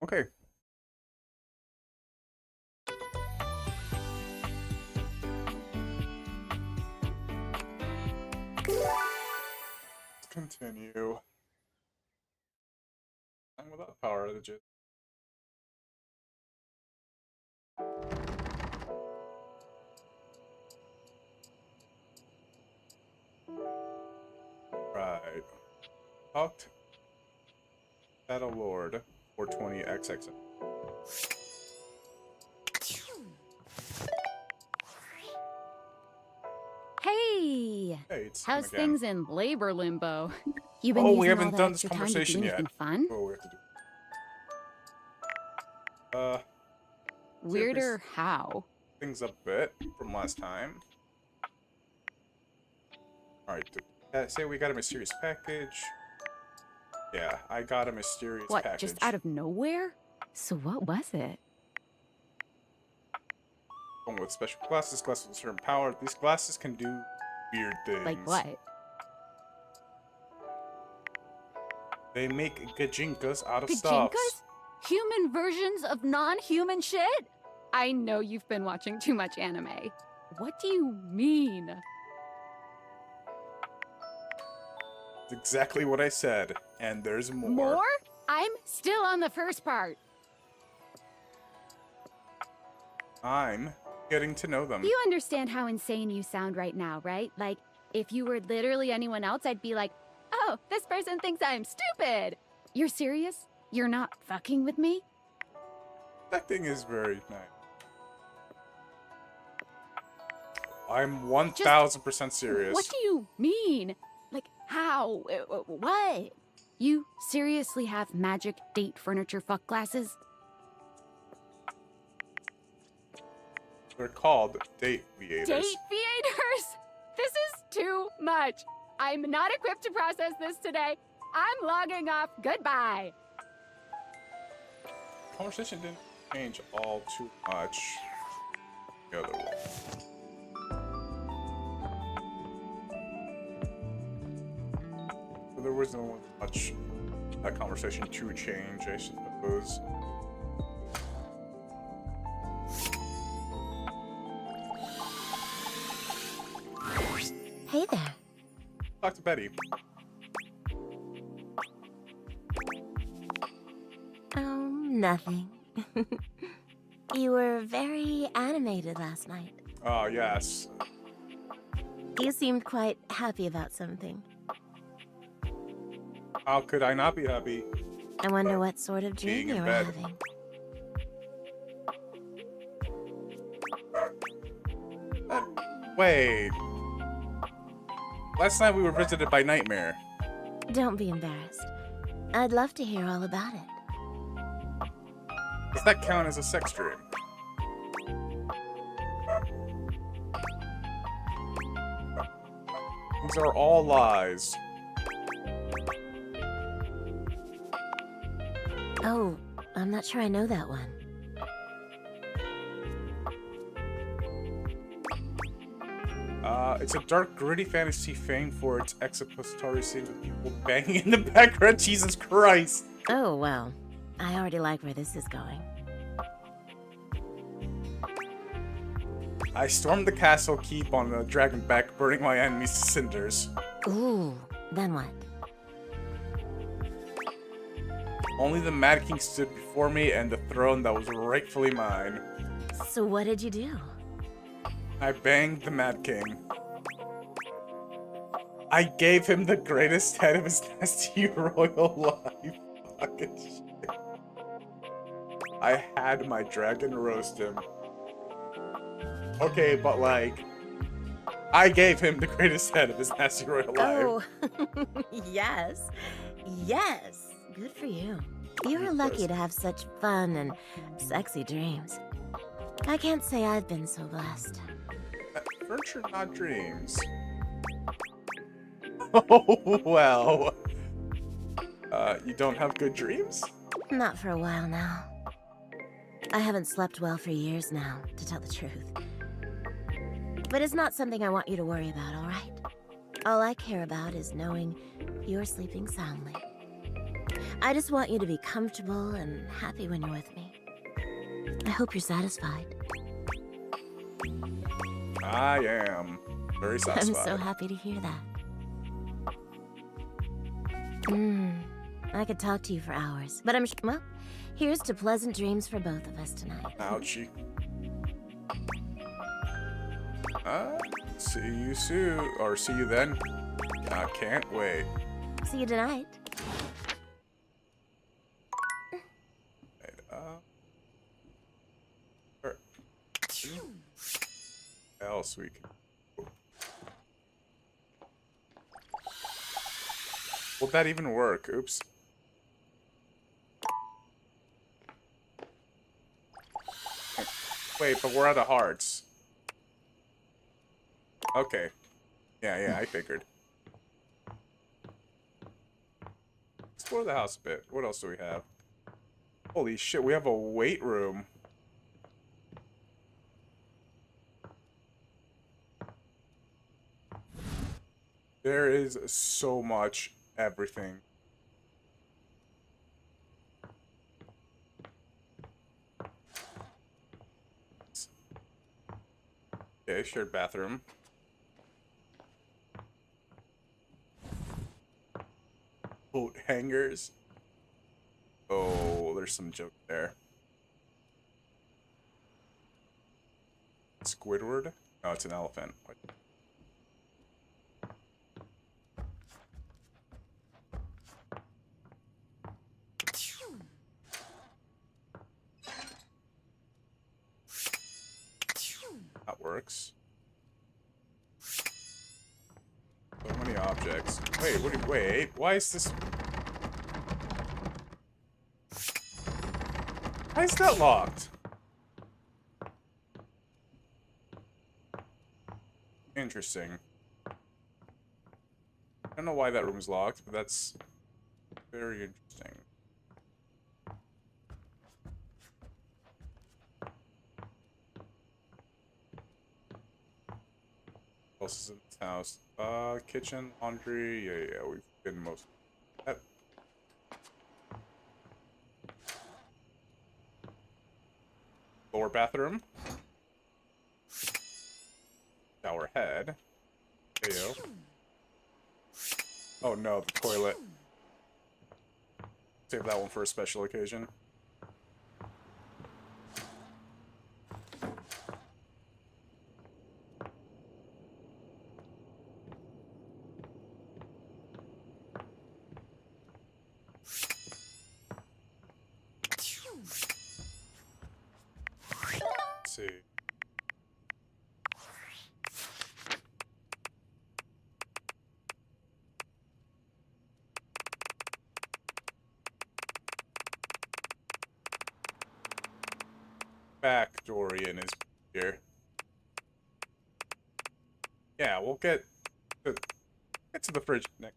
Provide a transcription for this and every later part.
Okay. Let's continue. And without power, legit. Right. Talked Shadow Lord 420XX. Hey! Hey, it's him How's again. things in labor limbo? You been Oh, using we all haven't that done this extra time to do conversation anything yet. fun? Oh, we have to do. Weirder how? Things a bit from last time. Alright, say we got a mysterious package. Yeah, I got a mysterious What, package. just out of nowhere? So what was it? Going with special glasses with certain power. These glasses can do weird things. Like what? They make gajinkas out of Pajinkas? stuffs. Human versions of non-human shit? I know you've been watching too much anime. What do you mean? It's exactly what I said, and there's more. More? I'm still on the first part. I'm getting to know them. You understand how insane you sound right now, right? Like, if you were literally anyone else, I'd be like, oh, this person thinks I'm stupid. You're serious? You're not fucking with me? That thing is very nice. I'm 1000% serious. What do you mean? Like, how? What? You seriously have magic date furniture fuck glasses? They're called date viators. Date theaters? This is too much. I'm not equipped to process this today. I'm logging off. Goodbye. Conversation didn't change all too much. The other one. So there wasn't much that conversation to change, I suppose. Hey there. Talk to Betty. Oh, nothing. You were very animated last night. Oh, yes. You seemed quite happy about something. How could I not be happy? I wonder what sort of Being dream in you were bed. having. Wait. Last night we were visited by Nightmare. Don't be embarrassed. I'd love to hear all about it. Does that count as a sex dream? These are all lies. Oh, I'm not sure I know that one. It's a dark, gritty fantasy famed for its expository scenes with people banging in the background. Jesus Christ! Oh, well. I already like where this is going. I stormed the castle keep on the dragon back, burning my enemies to cinders. Ooh, then what? Only the Mad King stood before me and the throne that was rightfully mine. So what did you do? I banged the Mad King. I gave him the greatest head of his nasty royal life. Fucking shit. I had my dragon roast him. Okay, but like, I gave him the greatest head of his nasty royal life. Oh, yes. Yes. Good for you. You're lucky to have such fun and sexy dreams. I can't say I've been so blessed. Furniture, not dreams. Oh, well. You don't have good dreams? Not for a while now. I haven't slept well for years now, to tell the truth. But it's not something I want you to worry about, all right? All I care about is knowing you're sleeping soundly. I just want you to be comfortable and happy when you're with me. I hope you're satisfied. I am very satisfied. I'm so happy to hear that. I could talk to you for hours, but well, here's to pleasant dreams for both of us tonight. Ouchie. See you soon, or see you then. I can't wait. See you tonight. Else we can. Will that even work? Oops. Wait, but we're out of hearts. Okay. Yeah, I figured. Explore the house a bit. What else do we have? Holy shit, we have a weight room. There is so much everything. Okay, shared bathroom. Coat hangers. Oh, there's some joke there. Squidward? Oh, it's an elephant. What? That works. So many objects. Wait, wait, why is this? Why is that locked? Interesting. I don't know why that room's locked, but that's very interesting. What else is in this house? Kitchen, laundry. Yeah, we've been most of that. Lower bathroom. Shower head. Heyo. Oh no, the toilet. Save that one for a special occasion. Let's see. Back Dorian is here. Yeah, we'll get to the fridge next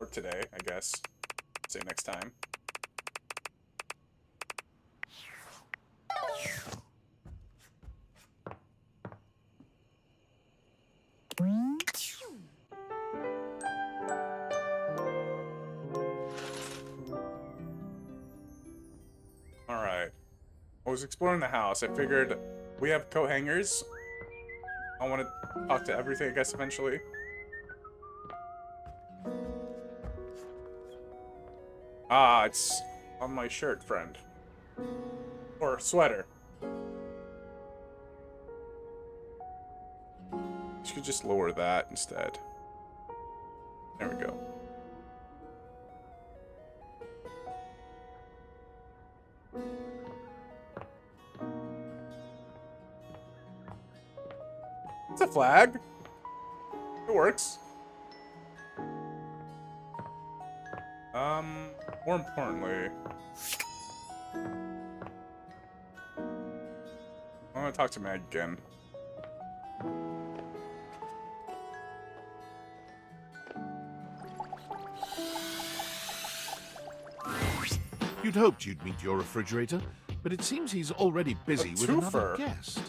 or today, I guess. Say next time. Alright. I was exploring the house. I figured we have coat hangers. I want to talk to everything, I guess, eventually. Ah, it's on my shirt, friend. Or sweater. You could just lower that instead. There we go. It's a flag. It works. More importantly, I want to talk to Meg again. You'd hoped you'd meet your refrigerator, but it seems he's already busy with another twofer. guest.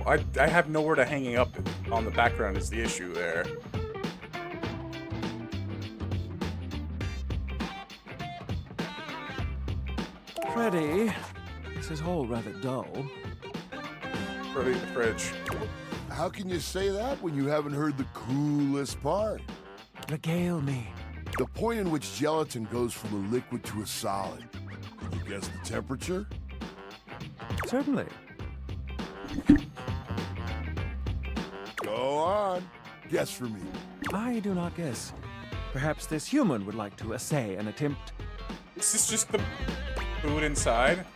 no, I have nowhere to hanging up on the background is the issue there. Freddy, this is all rather dull. Freddy in the fridge. How can you say that when you haven't heard the coolest part? Regale me. The point in which gelatin goes from a liquid to a solid. Can you guess the temperature? Certainly. Go on. Guess for me. I do not guess. Perhaps this human would like to essay an attempt. Is this just the food inside?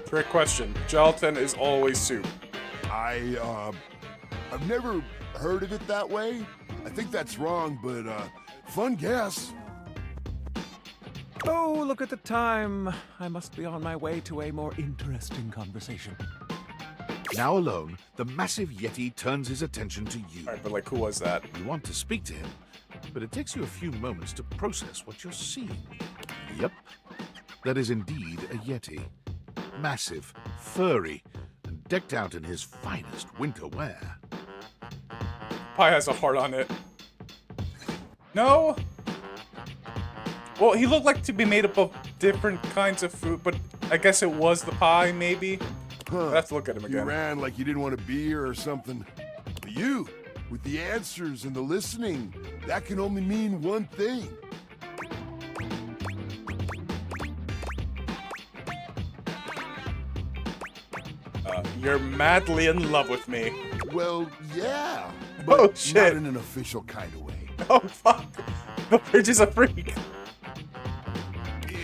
Trick question. Gelatin is always soup. I've never heard of it that way. I think that's wrong, but fun guess. Oh, look at the time. I must be on my way to a more interesting conversation. Now alone, the massive Yeti turns his attention to you. Alright, but like, who was that? You want to speak to him, but it takes you a few moments to process what you're seeing. Yep, that is indeed a Yeti. Massive, furry, and decked out in his finest winter wear. Pie has a heart on it. No? Well, he looked like to be made up of different kinds of food, but I guess it was the pie, maybe? Huh. I have to look at him You again. ran like you didn't want to be here or something. But you, with the answers and the listening, that can only mean one thing. You're madly in love with me. Well, yeah. But Oh, shit. not in an official kind of way. Oh, fuck. The fridge is a freak.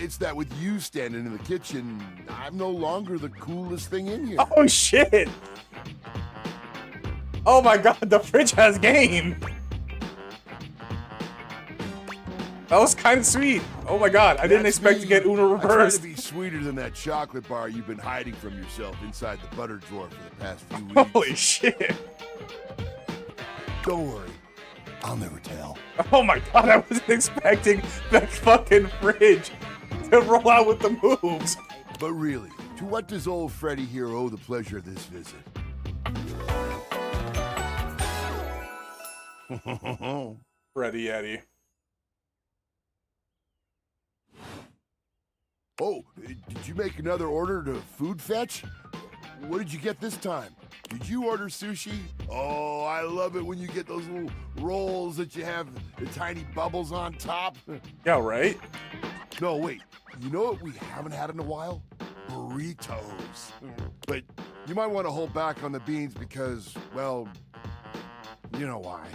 It's that with you standing in the kitchen, I'm no longer the coolest thing in here. Oh, shit. Oh my god, the fridge has game. That was kind of sweet. Oh my god, I didn't That's expect me. to get Uno I try to reversed. be sweeter than that chocolate bar you've been hiding from yourself inside the butter drawer for the past few weeks. Holy shit. Don't worry, I'll never tell. Oh my god, I wasn't expecting that fucking fridge to roll out with the moves. But really, to what does old Freddy here owe the pleasure of this visit? Freddy Yeti. Oh, did you make another order to Food Fetch? What did you get this time? Did you order sushi? Oh, I love it when you get those little rolls that you have the tiny bubbles on top. Yeah, right? No, wait. You know what we haven't had in a while? Burritos. But you might want to hold back on the beans because, well, you know why.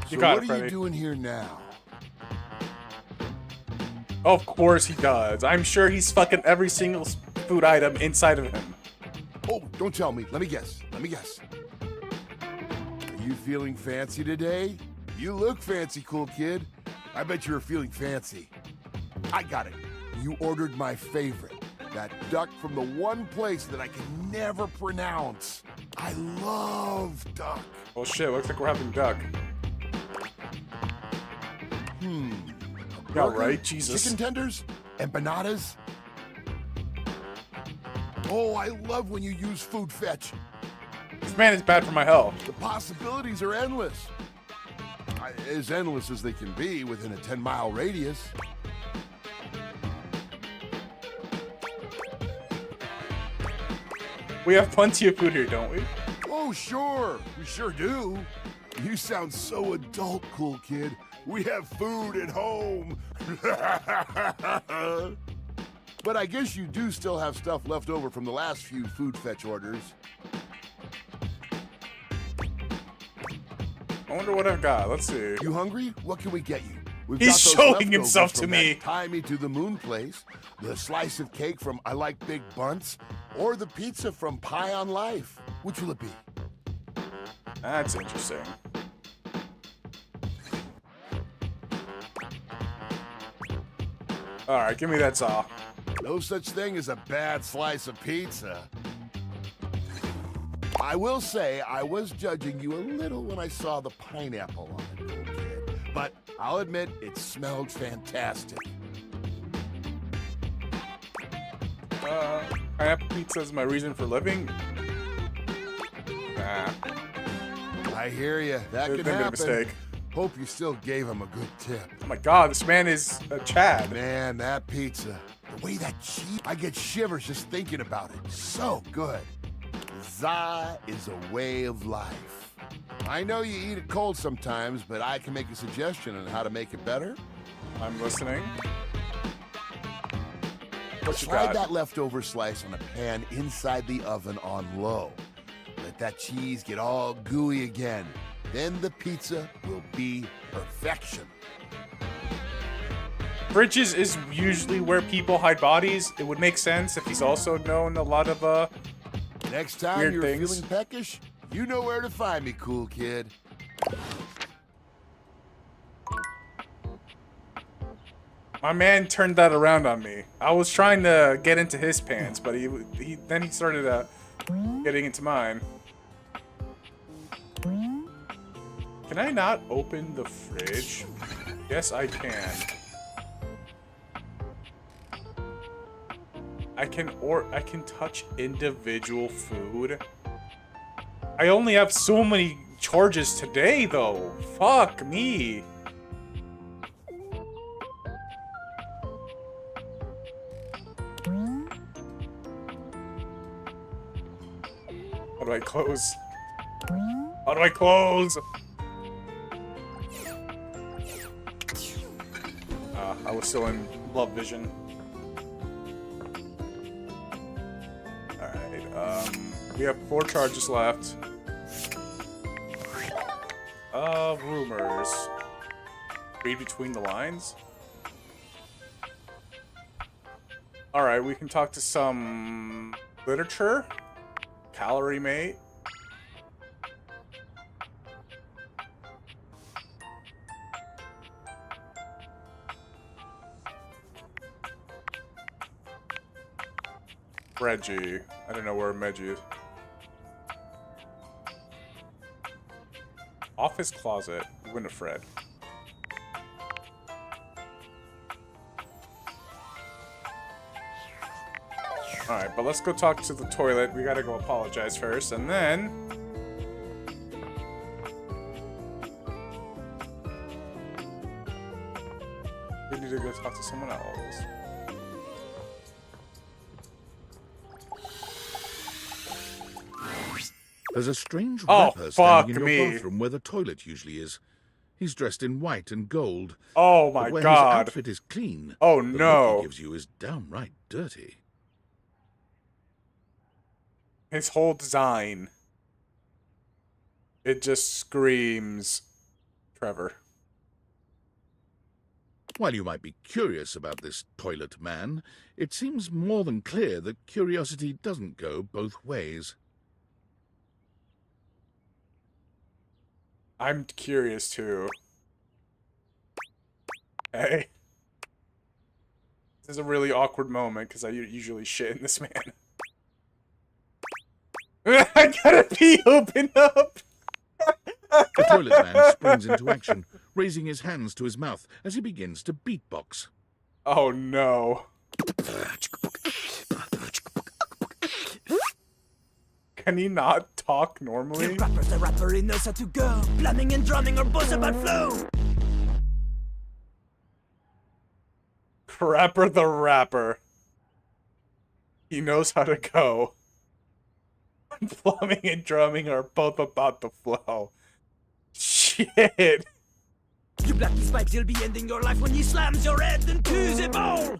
You So got what it, are you Freddy. doing here now? Of course he does. I'm sure he's fucking every single food item inside of him. Oh, don't tell me. Let me guess. Let me guess. Are you feeling fancy today? You look fancy, cool kid. I bet you're feeling fancy. I got it. You ordered my favorite. That duck from the one place that I can never pronounce. I love duck. Oh shit, looks like we're having duck. A Yeah, burger, right? Jesus. Chicken tenders? Empanadas? Oh, I love when you use Food Fetch. This man is bad for my health. The possibilities are endless. As endless as they can be within a 10-mile radius. We have plenty of food here, don't we? Oh, sure. We sure do. You sound so adult, cool kid. We have food at home. But I guess you do still have stuff left over from the last few Food Fetch orders. I wonder what I've got. Let's see. You hungry? What can we get you? We've He's got those showing leftovers himself to from me. that Tie Me to the Moon place, the slice of cake from I Like Big Bunts, or the pizza from Pie on Life. Which will it be? That's interesting. Alright, give me that saw. No such thing as a bad slice of pizza. I will say I was judging you a little when I saw the pineapple on it, little kid. But I'll admit it smelled fantastic. Pineapple pizza is my reason for living? Nah. I hear you. That They could made a happen. mistake. Hope you still gave him a good tip. Oh my god, this man is a Chad. Man, that pizza. The way that cheese, I get shivers just thinking about it. So good. Za is a way of life. I know you eat it cold sometimes, but I can make a suggestion on how to make it better. I'm listening. What you Slide got? that leftover slice on a pan inside the oven on low. Let that cheese get all gooey again. Then the pizza will be perfection. Fridges is usually where people hide bodies. It would make sense if he's also known a lot of Next time Weird you're things. feeling peckish, you know where to find me, cool kid. My man turned that around on me. I was trying to get into his pants, but he started getting into mine. Can I not open the fridge? Yes, I can. I can touch individual food. I only have so many charges today, though. Fuck me. How do I close? How do I close? I was still in love vision. Alright, we have 4 charges left. Rumors. Read between the lines? Alright, we can talk to some literature. Calorie mate. Reggie. I don't know where Reggie is. Office closet. Winifred. Alright, but let's go talk to the toilet. We gotta go apologize first, and then... we need to go talk to someone else. There's a strange Oh, rapper fuck standing in me. your bathroom where the toilet usually is. He's dressed in white and gold. Oh my but where his god. outfit is clean, Oh the look no. he gives you is downright dirty. His whole design. It just screams Trevor. While you might be curious about this toilet man, it seems more than clear that curiosity doesn't go both ways. I'm curious too. Hey. This is a really awkward moment because I usually shit in this man. I gotta pee, open up! The toilet man springs into action, raising his hands to his mouth as he begins to beatbox. Oh no. Can he not talk normally? Rapper's a rapper, he knows how to go. Planning and drumming or boss about flow. Crapper the rapper. He knows how to go. Plumbing and drumming are both about the flow. Shit. You black these pipes, you'll be ending your life when he slams your head into the bowl.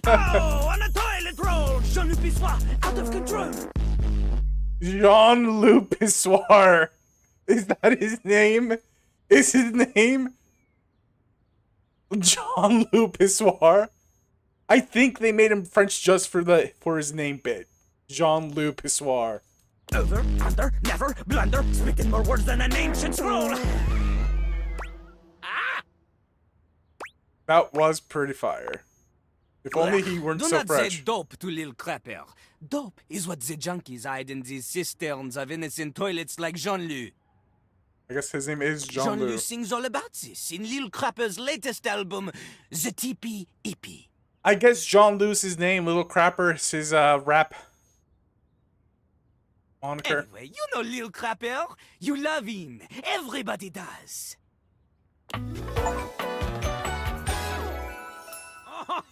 Oh, on a toilet roll. Jean-Luc Pissoir, out of control. Jean-Luc Pissoir. Is that his name? Is his name Jean-Luc Pissoir? I think they made him French just for his name bit. Jean-Luc Pissoir. Over, under, never, blunder, speaking more words than an ancient scroll. That was pretty fire. If only he weren't Do so not French. say dope to Lil Crapper. Dope is what the junkies hide in these cisterns of innocent toilets like Jean-Luc. I guess his name is Jean Lu. Jean-Lu sings all about this in Lil Crapper's latest album, The Teepee Eepee. I guess Jean Lu's his name. Little Crapper is his rap moniker. Anyway, you know Lil Crapper. You love him. Everybody does.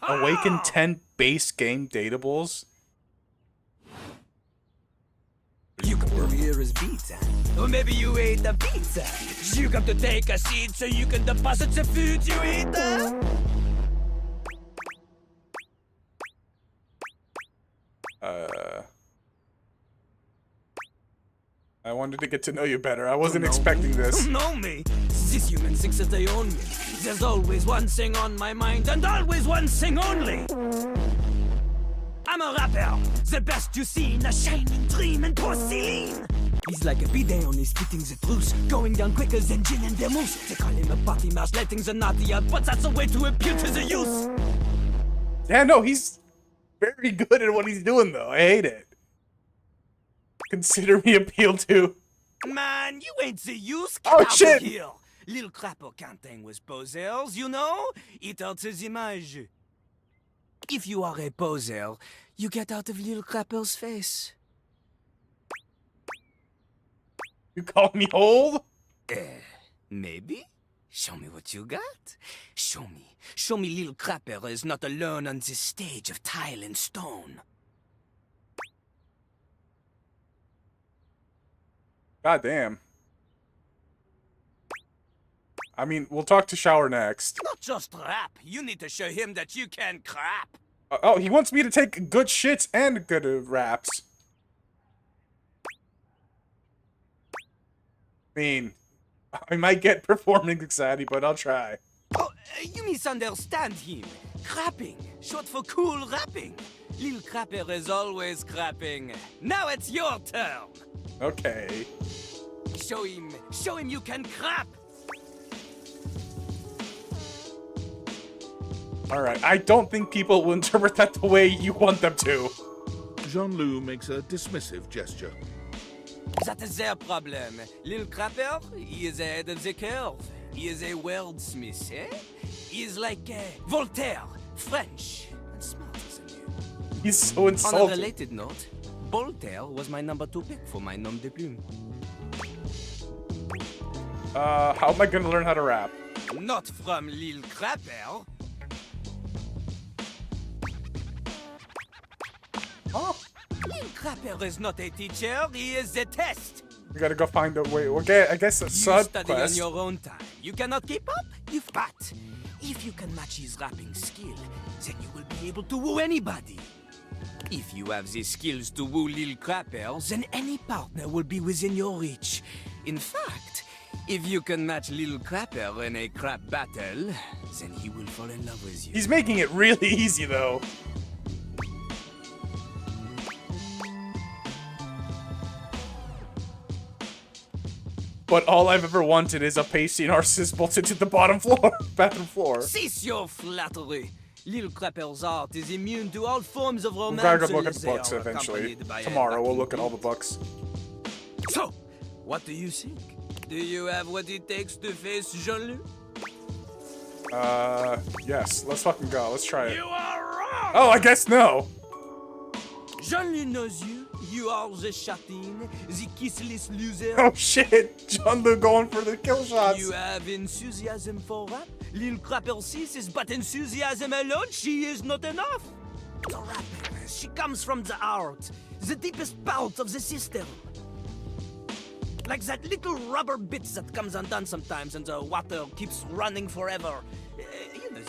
Awaken 10 base game datables. You come over here as pizza. Or maybe you ate the pizza. You come to take a seat so you can deposit the food you eat. I wanted to get to know you better. I wasn't expecting this. Know me? This human thinks that they own me. There's always one thing on my mind, and always one thing only. I'm a rapper, the best you seen, a shining dream in porcelain. He's like a bidet, only spitting the truth, going down quicker than gin and vermouth. They call him a party mouse, letting the naughty out, but that's a way to appeal to the youth. Yeah, no, he's very good at what he's doing, though. I hate it. Consider me appealed to. Man, you ain't the youth. Oh, Get out shit. of here. Lil Crapper can't hang with posers, you know? It alters image. If you are a poser, you get out of Lil Crapper's face. You call me old? Maybe? Show me what you got. Show me. Show me Lil Crapper is not alone on this stage of tile and stone. God damn. I mean, we'll talk to Shower next. Not just rap. You need to show him that you can crap. Oh, he wants me to take good shits and good raps. I mean, I might get performing anxiety, but I'll try. Oh, you misunderstand him. Crapping, short for cool rapping. Lil Crapper is always crapping. Now it's your turn. Okay. Show him you can crap. Alright, I don't think people will interpret that the way you want them to. Jean-Lu makes a dismissive gesture. That is their problem. Lil Crapper, he is ahead of the curve. He is a wordsmith, eh? He is like Voltaire, French, and smarter than you. He's so On a insulting. related note, Voltaire was my number 2 pick for my nom de plume. How am I gonna learn how to rap? Not from Lil Crapper. Oh, Lil Crapper is not a teacher, he is a test. we gotta go find a way. Okay, I guess a You sub study on quest. your own time. You cannot keep up, you fat. If you can match his rapping skill, then you will be able to woo anybody. If you have the skills to woo Lil Crapper, then any partner will be within your reach. In fact, if you can match Lil Crapper in a crap battle, then he will fall in love with you. He's making it really easy, though. But all I've ever wanted is a pasty narcissist bolted to the bottom floor, bathroom floor. Cease your flattery. Lil Crapper's art is immune to all forms of We romance. gotta go look at unless the they books are eventually. accompanied by a Tomorrow we'll backing look at all the group. books. So, what do you think? Do you have what it takes to face Jean-Lu? Yes. Let's fucking go. Let's try it. You are wrong! Oh, I guess no. Jean-Lu knows you. You are the chatin, the kissless loser. Oh shit. John Lu going for the kill shots. You have enthusiasm for rap? Lil Crapper sees is but enthusiasm alone. She is not enough. The rapper, she comes from the heart, the deepest part of the system. Like that little rubber bit that comes undone sometimes and the water keeps running forever. You know,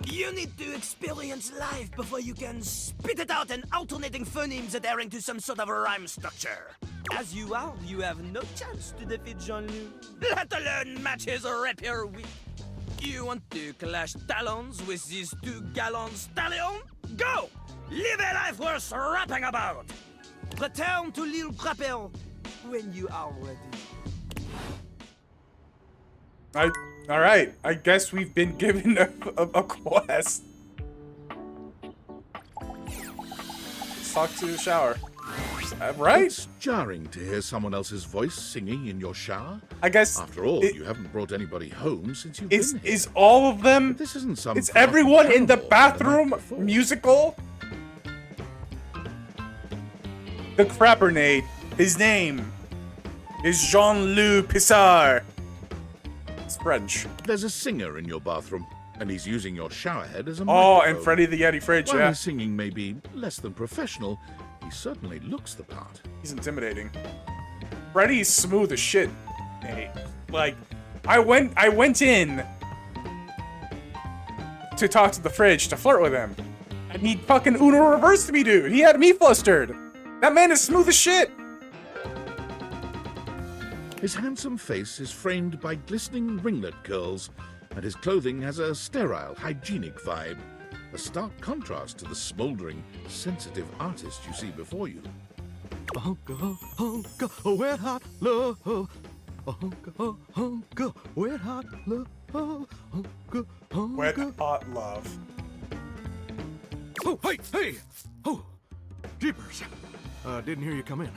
you need to experience life before you can spit it out in alternating phonemes adhering to some sort of a rhyme structure. As you are, you have no chance to defeat Jean-Lu, let alone match his rapier wit. You want to clash talons with these 2 gallon stallion? Go! Live a life worth rapping about! Return to Lil Crapper when you are ready. Alright, I guess we've been given a quest. Let's talk to the shower. Right? It's jarring to hear someone else's voice singing in your shower. I guess. After all, it- you haven't brought anybody home since you've Is been here. is all of them? But this isn't some. Is forgotten everyone in the cannibal bathroom the night before. musical? The Crappernade. His name is Jean-Loup Pissard. It's French. There's a singer in your bathroom, and he's using your shower head as a Oh, microphone. and Freddy the Yeti Fridge, While yeah. his singing may be less than professional, he certainly looks the part. He's intimidating. Freddy's smooth as shit. Hey, like, I went in to talk to the Fridge to flirt with him. And he fucking Uno reversed me, dude. He had me flustered. That man is smooth as shit. His handsome face is framed by glistening ringlet curls, and his clothing has a sterile, hygienic vibe, a stark contrast to the smoldering, sensitive artist you see before you. Hunka, hunka, wet hot love. Hunka, hunka, wet hot love. Hunka, hunka. Wet hot love. Oh, hey! Oh, jeepers. Didn't hear you come in.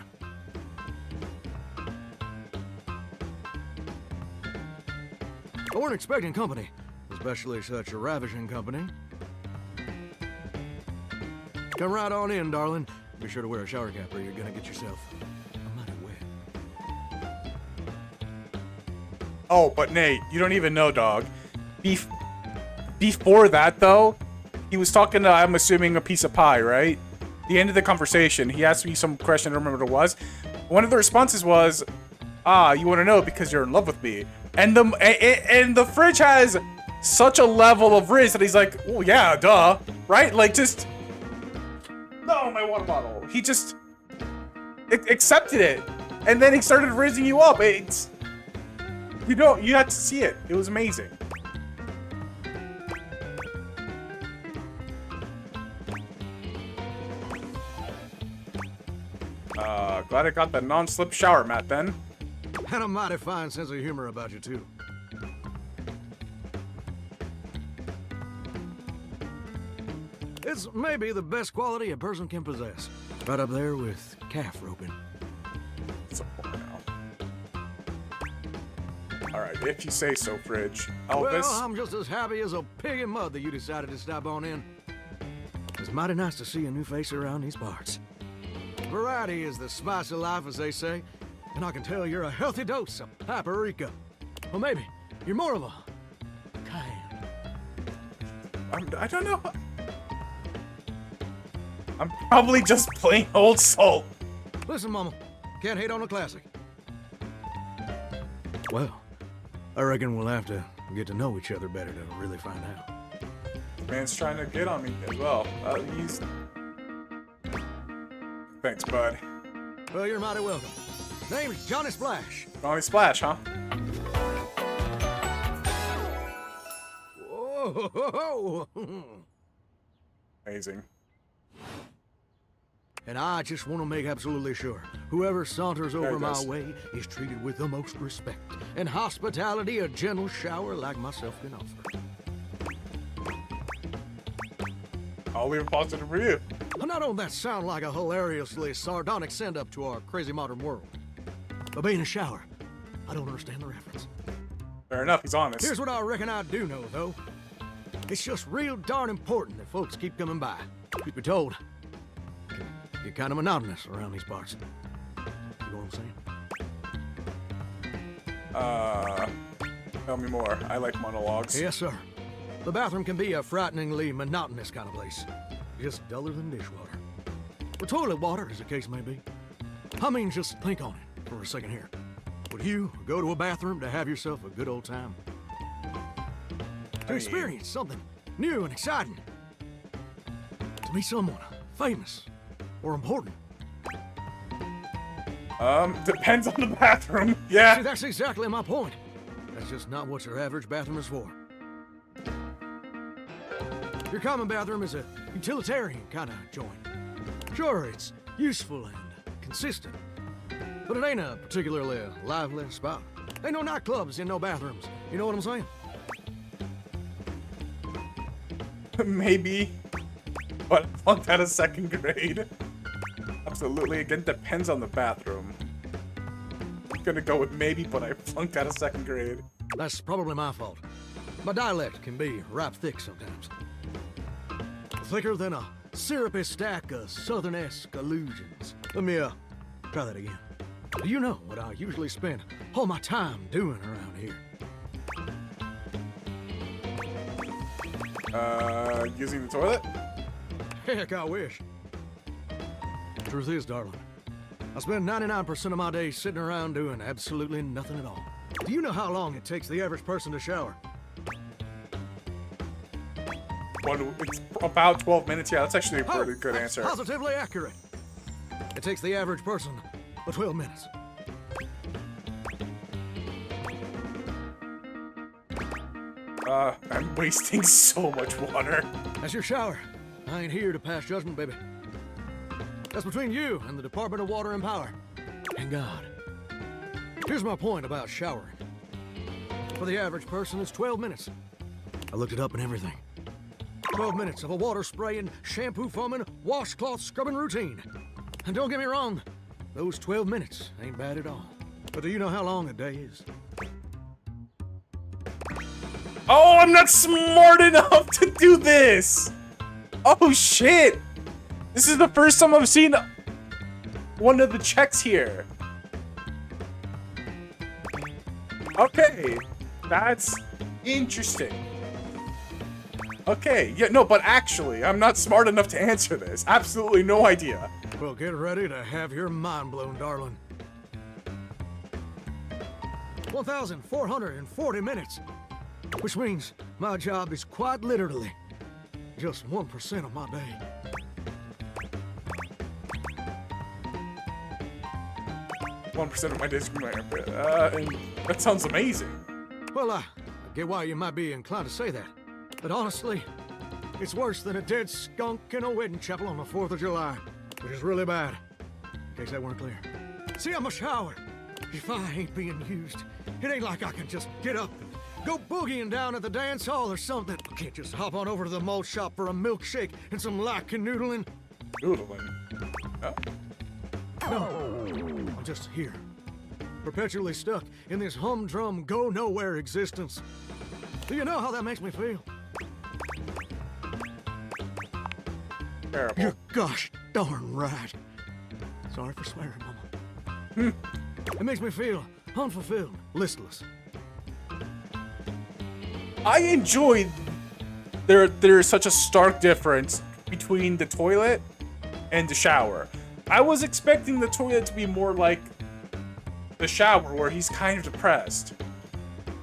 I weren't expecting company, especially such a ravishing company. Come right on in, darling. Be sure to wear a shower cap or you're gonna get yourself a mighty wet. Oh, but Nate, you don't even know, dog. Before that, though, he was talking to, I'm assuming, a piece of pie, right? The end of the conversation, he asked me some question, I don't remember what it was. One of the responses was, you want to know because you're in love with me. And the Fridge has such a level of riz that he's like, oh yeah, duh, right? Like, just, no, my water bottle. He just accepted it. And then he started rizzing you up. It's, you had to see it. It was amazing. Glad I got that non-slip shower mat then. And a mighty fine sense of humor about you, too. It's maybe the best quality a person can possess. Right up there with calf roping. So far now. Alright, if you say so, Fridge. Elvis? Well, I'm just as happy as a pig in mud that you decided to stop on in. It's mighty nice to see a new face around these parts. Variety is the spice of life, as they say, and I can tell you're a healthy dose of paprika. Well, maybe you're more of a cayenne. I don't know. I'm probably just plain old salt. Listen, Mama, can't hate on a classic. Well, I reckon we'll have to get to know each other better to really find out. Man's trying to get on me as well. Thanks, bud. Well, you're mighty welcome. Name's Johnny Splash. Johnny Splash, huh? Whoa! Amazing. And I just want to make absolutely sure whoever saunters There over it my goes. way is treated with the most respect and hospitality a gentle shower like myself can offer. I'll leave a positive review. Now, don't that sound like a hilariously sardonic send-up to our crazy modern world? But being a shower, I don't understand the reference. Fair enough, he's honest. Here's what I reckon I do know, though. It's just real darn important that folks keep coming by. Truth be told, it can get kind of monotonous around these parts. You know what I'm saying? Tell me more. I like monologues. Yes, sir. The bathroom can be a frighteningly monotonous kind of place. Just duller than dishwater. Or toilet water, as the case may be. I mean, just think on it for a second here. Would you go to a bathroom to have yourself a good old time? To experience something new and exciting? To meet someone famous or important? Depends on the bathroom. See, Yeah. that's exactly my point. That's just not what your average bathroom is for. Your common bathroom is a utilitarian kind of joint. Sure, it's useful and consistent, but it ain't a particularly lively spot. Ain't no nightclubs in no bathrooms. You know what I'm saying? Maybe. But I flunked out of second grade. I'm absolutely. Again, depends on the bathroom. I'm gonna go with maybe, but I flunked out of 2nd grade. That's probably my fault. My dialect can be rap thick sometimes. Thicker than a syrupy stack of southern-esque allusions. Let me, try that again. Do you know what I usually spend all my time doing around here? Using the toilet? Heck, I wish. Truth is, darling, I spend 99% of my day sitting around doing absolutely nothing at all. Do you know how long it takes the average person to shower? It's about 12 minutes. Yeah, that's actually a pretty good that's answer. Positively accurate. It takes the average person 12 minutes. I'm wasting so much water. That's your shower. I ain't here to pass judgment, baby. That's between you and the Department of Water and Power. And God. Here's my point about showering. For the average person, it's 12 minutes. I looked it up and everything. 12 minutes of a water spraying, shampoo foaming, washcloth scrubbing routine. And don't get me wrong, those 12 minutes ain't bad at all. But do you know how long a day is? Oh, I'm not smart enough to do this! Oh, shit! This is the first time I've seen one of the checks here. Okay, that's interesting. Okay, yeah, no, but actually, I'm not smart enough to answer this. Absolutely no idea. Well, get ready to have your mind blown, darling. 1,440 minutes. Which means my job is quite literally just 1% of my day. %1 of my days from my and that sounds amazing. Well, I get why you might be inclined to say that. But honestly, it's worse than a dead skunk in a wedding chapel on the 4th of July. Which is really bad, in case that weren't clear. See, I'm a shower. If I ain't being used, it ain't like I can just get up and go boogieing down at the dance hall or something. I can't just hop on over to the malt shop for a milkshake and some light canoodling. Noodling. Oh. No, I'm just here. Perpetually stuck in this humdrum, go-nowhere existence. Do you know how that makes me feel? Terrible. You're gosh darn right. Sorry for swearing, Mama. It makes me feel unfulfilled, listless. I enjoyed there's such a stark difference between the toilet and the shower. I was expecting the toilet to be more like the shower, where he's kind of depressed.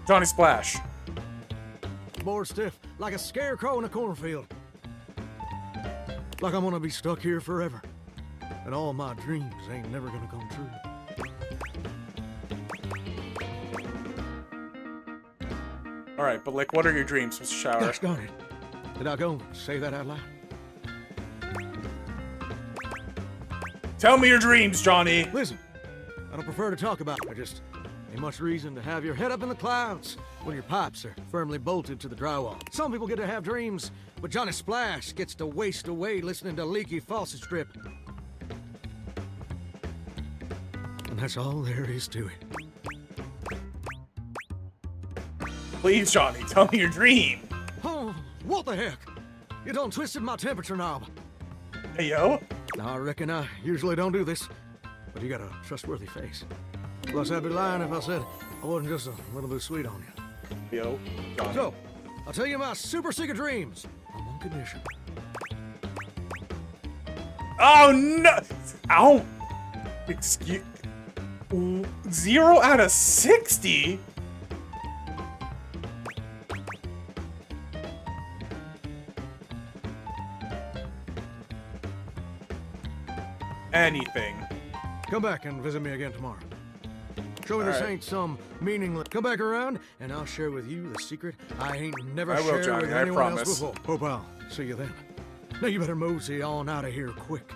Johnny Splash. Bored stiff, like a scarecrow in a cornfield. Like I'm gonna be stuck here forever. And all my dreams ain't never gonna come true. Alright, but like, what are your dreams, Mr. Shower? Gosh darn it. Did I go and say that out loud? Tell me your dreams, Johnny! Listen, I don't prefer to talk about it. There just ain't much reason to have your head up in the clouds when your pipes are firmly bolted to the drywall. Some people get to have dreams, but Johnny Splash gets to waste away listening to leaky faucet strip. And that's all there is to it. Please, Johnny, tell me your dream! Oh, what the heck? You done twisted my temperature knob. Hey, yo? Now, I reckon I usually don't do this, but you got a trustworthy face. Plus, I'd be lying if I said I wasn't just a little bit sweet on you. Yo, Johnny. So, I'll tell you my super secret dreams on one condition. Oh, no! Ow! Excuse... 0 out of 60? Anything. Come back and visit me again tomorrow. Show me this Alright. ain't some meaningless. Come back around, and I'll share with you the secret I ain't never I will, shared Johnny, with I anyone promise. else before. Hope I'll see you then. Now you better mosey on out of here quick.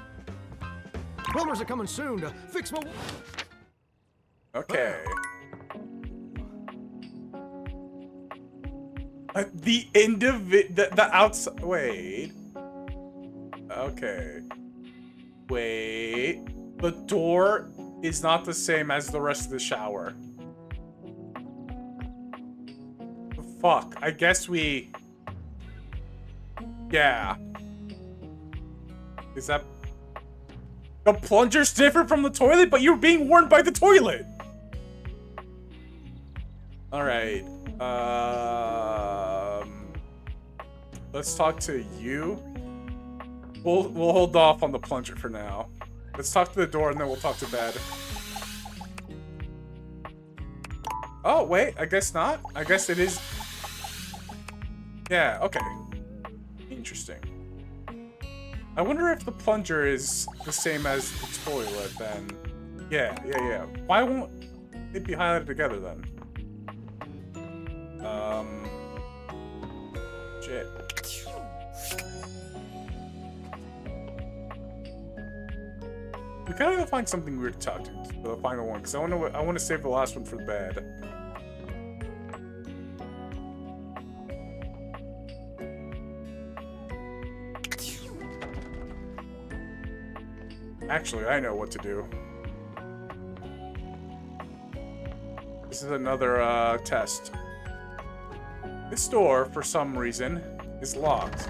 Plumbers are coming soon to fix my... Okay. The outside... Wait. Okay. Wait. The door is not the same as the rest of the shower. Fuck. I guess we... Yeah. Is that... The plunger's different from the toilet, but you're being warned by the toilet! Alright. Let's talk to you. We'll hold off on the plunger for now. Let's talk to the door and then we'll talk to bed. Oh, wait. I guess not. I guess it is... Yeah, okay. Interesting. I wonder if the plunger is the same as the toilet then. Yeah. Why won't it be highlighted together then? Shit. We gotta go find something weird to talk to for the final one, because I want to save the last one for the bed. Actually, I know what to do. This is another test. This door, for some reason, is locked.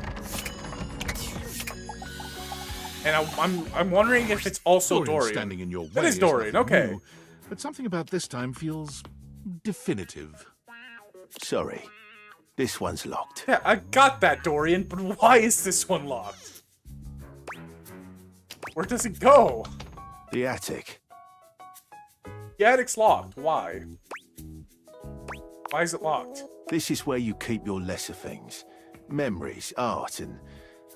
And I'm wondering if it's also Dorian. Standing in your way That is Dorian, nothing okay. new, but something about this time feels definitive. Sorry, this one's locked. Yeah, I got that, Dorian, but why is this one locked? Where does it go? The attic. The attic's locked. Why? Why is it locked? This is where you keep your lesser things. Memories, art, and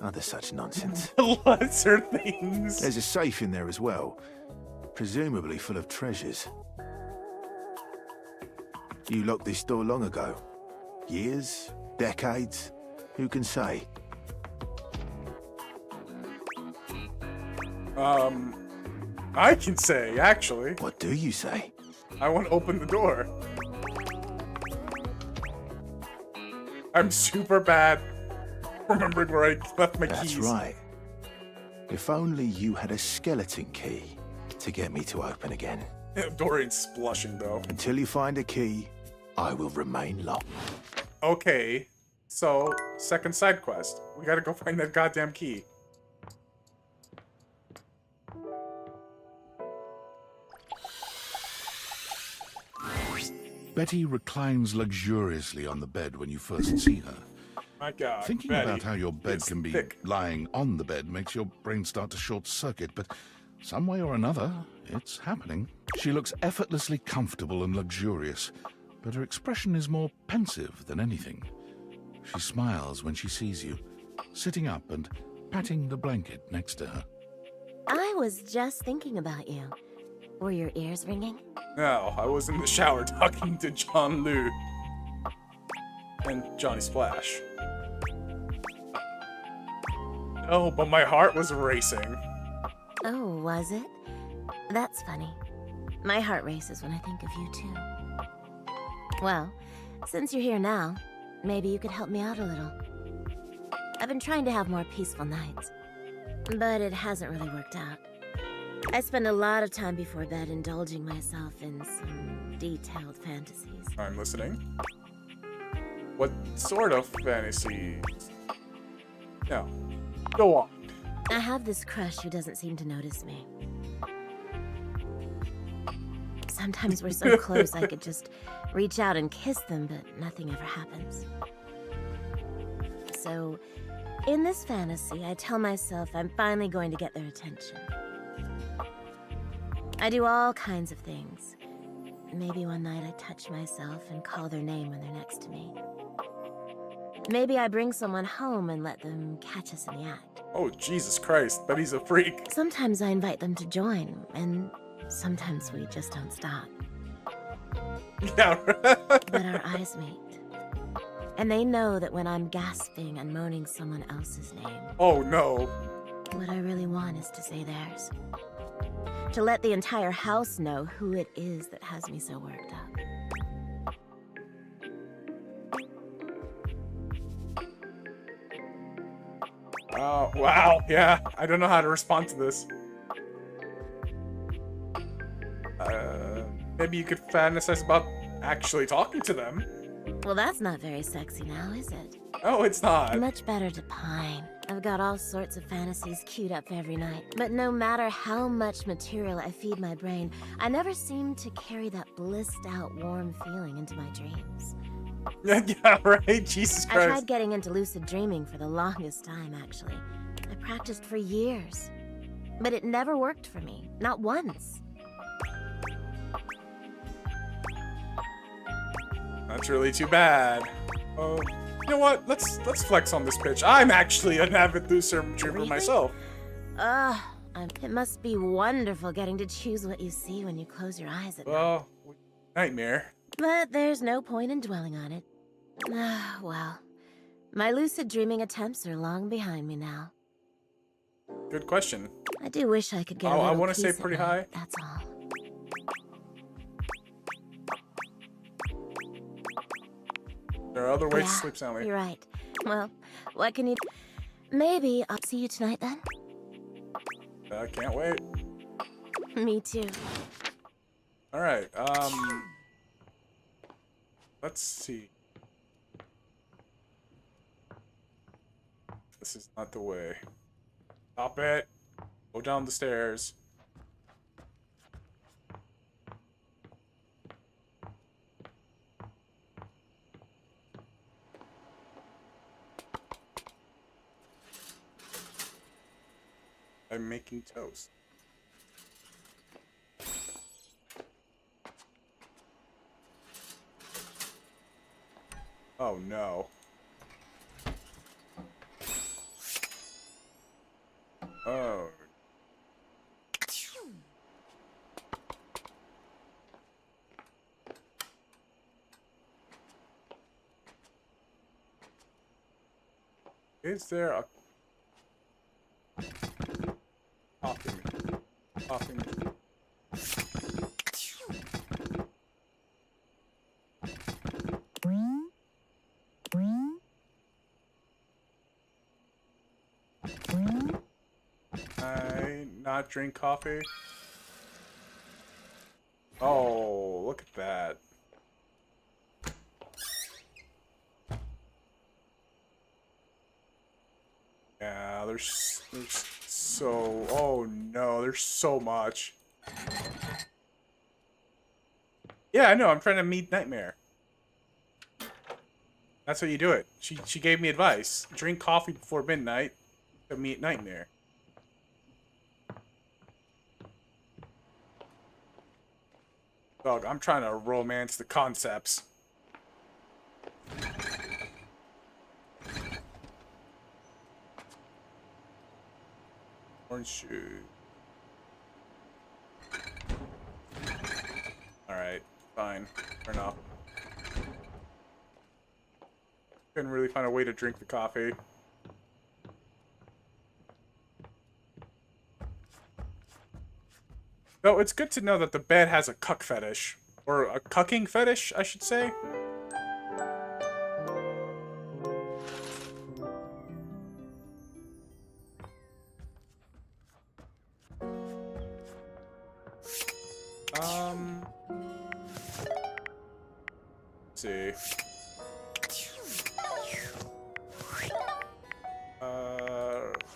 other such nonsense. Lesser things. There's a safe in there as well, presumably full of treasures. You locked this door long ago. Years? Decades? Who can say? I can say, actually. What do you say? I want to open the door. I'm super bad remembering where I left my keys. That's right. If only you had a skeleton key to get me to open again. Dorian's blushing, though. Until you find a key, I will remain locked. Okay, so, second side quest. We gotta go find that goddamn key. Betty reclines luxuriously on the bed when you first see her. My God, Thinking Betty about how your bed is can be thick. lying on the bed makes your brain start to short circuit, but some way or another, it's happening. She looks effortlessly comfortable and luxurious, but her expression is more pensive than anything. She smiles when she sees you, sitting up and patting the blanket next to her. I was just thinking about you. Were your ears ringing? No, I was in the shower talking to John Liu. And Johnny Splash. No, but my heart was racing. Oh, was it? That's funny. My heart races when I think of you, too. Well, since you're here now, maybe you could help me out a little. I've been trying to have more peaceful nights, but it hasn't really worked out. I spend a lot of time before bed indulging myself in some detailed fantasies. I'm listening. What sort of fantasy? No. Go on. I have this crush who doesn't seem to notice me. Sometimes we're so close I could just reach out and kiss them, but nothing ever happens. So, in this fantasy, I tell myself I'm finally going to get their attention. I do all kinds of things. Maybe one night I touch myself and call their name when they're next to me. Maybe I bring someone home and let them catch us in the act. Oh, Jesus Christ, Betty's a freak. Sometimes I invite them to join, and sometimes we just don't stop. Yeah. But our eyes meet. And they know that when I'm gasping and moaning someone else's name, Oh, no. what I really want is to say theirs. To let the entire house know who it is that has me so worked up. Wow, yeah. I don't know how to respond to this. Maybe you could fantasize about actually talking to them. Well, that's not very sexy now, is it? Oh, it's not. Much better to pine. I've got all sorts of fantasies queued up for every night. But no matter how much material I feed my brain, I never seem to carry that blissed out warm feeling into my dreams. Yeah, right? Jesus I Christ. tried getting into lucid dreaming for the longest time, actually. I practiced for years. But it never worked for me. Not once. That's really too bad. Oh, you know what? Let's flex on this bitch. I'm actually an avid lucid dreamer Really? myself. Ugh. It must be wonderful getting to choose what you see when you close your eyes at night. Well, nightmare. But there's no point in dwelling on it. Ah, well. My lucid dreaming attempts are long behind me now. Good question. I do wish I could get a Oh, I little wanna say peace at pretty night, high. That's all. There are other ways to Yeah, sleep soundly. You're right. Well, what can you... Maybe I'll see you tonight then? I can't wait. Me too. All right. Let's see. This is not the way. Stop it. Go down the stairs. I'm making toast. Oh no. Oh. Is there a coffee? I not drink coffee. Oh, look at that. Yeah, there's so, oh no, there's so much. Yeah, I know, I'm trying to meet Nightmare. That's how you do it. She gave me advice. Drink coffee before midnight to meet Nightmare. Dog, I'm trying to romance the concepts. Orange shoe. Alright, fine. Fair enough. Couldn't really find a way to drink the coffee. Though it's good to know that the bed has a cuck fetish. Or a cucking fetish, I should say. Let's see.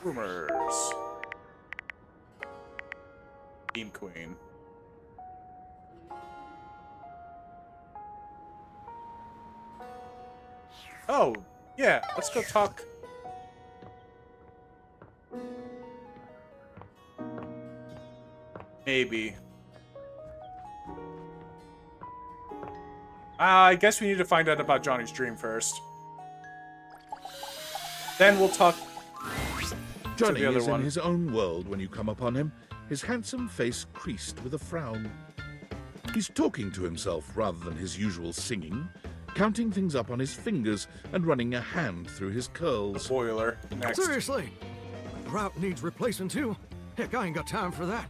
Rumors. Team Queen. Oh, yeah, let's go talk. Maybe. I guess we need to find out about Johnny's dream first. Then we'll talk Johnny to the other is one. in his own world when you come upon him, his handsome face creased with a frown. He's talking to himself rather than his usual singing, counting things up on his fingers and running a hand through his curls. Boiler. Next. Seriously, the route needs replacing too. Heck, I ain't got time for that.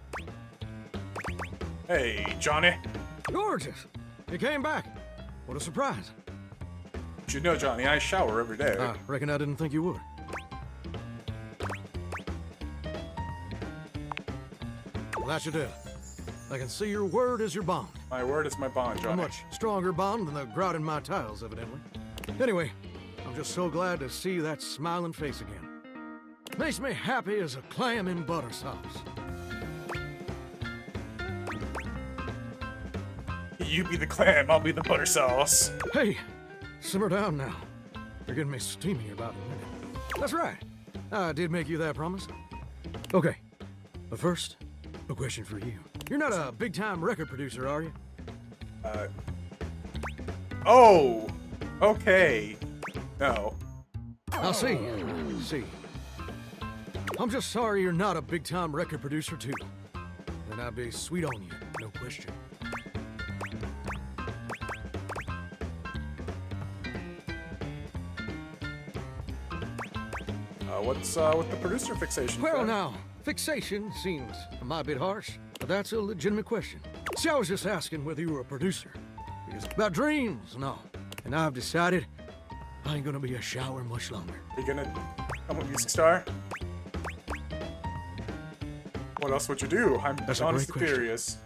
Hey, Johnny. Gorgeous. You came back. What a surprise. You should know, Johnny, I shower every day. I reckon I didn't think you would. Well, that should do. I can see your word is your bond. My word is my bond, A Johnny. much stronger bond than the grout in my tiles, evidently. Anyway, I'm just so glad to see that smiling face again. Makes me happy as a clam in butter sauce. You be the clam, I'll be the butter sauce. Hey, simmer down now. You're getting me steamy about a minute. That's right. I did make you that promise. Okay, but first, a question for you. You're not a big-time record producer, are you? Oh, okay. No. I'll see. See. I'm just sorry you're not a big-time record producer, too. Then I'd be sweet on you, no question. What's with the producer fixation? Well, thing? now, fixation seems a might bit harsh, but that's a legitimate question. See, I was just asking whether you were a producer. Because about dreams and all. And I've decided I ain't gonna be a shower much longer. Are you gonna become a music star? What else would you do? I'm That's a honestly great question. curious.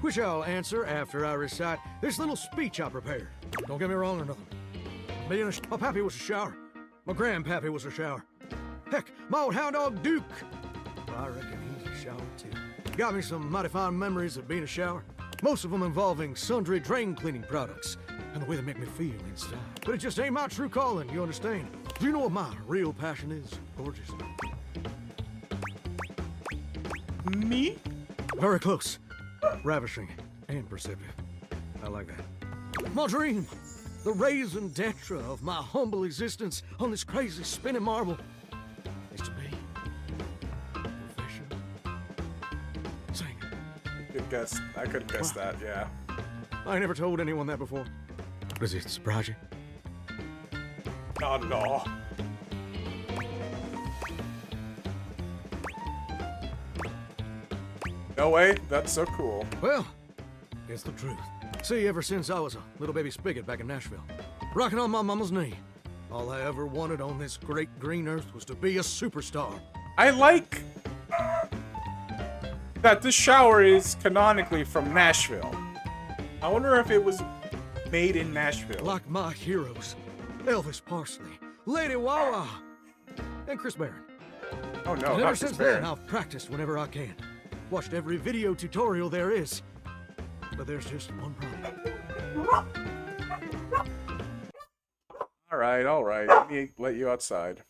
Which I'll answer after I recite this little speech I prepared. Don't get me wrong or nothing. My pappy was a shower. My grandpappy was a shower. Heck, my old hound dog Duke. Well, I reckon he's a shower too. Got me some mighty fine memories of being a shower. Most of them involving sundry drain cleaning products and the way they make me feel inside. But it just ain't my true calling, you understand? Do you know what my real passion is, gorgeous? Me? Very close. Ravishing and perceptive. I like that. My dream, the raison d'etre of my humble existence on this crazy spinning marble, is to be a professional singer. Good guess. I could have guessed that, yeah. I never told anyone that before. Does it surprise you? Not at all. No way. That's so cool. Well, it's the truth. See, ever since I was a little baby spigot back in Nashville, rocking on my mama's knee, all I ever wanted on this great green earth was to be a superstar. I like that this shower is canonically from Nashville. I wonder if it was made in Nashville. Like my heroes, Elvis Parsley, Lady Wawa, and Chris Barron. Oh no, And not ever since Chris then, Barron. I've practiced whenever I can. Watched every video tutorial there is. But there's just one problem. All right. Let me let you outside.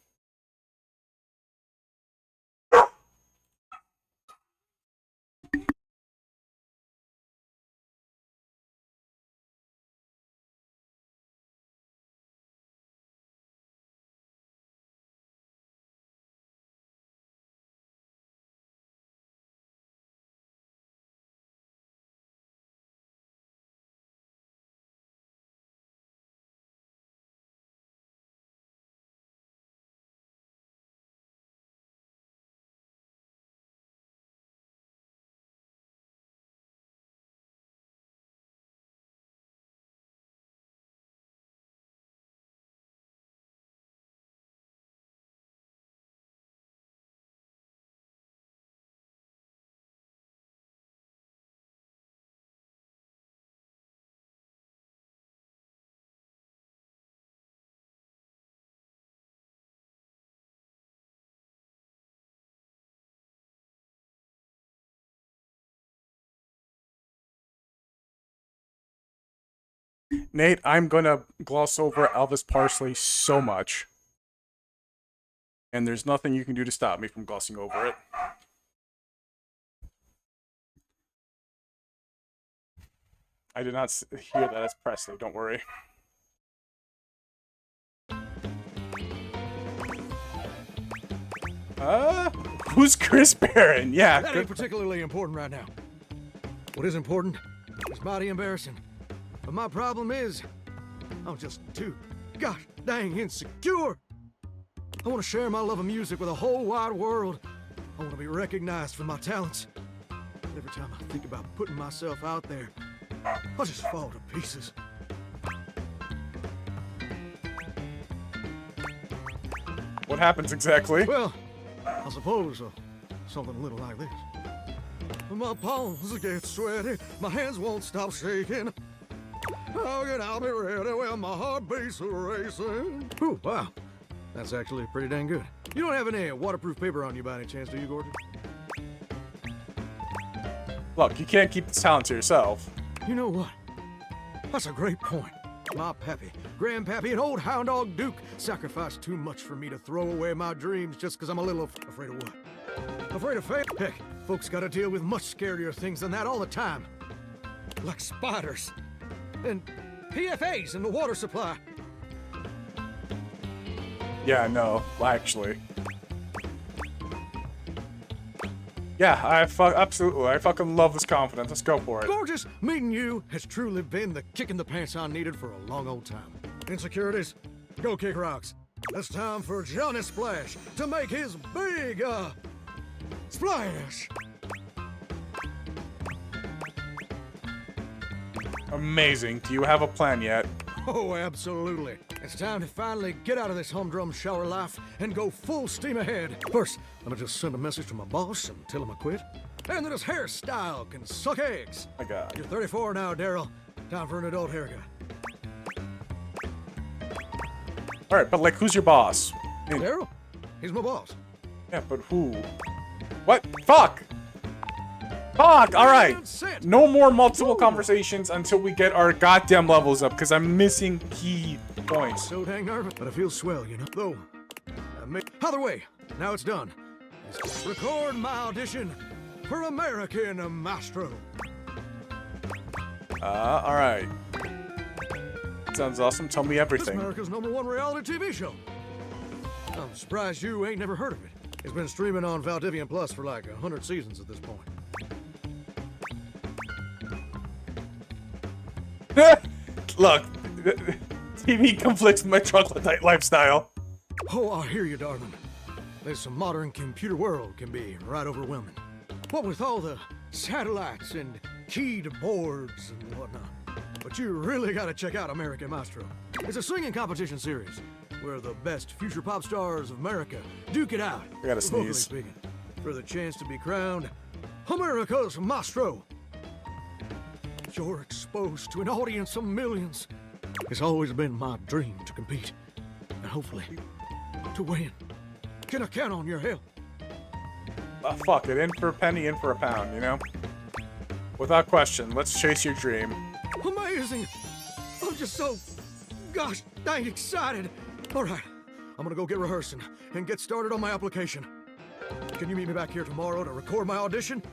Nate, I'm gonna gloss over Elvis Parsley so much. And there's nothing you can do to stop me from glossing over it. I did not hear that as Presley, don't worry. Who's Chris Barron? Yeah, That good. ain't particularly important right now. What is important is mighty embarrassing. But my problem is, I'm just too gosh dang insecure. I want to share my love of music with the whole wide world. I want to be recognized for my talents. But every time I think about putting myself out there, I just fall to pieces. What happens exactly? Well, I suppose something a little like this. My palms get sweaty, my hands won't stop shaking. Oh, and I'll be ready when my heart beats racing. Ooh, wow. That's actually pretty dang good. You don't have any waterproof paper on you by any chance, do you, Gorgeous? Look, you can't keep this talent to yourself. You know what? That's a great point. My pappy, grandpappy, and old hound dog Duke sacrificed too much for me to throw away my dreams just because I'm a little afraid of what? Afraid of fail? Heck, folks gotta deal with much scarier things than that all the time. Like spiders. And PFAs in the water supply. Yeah, no, actually. Yeah, absolutely. I fucking love this confidence. Let's go for it. Gorgeous, meeting you has truly been the kick in the pants I needed for a long old time. Insecurities, go kick rocks. It's time for Johnny Splash to make his big, splash. Amazing. Do you have a plan yet? Oh, absolutely. It's time to finally get out of this humdrum shower life and go full steam ahead. First, I'm gonna just send a message to my boss and tell him I quit. And that his hairstyle can suck eggs. My God. You're 34 now, Daryl. Time for an adult haircut. All right, but like, who's your boss? I mean, Daryl? He's my boss. yeah, but who? What? Fuck! Fuck! All right. No more multiple conversations until we get our goddamn levels up, because I'm missing key points. So dang nervous, but I feel swell, you know. Though, either way, now it's done. Record my audition for American Maestro. All right. Sounds awesome. Tell me This everything. America's #1 reality TV show. I'm surprised you ain't never heard of it. It's been streaming on Valdivian Plus for like 100 seasons at this point. Look, TV conflicts with my troglodyte lifestyle. Oh, I hear you, darling. This modern computer world can be right overwhelming. What with all the satellites and keyed boards and whatnot. But you really gotta check out American Maestro. It's a singing competition series where the best future pop stars of America duke it out. I gotta vocally sneeze. speaking, for the chance to be crowned America's Maestro. You're exposed to an audience of millions. It's always been my dream to compete, and hopefully, to win. Can I count on your help? Fuck it. In for a penny, in for a pound, you know? Without question, let's chase your dream. Amazing! I'm just so, gosh dang excited. All right, I'm gonna go get rehearsing and get started on my application. Can you meet me back here tomorrow to record my audition?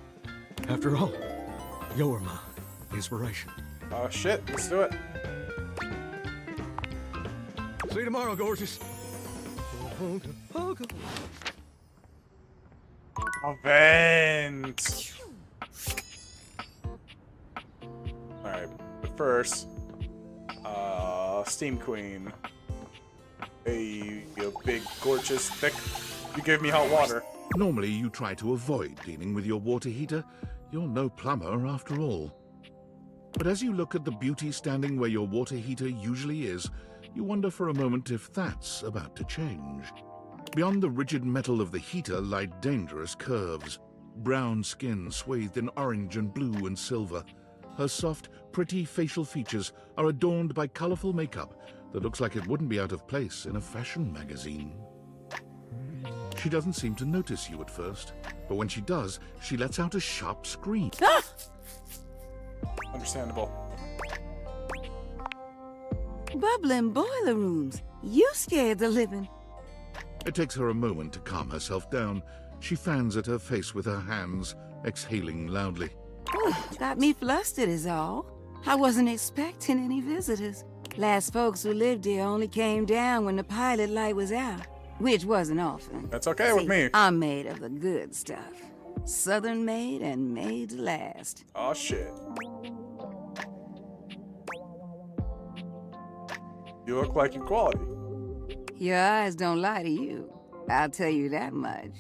After all, you're my inspiration. Oh shit, let's do it. See you tomorrow, gorgeous. Event! Alright, but first, Steam Queen. Hey, you big, gorgeous, thick. You gave me hot water. Normally, you try to avoid dealing with your water heater. You're no plumber, after all. But as you look at the beauty standing where your water heater usually is, you wonder for a moment if that's about to change. Beyond the rigid metal of the heater lie dangerous curves. Brown skin swathed in orange and blue and silver. Her soft, pretty facial features are adorned by colorful makeup that looks like it wouldn't be out of place in a fashion magazine. She doesn't seem to notice you at first, but when she does, she lets out a sharp scream. Understandable. Bubbling boiler rooms. You scared the living. It takes her a moment to calm herself down. She fans at her face with her hands, exhaling loudly. Got me flustered is all. I wasn't expecting any visitors. Last folks who lived here only came down when the pilot light was out, which wasn't often. That's okay with me. I'm made of the good stuff. Southern made and made to last. Oh shit. You look like equality. Your eyes don't lie to you. I'll tell you that much.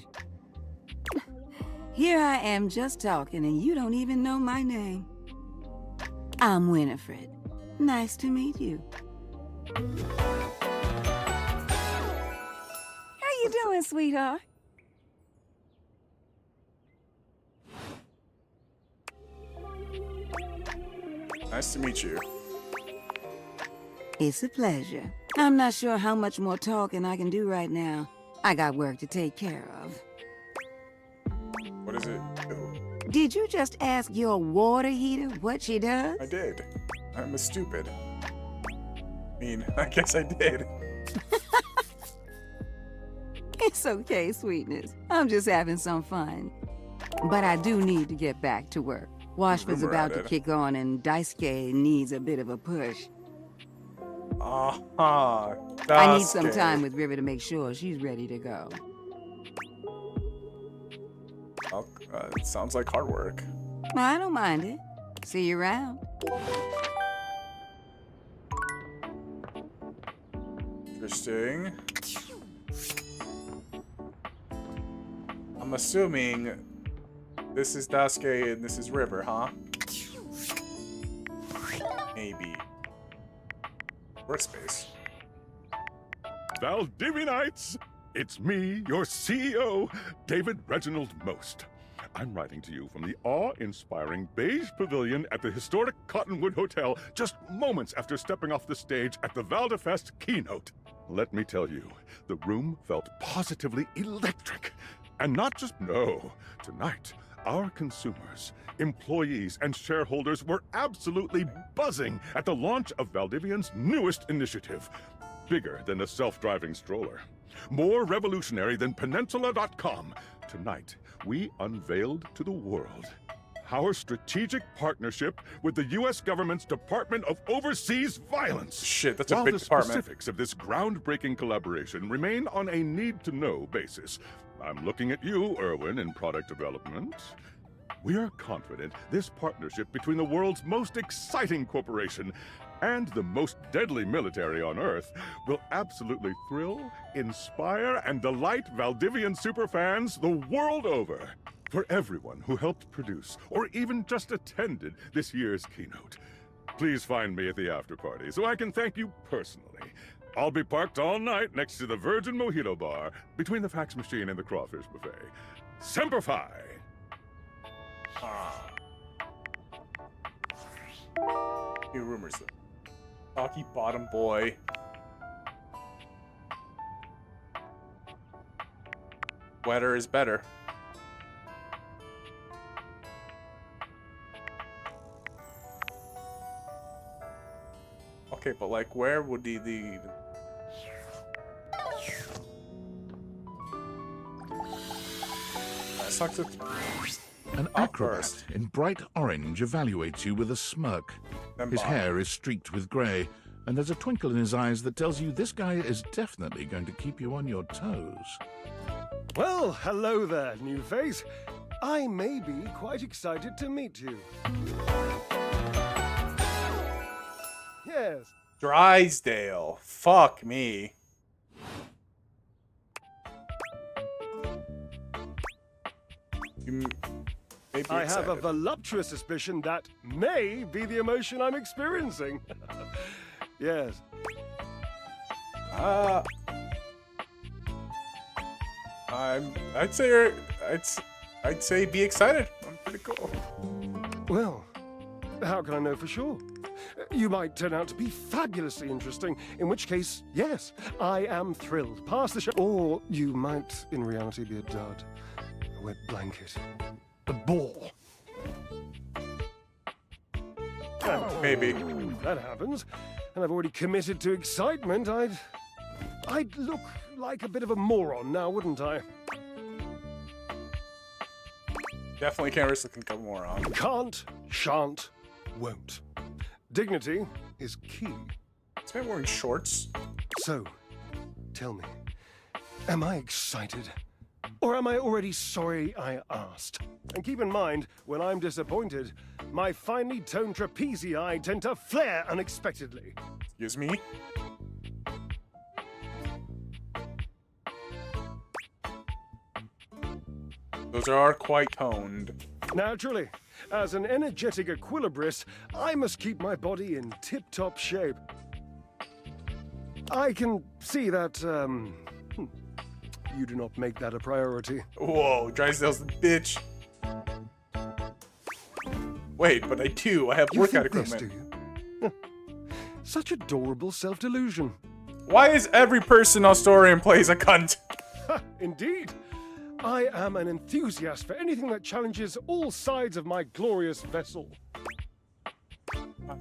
Here I am just talking and you don't even know my name. I'm Winifred. Nice to meet you. How you doing, sweetheart? Nice to meet you. It's a pleasure. I'm not sure how much more talking I can do right now. I got work to take care of. What is it? Oh, Did you just ask your water heater what she does? I did. I'm a stupid. I mean, I guess I did. It's okay, sweetness. I'm just having some fun. But I do need to get back to work. Washford's Rumor about to added. kick on and Daisuke needs a bit of a push. Uh-huh. I need some time with River to make sure she's ready to go. Well, it sounds like hard work. I don't mind it. See you around. Interesting. I'm assuming this is Daisuke and this is River, huh? Maybe. Workspace. Valdivianites! It's me, your CEO, David Reginald Most. I'm writing to you from the awe-inspiring beige pavilion at the historic Cottonwood Hotel just moments after stepping off the stage at the Valdefest keynote. Let me tell you, the room felt positively electric. And not just tonight, our consumers, employees, and shareholders were absolutely buzzing at the launch of Valdivian's newest initiative. Bigger than a self-driving stroller. More revolutionary than Peninsula.com. Tonight, we unveiled to the world our strategic partnership with the U.S. government's Department of Overseas Violence. Shit, that's a While big the department. specifics of this groundbreaking collaboration remain on a need-to-know basis, I'm looking at you, Erwin, in product development. We are confident this partnership between the world's most exciting corporation and the most deadly military on Earth will absolutely thrill, inspire, and delight Valdivian superfans the world over. For everyone who helped produce or even just attended this year's keynote, please find me at the after party so I can thank you personally. I'll be parked all night next to the Virgin Mojito Bar between the fax machine and the crawfish buffet. Semper Fi! New rumors though. Cocky bottom boy. Wetter is better. Okay, but like, where would he even? That sucks. An acrobat in bright orange evaluates you with a smirk. His hair is streaked with grey, and there's a twinkle in his eyes that tells you this guy is definitely going to keep you on your toes. Well, hello there, new face. I may be quite excited to meet you. Yes. Drysdale. Fuck me. I have a voluptuous suspicion that may be the emotion I'm experiencing. Yes. I'd say be excited. I'm pretty cool. Well, how can I know for sure? You might turn out to be fabulously interesting, in which case, yes, I am thrilled. Pass the show. Or you might, in reality, be a dud, a wet blanket, a bore. Maybe. That happens, and I've already committed to excitement. I'd look like a bit of a moron now, wouldn't I? Definitely can't risk looking like a moron. Can't, shan't, won't. Dignity is key. This man wearing shorts. So, tell me, am I excited? Or am I already sorry I asked? And keep in mind, when I'm disappointed, my finely toned trapezii tend to flare unexpectedly. Excuse me? Those are quite toned. Naturally, as an energetic equilibrist, I must keep my body in tip-top shape. I can see that, you do not make that a priority. Whoa, Drysdale's the bitch. Wait, but I do. I have You workout think this, equipment. do you? Such adorable self-delusion. Why is every person Asturian plays a cunt? Indeed. I am an enthusiast for anything that challenges all sides of my glorious vessel.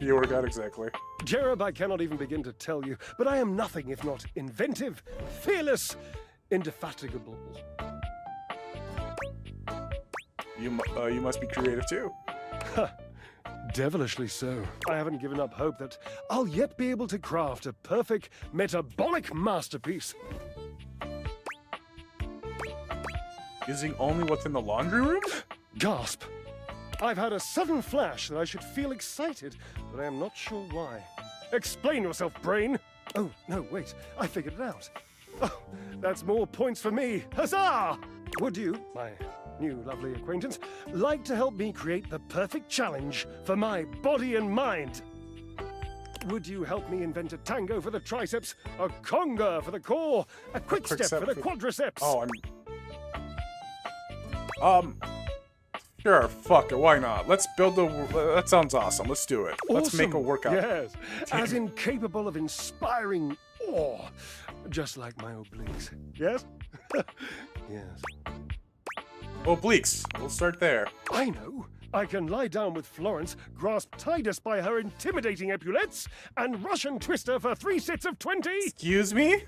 You work out exactly. Jereb, I cannot even begin to tell you, but I am nothing if not inventive, fearless, indefatigable. You must be creative too. Devilishly so. I haven't given up hope that I'll yet be able to craft a perfect metabolic masterpiece. Using only what's in the laundry room? Gasp. I've had a sudden flash that I should feel excited, but I am not sure why. Explain yourself, brain! Oh, no, wait. I figured it out. Oh, that's more points for me. Huzzah! Would you, my new lovely acquaintance, like to help me create the perfect challenge for my body and mind? Would you help me invent a tango for the triceps, a conga for the core, a quick step for the quadriceps? Oh, sure, fuck it, why not? Let's build that sounds awesome, let's do it. Let's make a workout. Yes, as incapable of inspiring awe, just like my obliques. Yes? Yes. Obliques, we'll start there. I know. I can lie down with Florence, grasp Titus by her intimidating epaulettes, and Russian twist her for 3 sets of 20. Excuse me?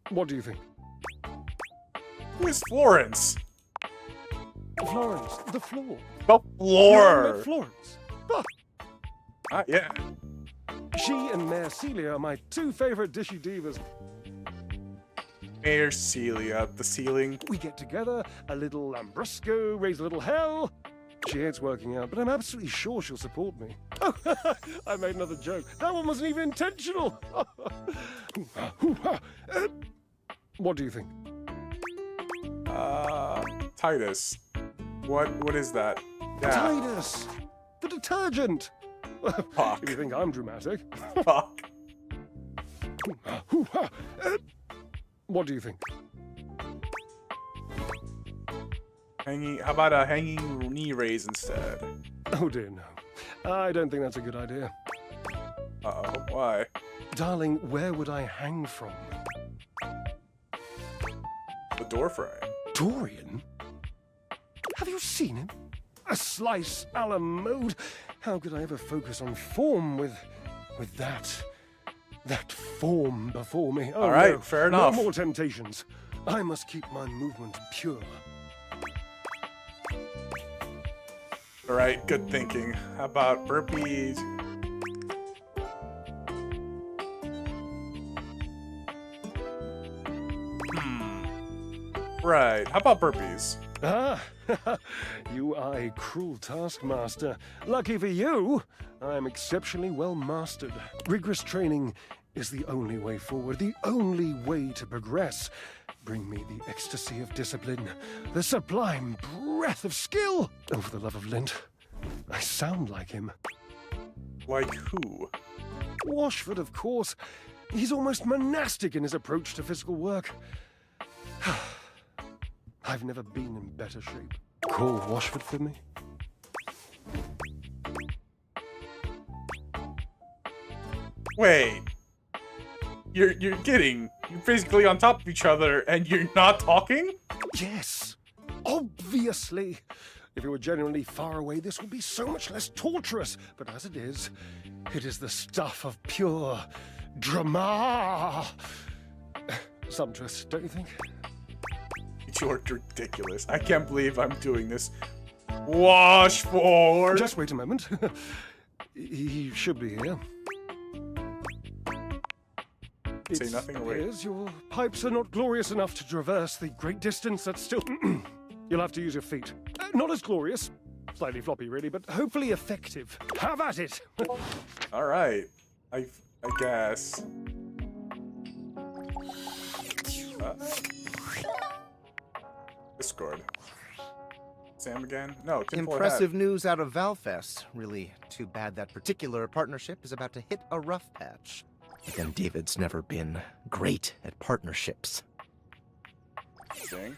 What do you think? Who is Florence? Florence, the floor. The floor! You met Florence. Ah. Yeah. She and Mare Celia are my 2 favorite dishy divas. Mayor Celia, the ceiling. We get together, a little lambrusco, raise a little hell. She hates working out, but I'm absolutely sure she'll support me. Oh, I made another joke. That one wasn't even intentional. What do you think? Titus. What is that? Yeah. Titus! The detergent! Fuck. If you think I'm dramatic. Fuck. What do you think? How about a hanging knee raise instead? Oh dear, no. I don't think that's a good idea. Uh-oh, why? Darling, where would I hang from? The door frame. Dorian? Have you seen him? A slice a la mode. How could I ever focus on form with that form before me? Oh, all right, no, fair enough. No more temptations. I must keep my movement pure. All right, good thinking. How about burpees? Right, how about burpees? Ah, you are a cruel taskmaster. Lucky for you, I'm exceptionally well mastered. Rigorous training is the only way forward, the only way to progress. Bring me the ecstasy of discipline, the sublime breath of skill. Oh, for the love of Lint, I sound like him. Like who? Washford, of course. He's almost monastic in his approach to physical work. I've never been in better shape. Call Washford for me. Wait. You're basically on top of each other and you're not talking? Yes, obviously. If you were genuinely far away, this would be so much less torturous. But as it is the stuff of pure drama. Sumptuous, don't you think? You're ridiculous. I can't believe I'm doing this. Washford! Just wait a moment. He should be here. Say nothing or wait. Appears your pipes are not glorious enough to traverse the great distance that's still... You'll have to use your feet. Not as glorious. Slightly floppy, really, but hopefully effective. Have at it! All right. I guess. Discord. Sam again? No, Impressive news out of Valfest. Really too bad that particular partnership is about to hit a rough patch. Again, David's never been great at partnerships. Dang.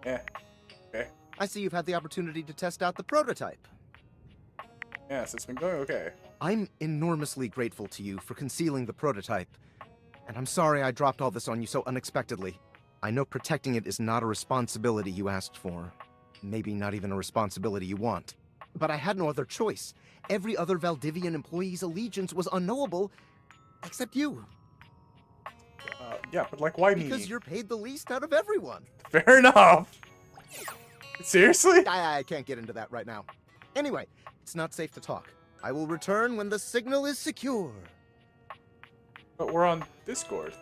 Yeah. Okay. I see you've had the opportunity to test out the prototype. Yes, it's been going okay. I'm enormously grateful to you for concealing the prototype. And I'm sorry I dropped all this on you so unexpectedly. I know protecting it is not a responsibility you asked for. Maybe not even a responsibility you want. But I had no other choice. Every other Valdivian employee's allegiance was unknowable, except you. Yeah, but like, why me? Because you're paid the least out of everyone. Fair enough. Seriously? I can't get into that right now. Anyway, it's not safe to talk. I will return when the signal is secure. But we're on Discord.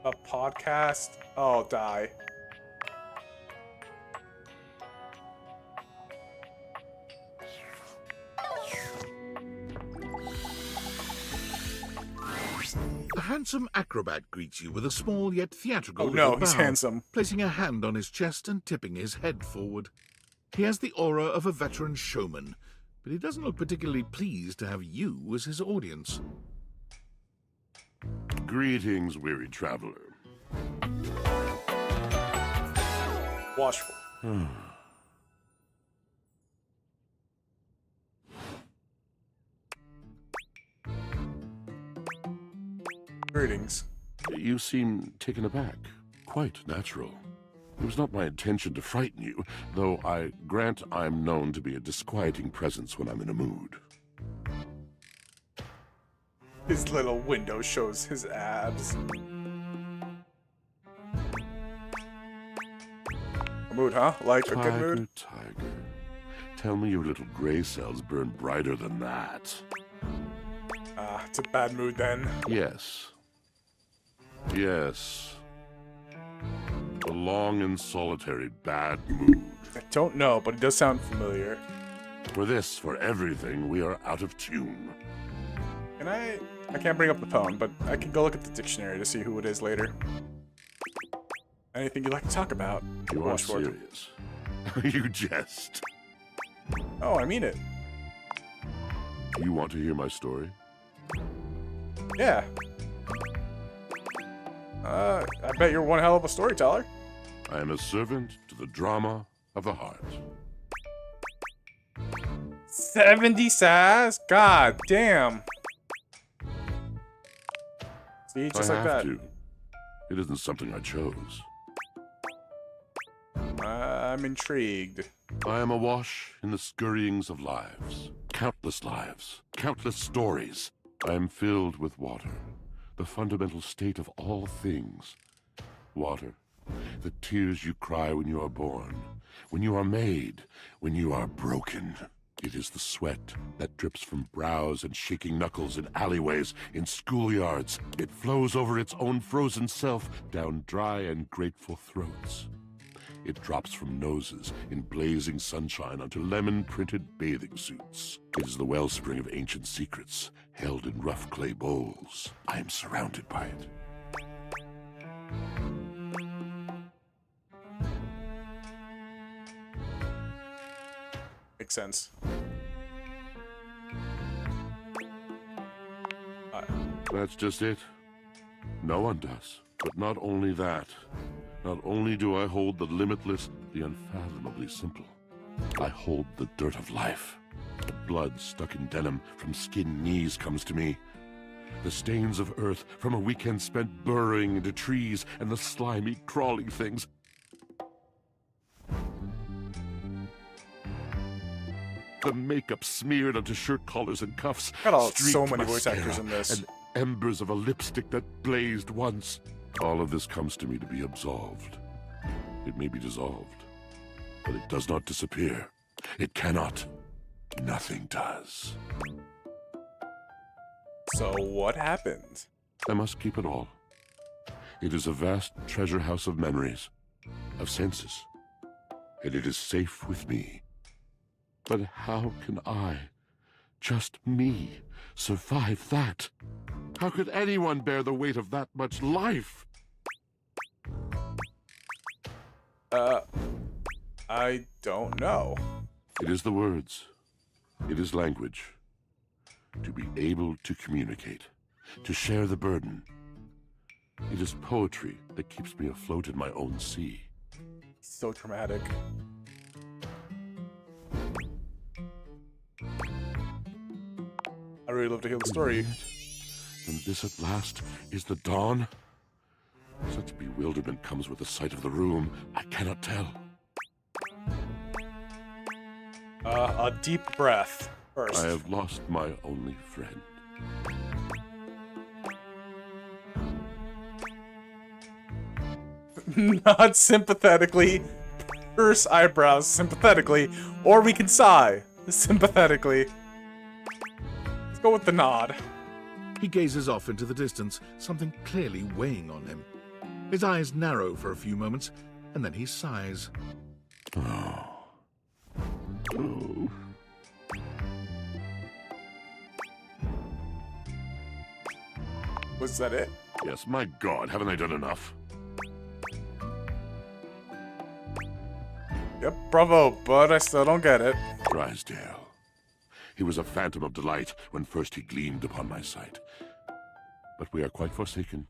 A podcast? Oh, die. A handsome acrobat greets you with a small yet theatrical Oh no, little he's bow, handsome. placing a hand on his chest and tipping his head forward. He has the aura of a veteran showman, but he doesn't look particularly pleased to have you as his audience. Greetings, weary traveler. Watchful. Greetings. You seem taken aback. Quite natural. It was not my intention to frighten you, though I grant I'm known to be a disquieting presence when I'm in a mood. His little window shows his abs. A mood, huh? Like a good mood? Tiger, tell me your little gray cells burn brighter than that. Ah, it's a bad mood then. Yes. Yes. A long and solitary bad mood. I don't know, but it does sound familiar. For this, for everything, we are out of tune. Can I can't bring up the phone, but I can go look at the dictionary to see who it is later. Anything you'd like to talk about? You are Washford? serious. You jest. Oh, I mean it. You want to hear my story? Yeah. I bet you're one hell of a storyteller. I am a servant to the drama of the heart. 70 sass? God damn. See, just I like have that. to. It isn't something I chose. I'm intrigued. I am awash in the scurryings of lives. Countless stories. I am filled with water, the fundamental state of all things. Water, the tears you cry when you are born, when you are made, when you are broken. It is the sweat that drips from brows and shaking knuckles in alleyways, in schoolyards. It flows over its own frozen self down dry and grateful throats. It drops from noses in blazing sunshine onto lemon-printed bathing suits. It is the wellspring of ancient secrets, held in rough clay bowls. I am surrounded by it. Makes sense. That's just it. No one does. But not only that. Not only do I hold the limitless, the unfathomably simple. I hold the dirt of life. The blood stuck in denim from skinned knees comes to me. The stains of earth from a weekend spent burrowing into trees and the slimy, crawling things. The makeup smeared onto shirt collars and cuffs. Got so streaked many voice mascara, actors in this. And embers of a lipstick that blazed once. All of this comes to me to be absolved. It may be dissolved, but it does not disappear. It cannot. Nothing does. So what happened? I must keep it all. It is a vast treasure house of memories, of senses, and it is safe with me. But how can I, just me, survive that? How could anyone bear the weight of that much life? I don't know. It is the words. It is language. To be able to communicate, to share the burden. It is poetry that keeps me afloat in my own sea. So dramatic. I really love to hear the story. And this at last is the dawn? Such bewilderment comes with the sight of the room, I cannot tell. A deep breath first. I have lost my only friend. Not sympathetically. Purse eyebrows sympathetically. Or we can sigh sympathetically. Let's go with the nod. He gazes off into the distance, something clearly weighing on him. His eyes narrow for a few moments, and then he sighs. Oh. Oh. Was that it? Yes, my God, haven't I done enough? Yep, bravo, but I still don't get it. Drysdale. He was a phantom of delight when first he gleamed upon my sight. But we are quite forsaken.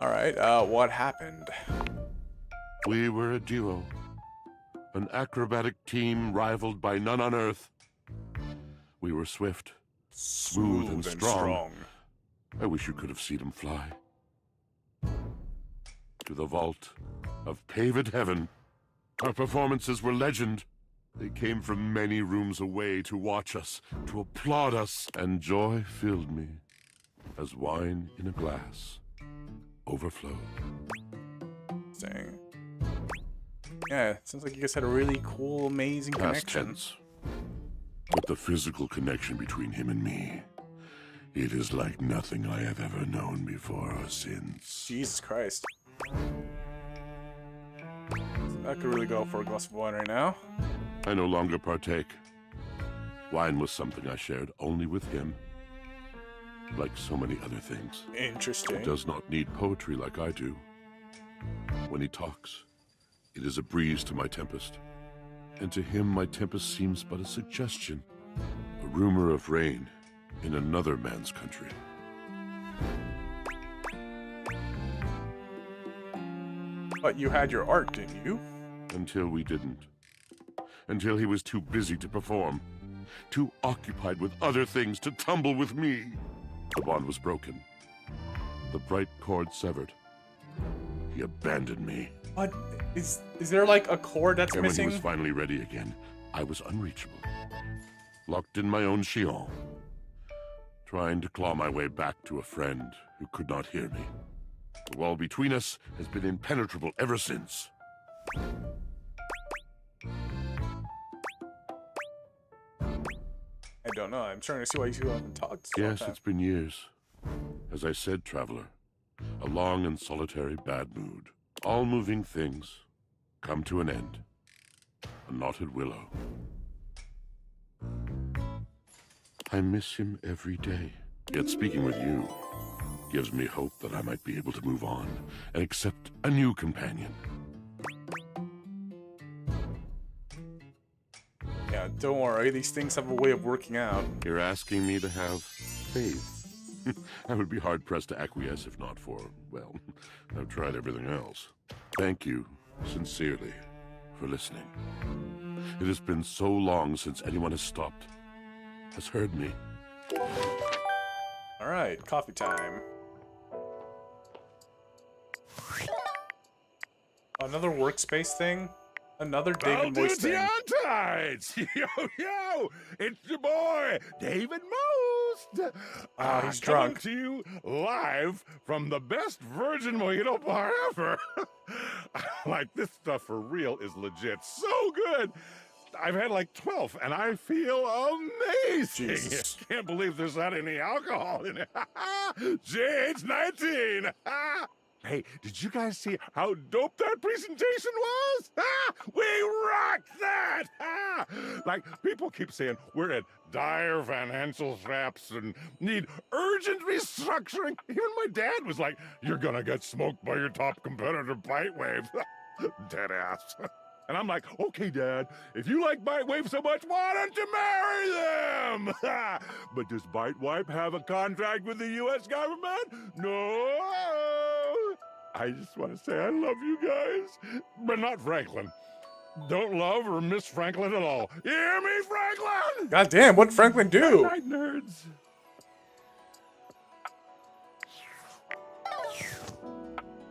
Alright, what happened? We were a duo. An acrobatic team rivaled by none on Earth. We were swift, smooth and strong. I wish you could have seen him fly. To the vault of paved heaven. Our performances were legend. They came from many rooms away to watch us, to applaud us, and joy filled me as wine in a glass overflowed. Dang. Yeah, it sounds like you guys had a really cool, amazing Past connection. tense. But the physical connection between him and me, it is like nothing I have ever known before or since. Jesus Christ. I could really go for a glass of wine right now. I no longer partake. Wine was something I shared only with him. Like so many other things. Interesting. He does not need poetry like I do. When he talks, it is a breeze to my tempest. And to him, my tempest seems but a suggestion. A rumor of rain in another man's country. But you had your art, didn't you? Until we didn't. Until he was too busy to perform. Too occupied with other things to tumble with me. The bond was broken. The bright cord severed. He abandoned me. What? Is there like a cord that's And missing? when he was finally ready again, I was unreachable. Locked in my own Shion. Trying to claw my way back to a friend who could not hear me. The wall between us has been impenetrable ever since. I don't know. I'm trying to see why you haven't talked. Yes, it's been years. As I said, traveler, a long and solitary bad mood. All moving things come to an end. A knotted willow. I miss him every day. Yet speaking with you gives me hope that I might be able to move on and accept a new companion. Yeah, don't worry. These things have a way of working out. You're asking me to have faith. I would be hard-pressed to acquiesce if not for, well, I've tried everything else. Thank you, sincerely, for listening. It has been so long since anyone has stopped, has heard me. All right, coffee time. Another workspace thing? Another David Moist thing. Tides! Yo, yo! It's your boy, David Most! He's drunk. Coming to you live from the best virgin mojito bar ever. Like, this stuff for real is legit. So good! I've had like 12, and I feel amazing. Jesus. Can't believe there's not any alcohol in it. JH19! Hey, did you guys see how dope that presentation was? We rocked that! Like, people keep saying we're at dire financial straps and need urgent restructuring. Even my dad was like, you're gonna get smoked by your top competitor, Bitewave. Deadass. And I'm like, okay, Dad, if you like Bite Wave so much, why don't you marry them? But does Bite Wipe have a contract with the U.S. government? No. I just want to say I love you guys, but not Franklin. Don't love or miss Franklin at all. You hear me, Franklin? God damn, what'd Franklin do? Good night, nerds.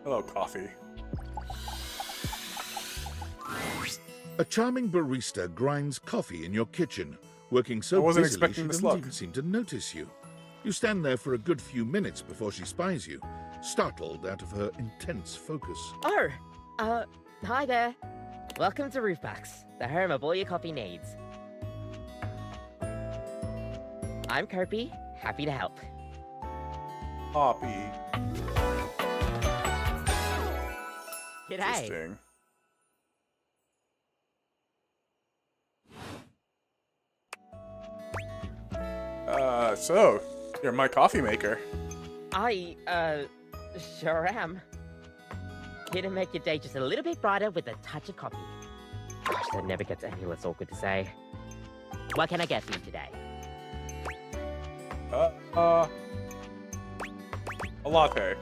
Hello, coffee. A charming barista grinds coffee in your kitchen, working so I wasn't busily expecting she this doesn't look. even seem to notice you. You stand there for a good few minutes before she spies you, startled out of her intense focus. Oh, hi there. Welcome to Roofbacks, the home of all your coffee needs. I'm Kirby, happy to help. Poppy. G'day. Interesting. So, you're my coffee maker. I, sure am. Here to make your day just a little bit brighter with a touch of coffee. Gosh, that never gets any less awkward to say. What can I get for you today? A latte.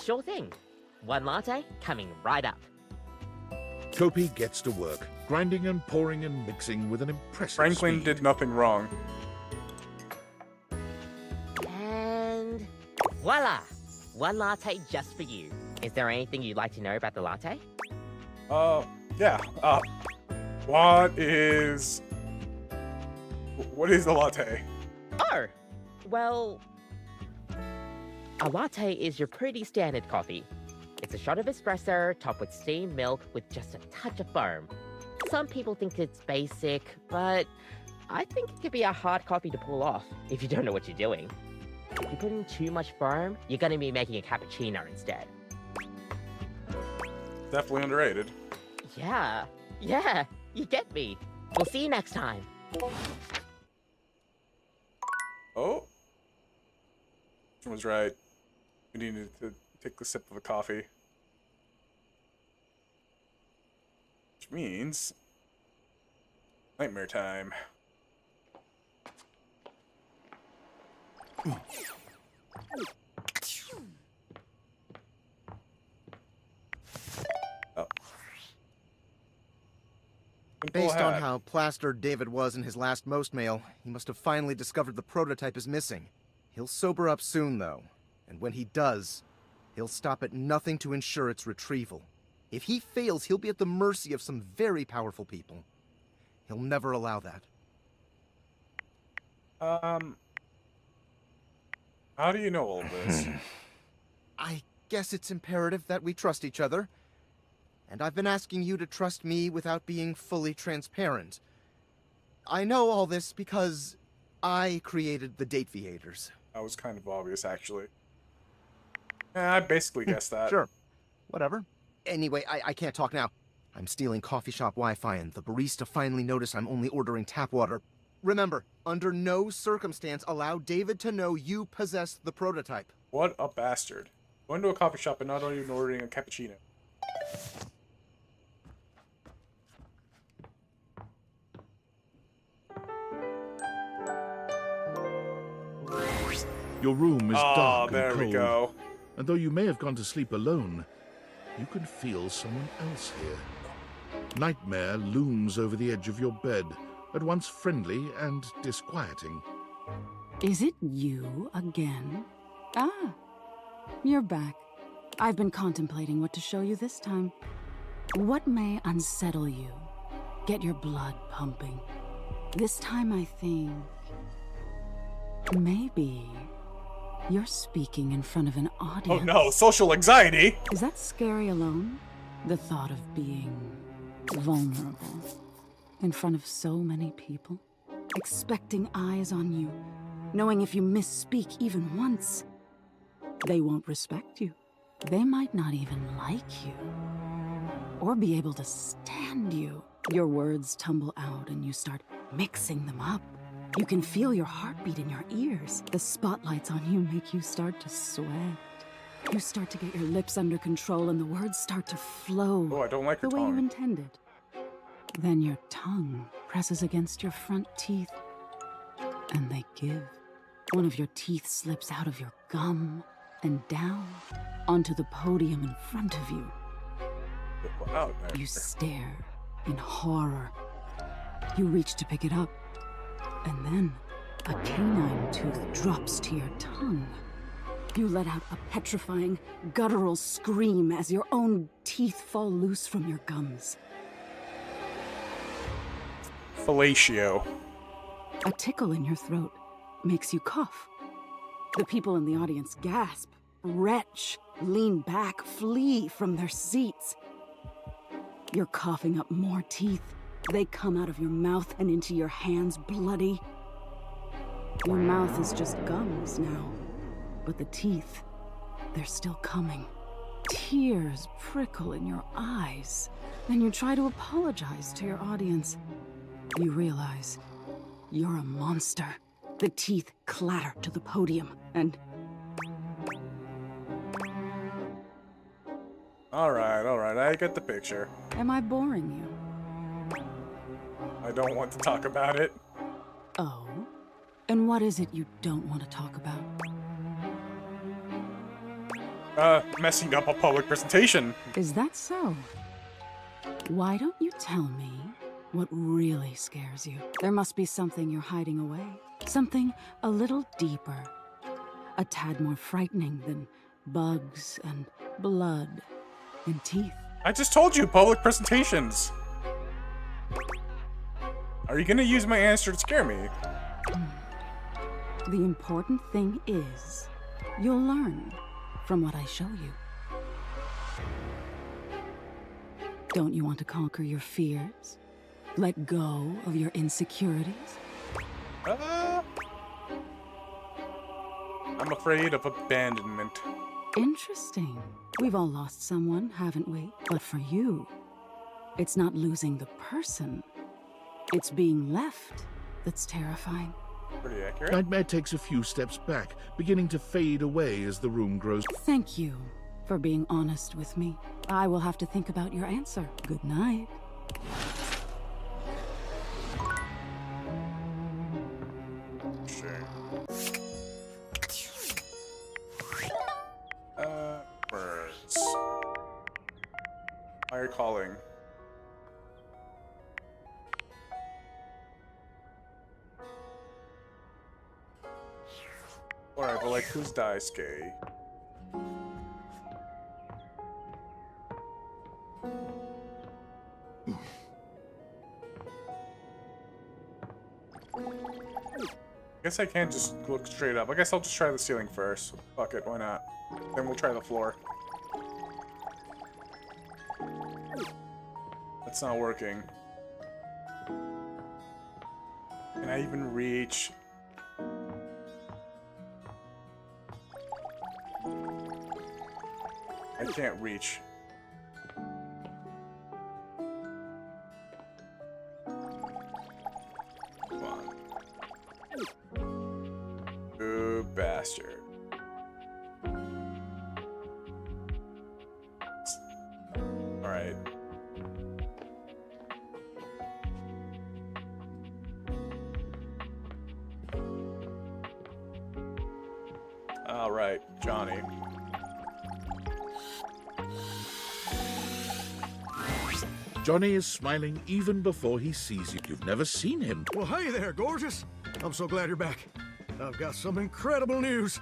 Sure thing. One latte coming right up. Kopi gets to work, grinding and pouring and mixing with an impressive Franklin speed. did nothing wrong. And voila! One latte just for you. Is there anything you'd like to know about the latte? Yeah. What is the latte? Oh! Well, a latte is your pretty standard coffee. It's a shot of espresso topped with steamed milk with just a touch of foam. Some people think it's basic, but I think it could be a hard coffee to pull off if you don't know what you're doing. If you put in too much foam, you're going to be making a cappuccino instead. Definitely underrated. Yeah, you get me. We'll see you next time. Oh. She was right. We needed to take a sip of a coffee. Which means nightmare time. Oh. Based on how plastered David was in his last most mail, he must have finally discovered the prototype is missing. He'll sober up soon, though. And when he does, he'll stop at nothing to ensure its retrieval. If he fails, he'll be at the mercy of some very powerful people. He'll never allow that. How do you know all of this? I guess it's imperative that we trust each other. And I've been asking you to trust me without being fully transparent. I know all this because I created the Dateviators. That was kind of obvious, actually. I basically guessed that. Sure. Whatever. Anyway, I can't talk now. I'm stealing coffee shop Wi-Fi, and the barista finally noticed I'm only ordering tap water. Remember, under no circumstance allow David to know you possess the prototype. What a bastard. Going to a coffee shop and not even ordering a cappuccino. Your room is dark there and we cold. go. And though you may have gone to sleep alone, you can feel someone else here. Nightmare looms over the edge of your bed, at once friendly and disquieting. Is it you again? Ah, you're back. I've been contemplating what to show you this time. What may unsettle you? Get your blood pumping. This time I think maybe you're speaking in front of an audience. Oh no, social anxiety! Is that scary alone? The thought of being vulnerable in front of so many people? Expecting eyes on you, knowing if you misspeak even once, they won't respect you. They might not even like you, or be able to stand you. Your words tumble out and you start mixing them up. You can feel your heartbeat in your ears. The spotlights on you make you start to sweat. You start to get your lips under control and the words start to flow. Oh, I don't like her the way you tone. intended. Then your tongue presses against your front teeth, and they give. One of your teeth slips out of your gum and down onto the podium in front of you. Wow, You stare in horror. You reach to pick it up, and then a canine tooth drops to your tongue. You let out a petrifying, guttural scream as your own teeth fall loose from your gums. Fellatio. A tickle in your throat makes you cough. The people in the audience gasp, retch, lean back, flee from their seats. You're coughing up more teeth. They come out of your mouth and into your hands bloody. Your mouth is just gums now, but the teeth, they're still coming. Tears prickle in your eyes, and you try to apologize to your audience. You realize you're a monster. The teeth clatter to the podium, and... Alright, I get the picture. Am I boring you? I don't want to talk about it. Oh? And what is it you don't want to talk about? Messing up a public presentation. Is that so? Why don't you tell me what really scares you? There must be something you're hiding away. Something a little deeper. A tad more frightening than bugs and blood and teeth. I just told you, public presentations. Are you gonna use my answer to scare me? The important thing is, you'll learn from what I show you. Don't you want to conquer your fears? Let go of your insecurities? I'm afraid of abandonment. Interesting. We've all lost someone, haven't we? But for you, it's not losing the person. It's being left that's terrifying. Pretty accurate. Nightmare takes a few steps back, beginning to fade away as the room grows. Thank you for being honest with me. I will have to think about your answer. Good night. Birds. Fire calling. Alright, but like, who's Daisuke? Guess I can't just look straight up. I guess I'll just try the ceiling first. Fuck it, why not? Then we'll try the floor. That's not working. Can I even reach? I can't reach. Come on. You bastard. Alright. Alright, Johnny. Johnny is smiling even before he sees you. You've never seen him. Well, hey there, gorgeous. I'm so glad you're back. I've got some incredible news.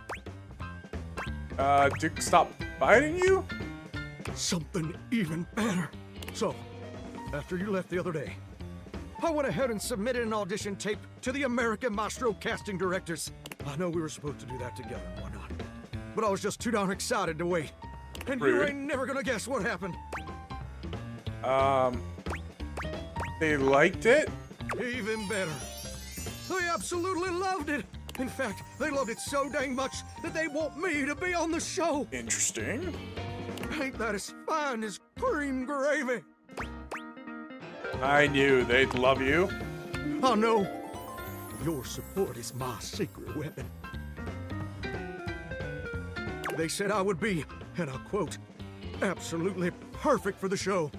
Duke, stop biting you? Something even better. So, after you left the other day, I went ahead and submitted an audition tape to the American Maestro casting directors. I know we were supposed to do that together, why not? But I was just too darn excited to wait. And you Rude. ain't never gonna guess what happened. They liked it? Even better. They absolutely loved it. In fact, they loved it so dang much that they want me to be on the show. Interesting. Ain't that as fine as cream gravy? I knew they'd love you. I know. Your support is my secret weapon. They said I would be, and I quote, absolutely perfect for the show.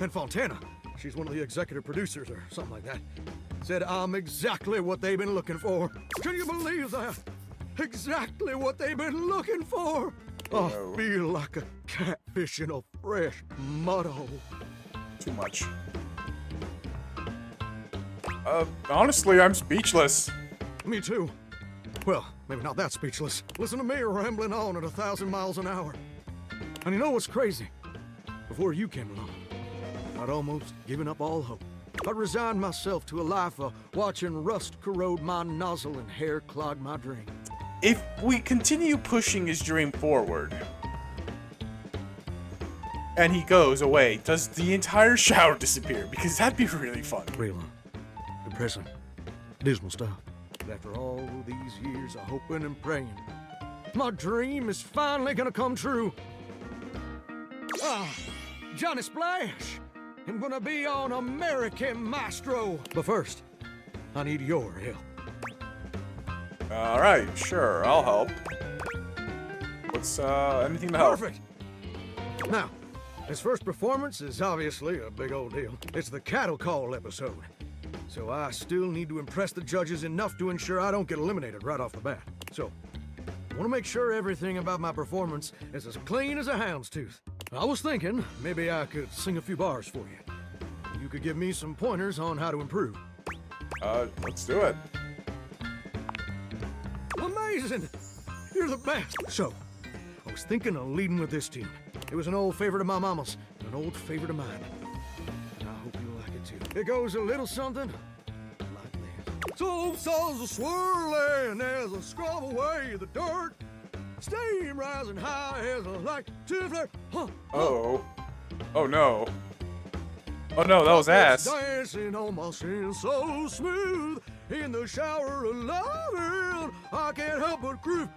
And Fontana, she's one of the executive producers or something like that, said I'm exactly what they've been looking for. Can you believe that? Exactly what they've been looking for. I feel like a catfish in a fresh mud hole. Too much. Honestly, I'm speechless. Me too. Well, maybe not that speechless. Listen to me rambling on at 1,000 miles an hour. And you know what's crazy? Before you came along, I'd almost given up all hope. I'd resigned myself to a life of watching rust corrode my nozzle and hair clog my dream. If we continue pushing his dream forward, and he goes away, does the entire shower disappear? Because that'd be really fun. Real depressing, dismal stuff. But after all these years of hoping and praying, my dream is finally gonna come true. Johnny Splash! I'm gonna be on American Maestro. But first, I need your help. Alright, sure, I'll help. What's, anything to help? Perfect! Now, his first performance is obviously a big old deal. It's the cattle call episode. So I still need to impress the judges enough to ensure I don't get eliminated right off the bat. So, I want to make sure everything about my performance is as clean as a hound's tooth. I was thinking maybe I could sing a few bars for you. You could give me some pointers on how to improve. Let's do it. Amazing! You're the best! So, I was thinking of leading with this tune. It was an old favorite of my mama's, and an old favorite of mine. And I hope you'll like it too. It goes a little something like this. So souls are swirling as I scrub away the dirt. Steam rising high as I like to flare. Oh. Oh no. Oh no, that was ass. Dancing on my skin so smooth. In the shower of loving, I can't help but groove.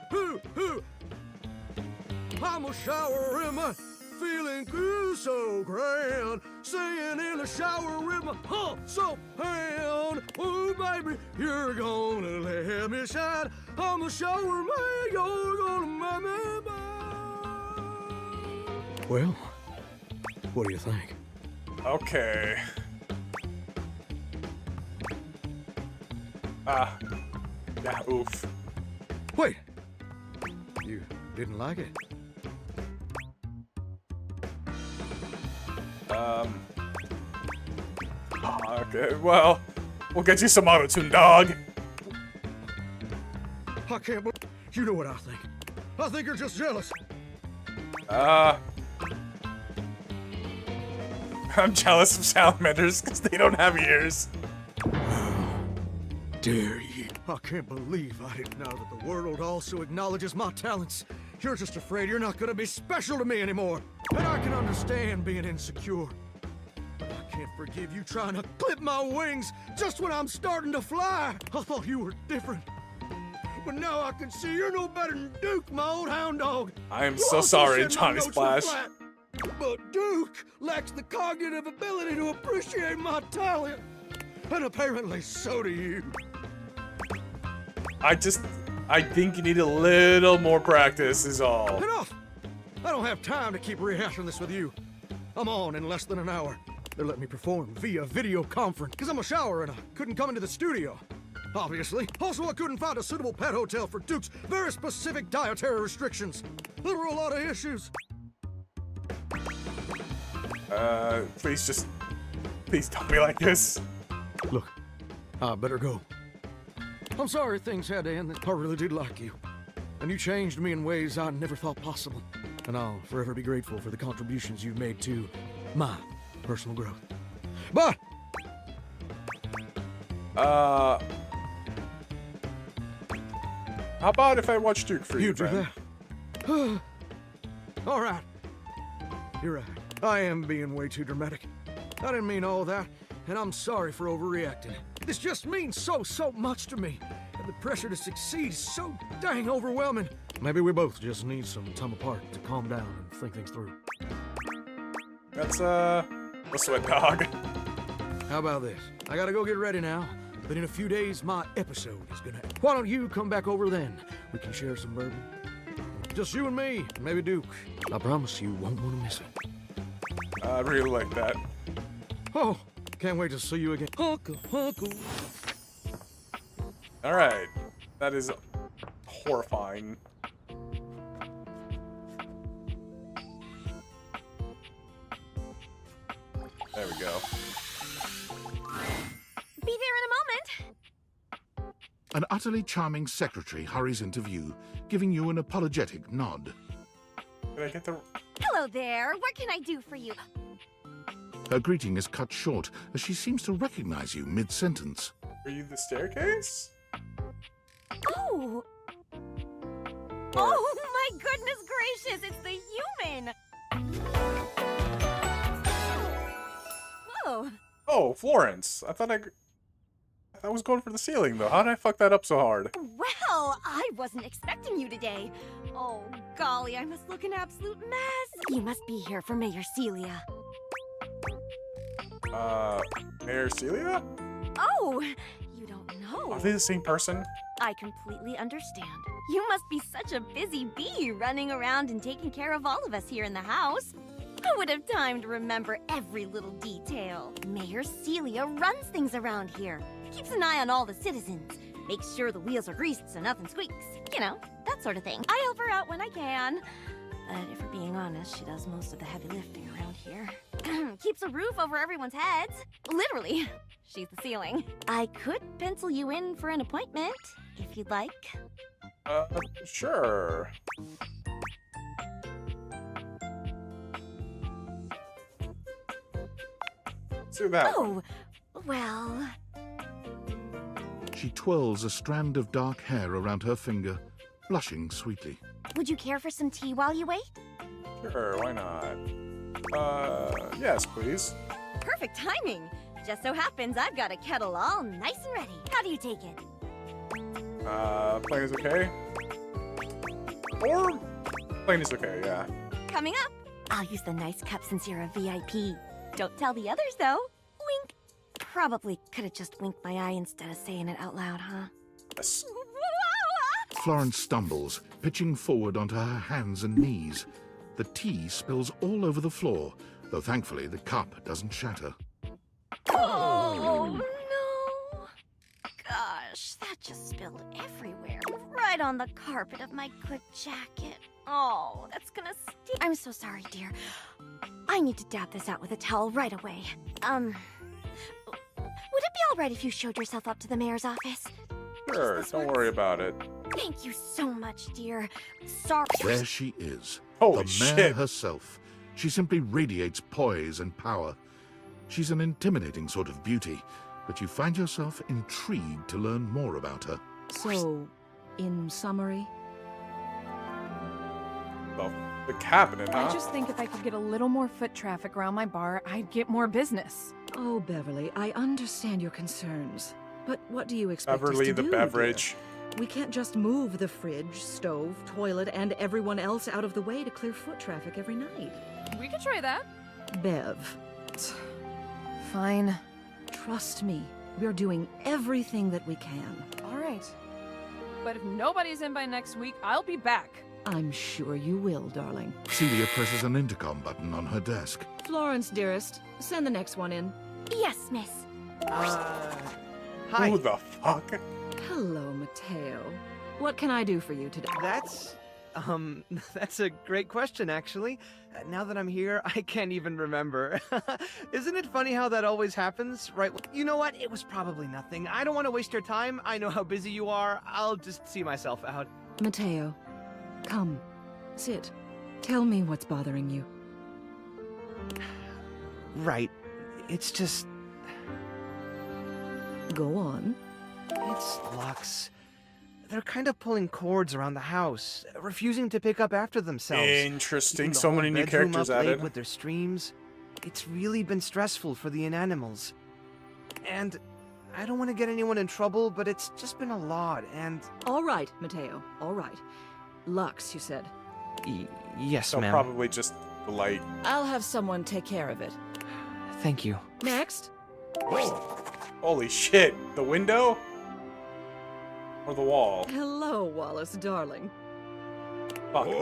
I'm a shower in my feeling good, so grand. Singing in the shower with my so hand. Oh, baby, you're gonna let me shine. I'm a shower man, you're gonna make me mine. Well, what do you think? Okay. Yeah, oof. Wait, you didn't like it? Okay, well, we'll get you some auto-tune, dog. I can't believe you know what I think. I think you're just jealous. I'm jealous of salamanders because they don't have ears. Dare you? I can't believe I didn't know that the world also acknowledges my talents. You're just afraid you're not gonna be special to me anymore. And I can understand being insecure. But I can't forgive you trying to clip my wings just when I'm starting to fly. I thought you were different. But now I can see you're no better than Duke, my old hound dog. I am You so also sorry, said my Johnny notes were Splash. flat. But Duke lacks the cognitive ability to appreciate my talent. And apparently so do you. I think you need a little more practice is all. Enough! I don't have time to keep rehashing this with you. I'm on in less than an hour. They're letting me perform via video conference because I'm a shower and I couldn't come into the studio. Obviously. Also, I couldn't find a suitable pet hotel for Duke's very specific dietary restrictions. There were a lot of issues. Please don't be like this. Look, I better go. I'm sorry things had to end. I really did like you. And you changed me in ways I never thought possible. And I'll forever be grateful for the contributions you've made to my personal growth. But how about if I watch Duke for you, you do friend? that. All right. You're right. I am being way too dramatic. I didn't mean all that, and I'm sorry for overreacting. This just means so much to me, and the pressure to succeed is so dang overwhelming. Maybe we both just need some time apart to calm down and think things through. That's, a sweat dog. How about this? I gotta go get ready now, but in a few days, my episode is gonna end. Why don't you come back over then? We can share some bourbon. Just you and me, and maybe Duke. I promise you won't want to miss it. I really like that. Oh, Can't wait to see you again. Alright. That is horrifying. There we go. Be there in a moment. An utterly charming secretary hurries into view, giving you an apologetic nod. Did I get the... Hello there. What can I do for you? Her greeting is cut short as she seems to recognize you mid-sentence. Are you the staircase? Oh. Oh my goodness gracious! It's the human. Whoa. Oh, Florence. I thought I was going for the ceiling, though. How did I fuck that up so hard? Well, I wasn't expecting you today. Oh, golly, I must look an absolute mess. You must be here for Mayor Celia. Mayor Celia? Oh, you don't know. Are they the same person? I completely understand. You must be such a busy bee running around and taking care of all of us here in the house. Who would have time to remember every little detail? Mayor Celia runs things around here. Keeps an eye on all the citizens. Makes sure the wheels are greased so nothing squeaks. You know, that sort of thing. I help her out when I can. But if we're being honest, she does most of the heavy lifting around here. Keeps a roof over everyone's heads. Literally. She's the ceiling. I could pencil you in for an appointment, if you'd like. Sure. Let's do that one. Oh, well... She twirls a strand of dark hair around her finger, blushing sweetly. Would you care for some tea while you wait? Sure, why not? Yes, please. Perfect timing. Just so happens I've got a kettle all nice and ready. How do you take it? Plain is okay? Or plain is okay, yeah. Coming up. I'll use the nice cup since you're a VIP. Don't tell the others, though. Wink. Probably could have just winked my eye instead of saying it out loud, huh? Yes. Florence stumbles, pitching forward onto her hands and knees. The tea spills all over the floor, though thankfully the cup doesn't shatter. Oh, no. Gosh, that just spilled everywhere. Right on the carpet of my good jacket. Oh, that's gonna stink. I'm so sorry, dear. I need to dab this out with a towel right away. Would it be all right if you showed yourself up to the mayor's office? Sure, don't worry about it. Thank you so much, dear. Sorry. There she is, Holy the mayor shit. herself. She simply radiates poise and power. She's an intimidating sort of beauty, but you find yourself intrigued to learn more about her. So, in summary, The cabinet, huh? I just think if I could get a little more foot traffic around my bar, I'd get more business. oh, Beverly, I understand your concerns. But what do you expect us Beverly to the do, beverage. dear? We can't just move the fridge, stove, toilet, and everyone else out of the way to clear foot traffic every night. We could try that. Bev, Fine. trust me. We're doing everything that we can. All right. But if nobody's in by next week, I'll be back. I'm sure you will, darling. Celia presses an intercom button on her desk. Florence, dearest, send the next one in. Yes, miss. Hi. Who the fuck? Hello, Mateo. What can I do for you today? That's a great question, actually. Now that I'm here, I can't even remember. Isn't it funny how that always happens? Right, you know what? It was probably nothing. I don't want to waste your time. I know how busy you are. I'll just see myself out. Mateo, come. Sit. Tell me what's bothering you. Right. It's just... Go on. It's Lux. They're kind of pulling cords around the house, refusing to pick up after themselves. Interesting. Keeping the So whole many new bedroom characters up late added. with their streams. It's really been stressful for the inanimals. And I don't want to get anyone in trouble, but it's just been a lot, and... All right, Mateo. All right. Lux, you said. Yes, So ma'am. probably just the light. I'll have someone take care of it. Thank you. Next. Holy shit. The window? Or the wall? Hello, Wallace, darling. Fuck me.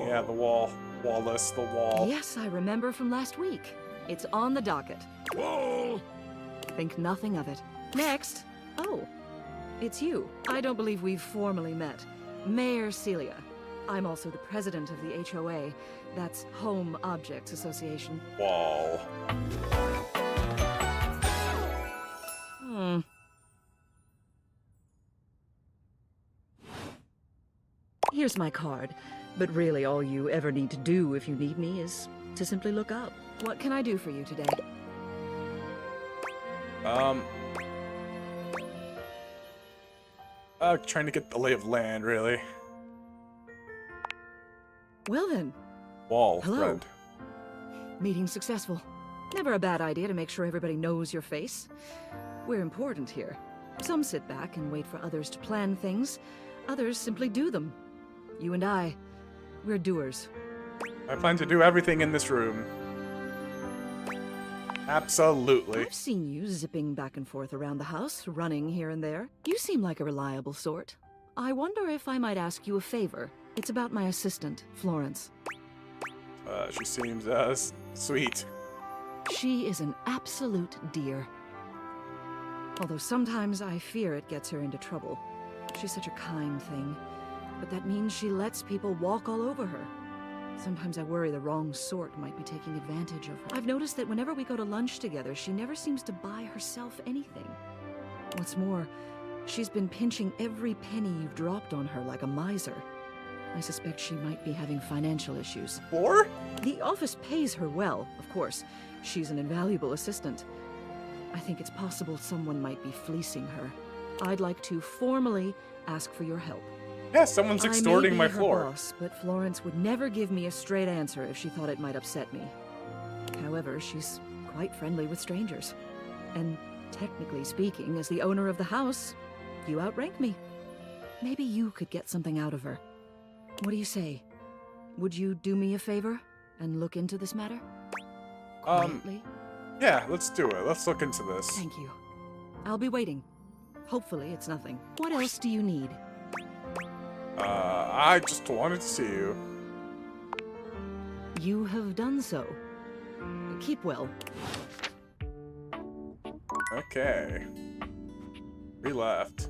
Yeah, the wall. Wallace, the wall. Yes, I remember from last week. It's on the docket. Whoa! Think nothing of it. Next. Oh, it's you. I don't believe we've formally met. Mayor Celia. I'm also the president of the HOA. That's Home Objects Association. Wall. Here's my card. But really, all you ever need to do if you need me is to simply look up. What can I do for you today? Trying to get the lay of land, really. Well then. Wall, Hello. friend. Meeting successful. Never a bad idea to make sure everybody knows your face. We're important here. Some sit back and wait for others to plan things. Others simply do them. You and I, we're doers. I plan to do everything in this room. Absolutely. I've seen you zipping back and forth around the house, running here and there. You seem like a reliable sort. I wonder if I might ask you a favor. It's about my assistant, Florence. She seems, sweet. She is an absolute dear. Although sometimes I fear it gets her into trouble. She's such a kind thing. But that means she lets people walk all over her. Sometimes I worry the wrong sort might be taking advantage of her. I've noticed that whenever we go to lunch together, she never seems to buy herself anything. What's more, she's been pinching every penny you've dropped on her like a miser. I suspect she might be having financial issues. Or? The office pays her well, of course. She's an invaluable assistant. I think it's possible someone might be fleecing her. I'd like to formally ask for your help. Yeah, someone's extorting my floor. I may be her boss, but Florence would never give me a straight answer if she thought it might upset me. However, she's quite friendly with strangers. And technically speaking, as the owner of the house, you outrank me. Maybe you could get something out of her. What do you say? Would you do me a favor and look into this matter? Quietly? Yeah, let's do it. Let's look into this. Thank you. I'll be waiting. Hopefully it's nothing. What else do you need? I just wanted to see you. You have done so. Keep well. Okay. We left.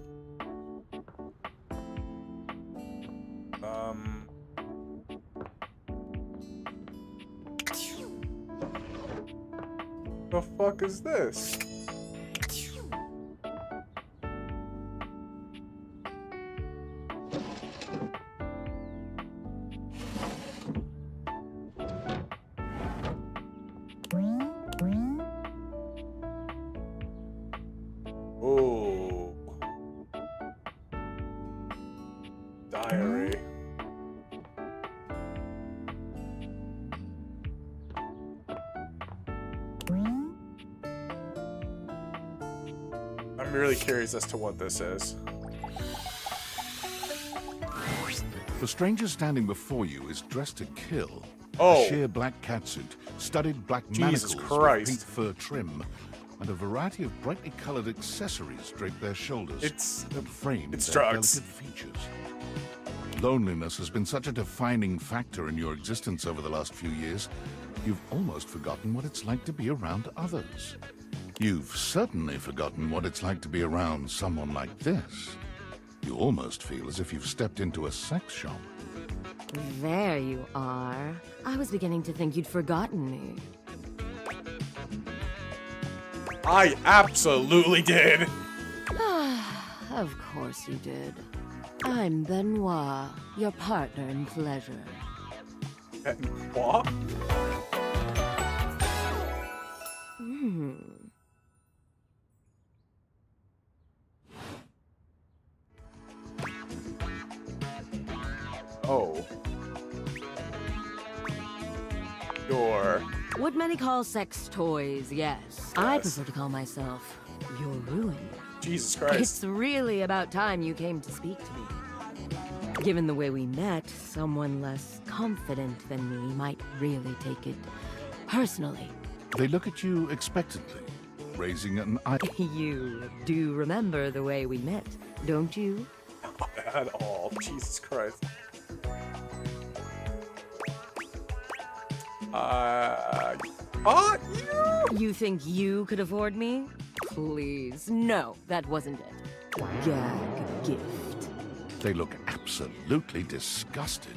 The fuck is this? Oh. Diary. I'm really curious as to what this is. The stranger standing before you is dressed to kill. Oh. A sheer black catsuit, studded black Jesus manacles Christ. with pink fur trim, and a variety of brightly colored accessories drape their shoulders that frame it's their drugs. delicate features. Loneliness has been such a defining factor in your existence over the last few years, you've almost forgotten what it's like to be around others. You've certainly forgotten what it's like to be around someone like this. You almost feel as if you've stepped into a sex shop. There you are. I was beginning to think you'd forgotten me. I absolutely did. Of course you did. I'm Benoit, your partner in pleasure. What? Oh. Your... What many call sex toys, yes. I prefer to call myself your ruin. Jesus Christ. It's really about time you came to speak to me. Given the way we met, someone less confident than me might really take it personally. They look at you expectantly, raising an eye. You do remember the way we met, don't you? Not at all. Jesus Christ. You think you could afford me? please. No, that wasn't it. Gag gift. They look absolutely disgusted.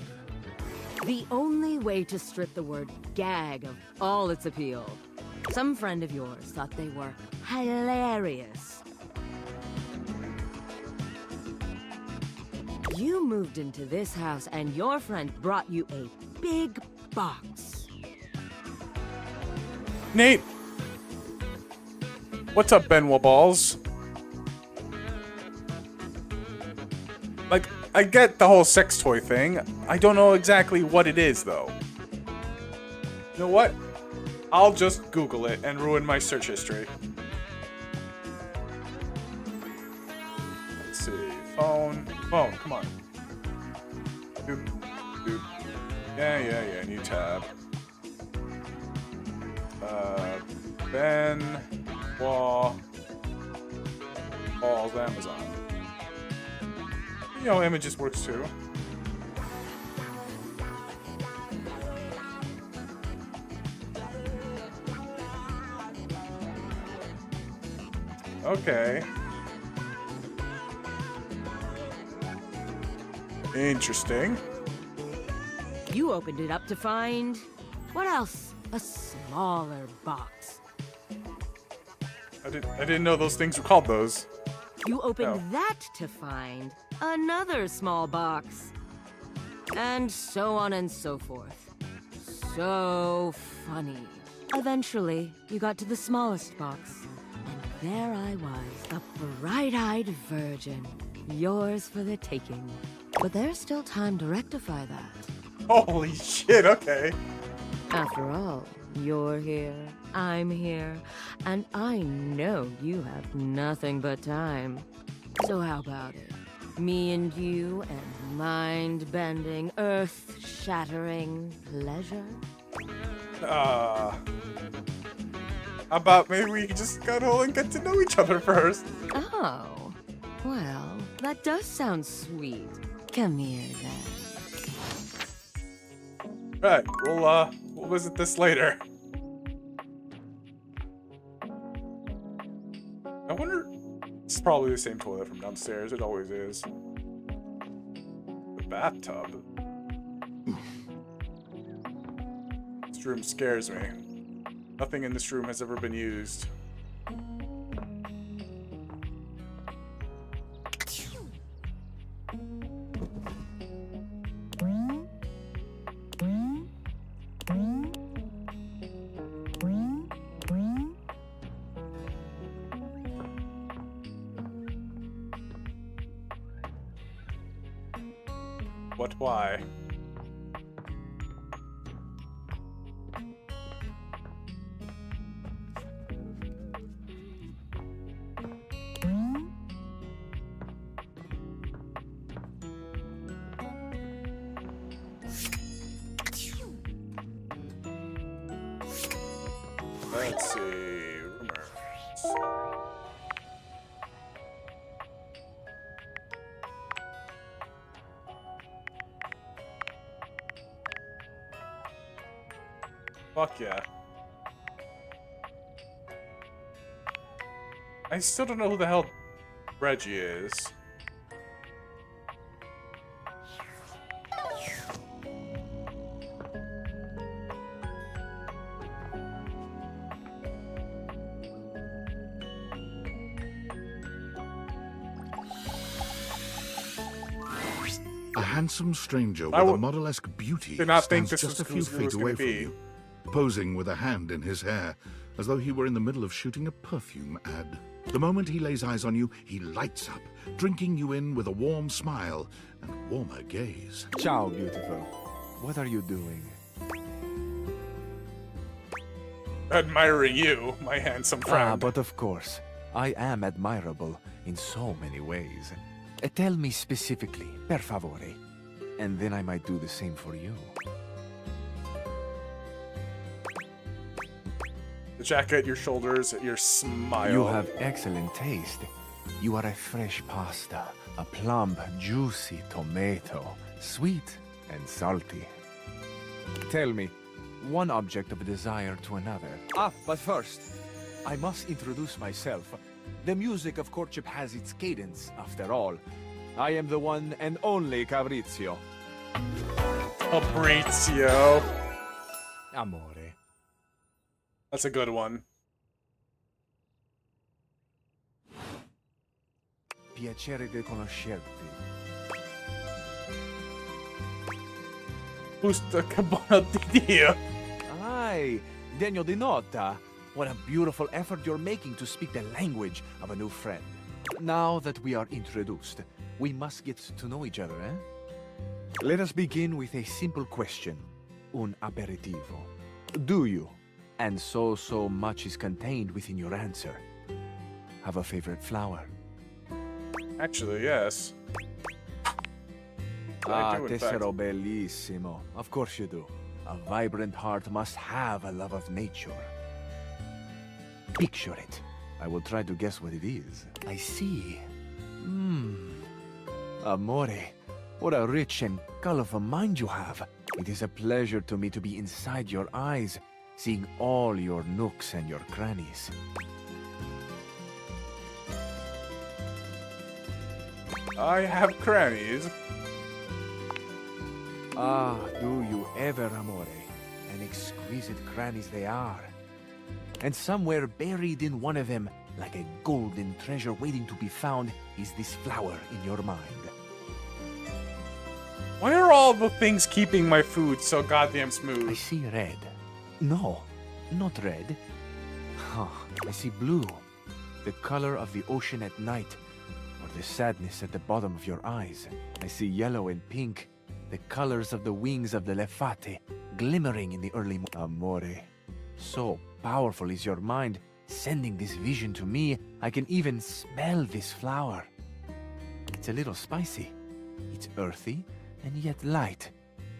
The only way to strip the word gag of all its appeal. Some friend of yours thought they were hilarious. You moved into this house and your friend brought you a big box. Nate! What's up, Benoit Balls? Like, I get the whole sex toy thing. I don't know exactly what it is, though. You know what? I'll just Google it and ruin my search history. Let's see. Phone, come on. Doop, doop. Yeah, new tab. Benoit Balls, Amazon. You know, images works too. Okay. Interesting. You opened it up to find... what else? A smaller box. I didn't know those things were called those. You opened that to find another small box. And so on and so forth. So funny. Eventually, you got to the smallest box. And there I was, a bright-eyed virgin. Yours for the taking. But there's still time to rectify that. Holy shit, okay. After all, you're here, I'm here, and I know you have nothing but time. So how about it? Me and you and mind-bending, earth-shattering pleasure? How about maybe we could just cuddle and get to know each other first? Oh, well, that does sound sweet. Come here, then. Right, we'll visit this later. I wonder... It's probably the same toilet from downstairs. It always is. The bathtub. This room scares me. Nothing in this room has ever been used. What, why? Let's see. Rumors. Fuck yeah. I still don't know who the hell Reggie is. A handsome stranger with a model-esque beauty did not think stands this just a was few who it was feet gonna away from be. you, posing with a hand in his hair, as though he were in the middle of shooting a perfume ad. The moment he lays eyes on you, he lights up, drinking you in with a warm smile and warmer gaze. Ciao, beautiful. What are you doing? Admiring you, my handsome friend. But of course, I am admirable in so many ways. Tell me specifically, per favore, and then I might do the same for you. The jacket, your shoulders, your smile. You have excellent taste. You are a fresh pasta, a plump, juicy tomato, sweet and salty. Tell me, one object of desire to another. But first, I must introduce myself. The music of courtship has its cadence, after all. I am the one and only Fabrizio. Fabrizio. Amore. That's a good one. Piacere di conoscerti. Gusto che buono di Dio. Hi, Daniel Di Nota. What a beautiful effort you're making to speak the language of a new friend. Now that we are introduced, we must get to know each other, eh? Let us begin with a simple question. Un aperitivo. Do you, and so much is contained within your answer, have a favorite flower? Actually, yes. I do, in fact. Tessero bellissimo. Of course you do. A vibrant heart must have a love of nature. Picture it. I will try to guess what it is. I see. Amore, what a rich and colorful mind you have. It is a pleasure to me to be inside your eyes, seeing all your nooks and your crannies. I have crannies. Ah, do you ever, amore? And exquisite crannies they are. And somewhere buried in one of them, like a golden treasure waiting to be found, is this flower in your mind. Why are all the things keeping my food so goddamn smooth? I see red. No, not red. Huh, I see blue. The color of the ocean at night, or the sadness at the bottom of your eyes. I see yellow and pink, the colors of the wings of the lefate, glimmering in the early Amore, so powerful is your mind, sending this vision to me. I can even smell this flower. It's a little spicy. It's earthy, and yet light.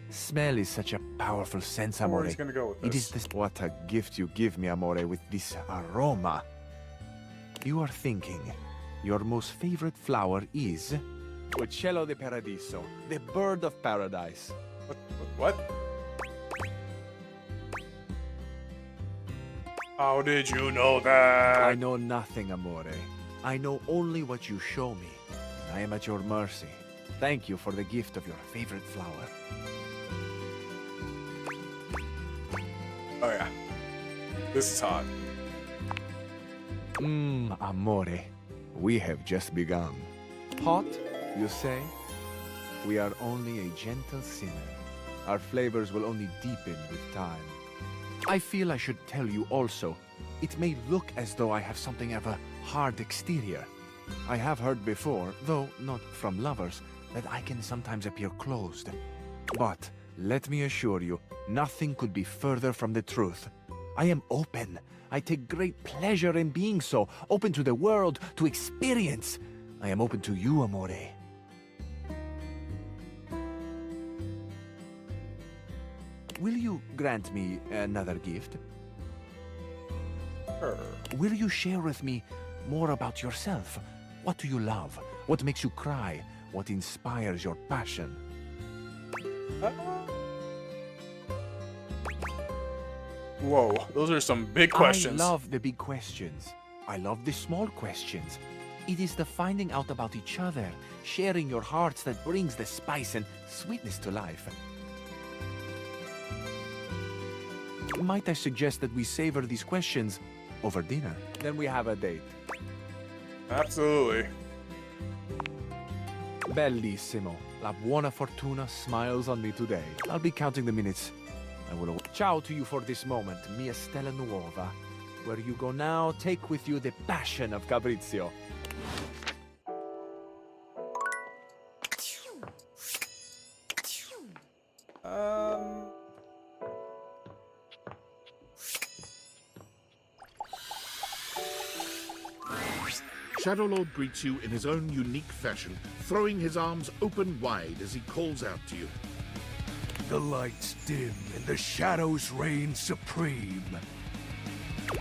Smell is such a powerful sense, amore. Where he's gonna go with this. It is this. What a gift you give me, amore, with this aroma. You are thinking your most favorite flower is Uccello di Paradiso, the bird of paradise. What? How did you know that? I know nothing, amore. I know only what you show me. I am at your mercy. Thank you for the gift of your favorite flower. Oh yeah. This is hot. Amore. We have just begun. Hot, you say? We are only a gentle simmer. Our flavors will only deepen with time. I feel I should tell you also, it may look as though I have something of a hard exterior. I have heard before, though not from lovers, that I can sometimes appear closed. But let me assure you, nothing could be further from the truth. I am open. I take great pleasure in being so, open to the world, to experience. I am open to you, amore. Will you grant me another gift? Sure. Will you share with me more about yourself? What do you love? What makes you cry? What inspires your passion? Whoa, those are some big questions. I love the big questions. I love the small questions. It is the finding out about each other, sharing your hearts that brings the spice and sweetness to life. Might I suggest that we savor these questions over dinner? Then we have a date. Absolutely. Bellissimo. La buona fortuna smiles on me today. I'll be counting the minutes. I will. Ciao to you for this moment, mia stella nuova. Where you go now, take with you the passion of Fabrizio. Shadowlord greets you in his own unique fashion, throwing his arms open wide as he calls out to you. The lights dim and the shadows reign supreme.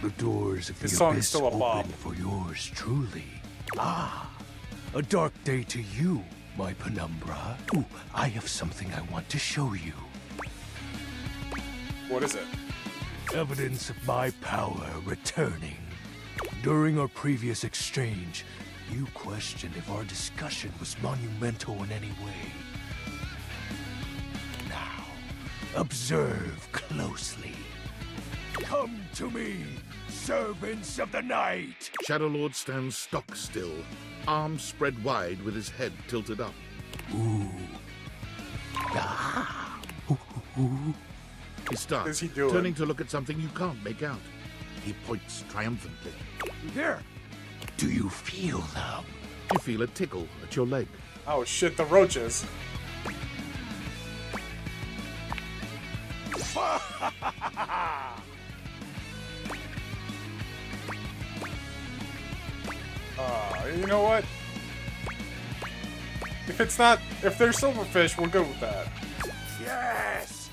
The doors of This the song's abyss still a open bop. for yours truly. Ah, a dark day to you, my penumbra. Ooh, I have something I want to show you. What is it? Evidence of my power returning. During our previous exchange, you questioned if our discussion was monumental in any way. Now, observe closely. Come to me, servants of the night! Shadow Lord stands stock still, arms spread wide with his head tilted up. Ooh. Ah. Ooh. He starts, What is he doing? turning to look at something you can't make out. He points triumphantly. There! Do you feel them? You feel a tickle at your leg. Oh shit, the roaches. You know what? If they're silverfish, we're good with that. Yes!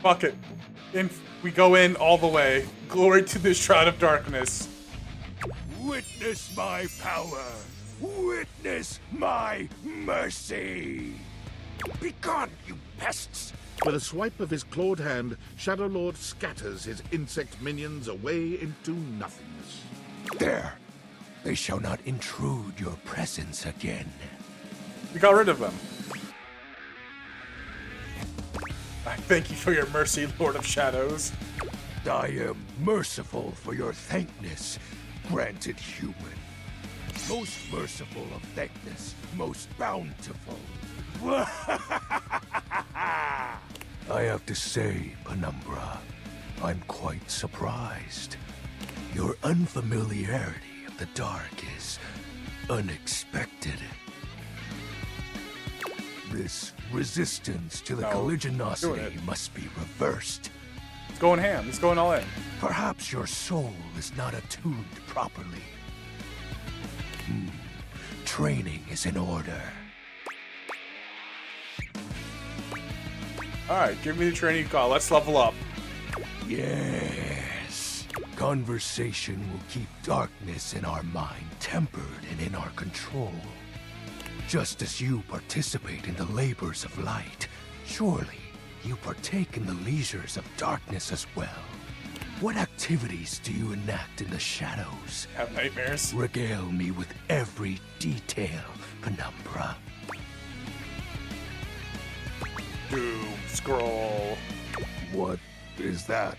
Fuck it. We go in all the way. Glory to the Shroud of Darkness. Witness my power! Witness my mercy! Begone, you pests! With a swipe of his clawed hand, Shadow Lord scatters his insect minions away into nothingness. There! They shall not intrude your presence again. We got rid of them. I thank you for your mercy, Lord of Shadows. I am merciful for your thankness, granted human. Most merciful of thankness, most bountiful. I have to say, Penumbra, I'm quite surprised. Your unfamiliarity of the dark is unexpected. This resistance to the colligiosity must be reversed. It's going ham. It's going all in. Perhaps your soul is not attuned properly. Training is in order. Alright, give me the training call. Let's level up. Yes. Conversation will keep darkness in our mind tempered and in our control. Just as you participate in the labors of light, surely you partake in the leisures of darkness as well. What activities do you enact in the shadows? Have nightmares? Regale me with every detail, Penumbra. Doom scroll. What is that?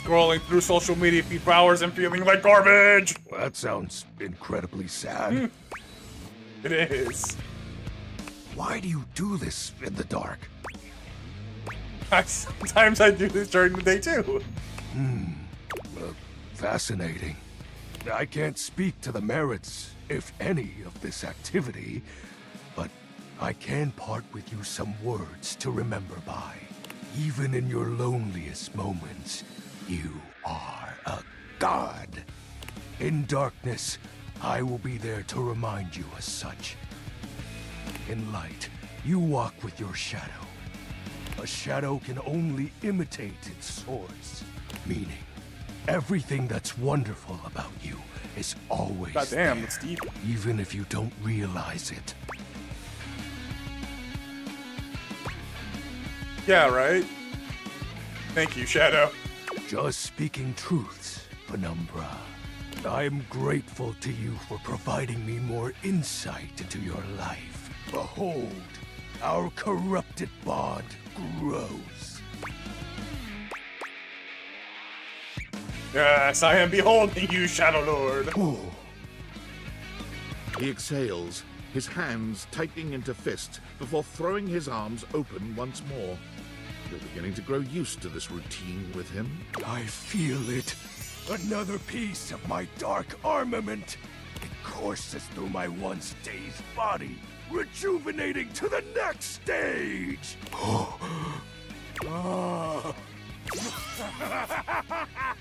Scrolling through social media feed for hours and feeling like garbage. That sounds incredibly sad. It is. Why do you do this in the dark? Sometimes I do this during the day too. Fascinating. I can't speak to the merits, if any, of this activity, but I can part with you some words to remember by. Even in your loneliest moments, you are a god. In darkness, I will be there to remind you as such. In light, you walk with your shadow. A shadow can only imitate its source, meaning everything that's wonderful about you is always Goddamn, there, it's deep. even if you don't realize it. Yeah, right? Thank you, Shadow. Just speaking truths, Penumbra. I'm grateful to you for providing me more insight into your life. Behold, our corrupted bond grows. Yes, I am beholding you, Shadow Lord. He exhales, his hands tightening into fists before throwing his arms open once more. You're beginning to grow used to this routine with him. I feel it. Another piece of my dark armament. It courses through my once dazed body, rejuvenating to the next stage.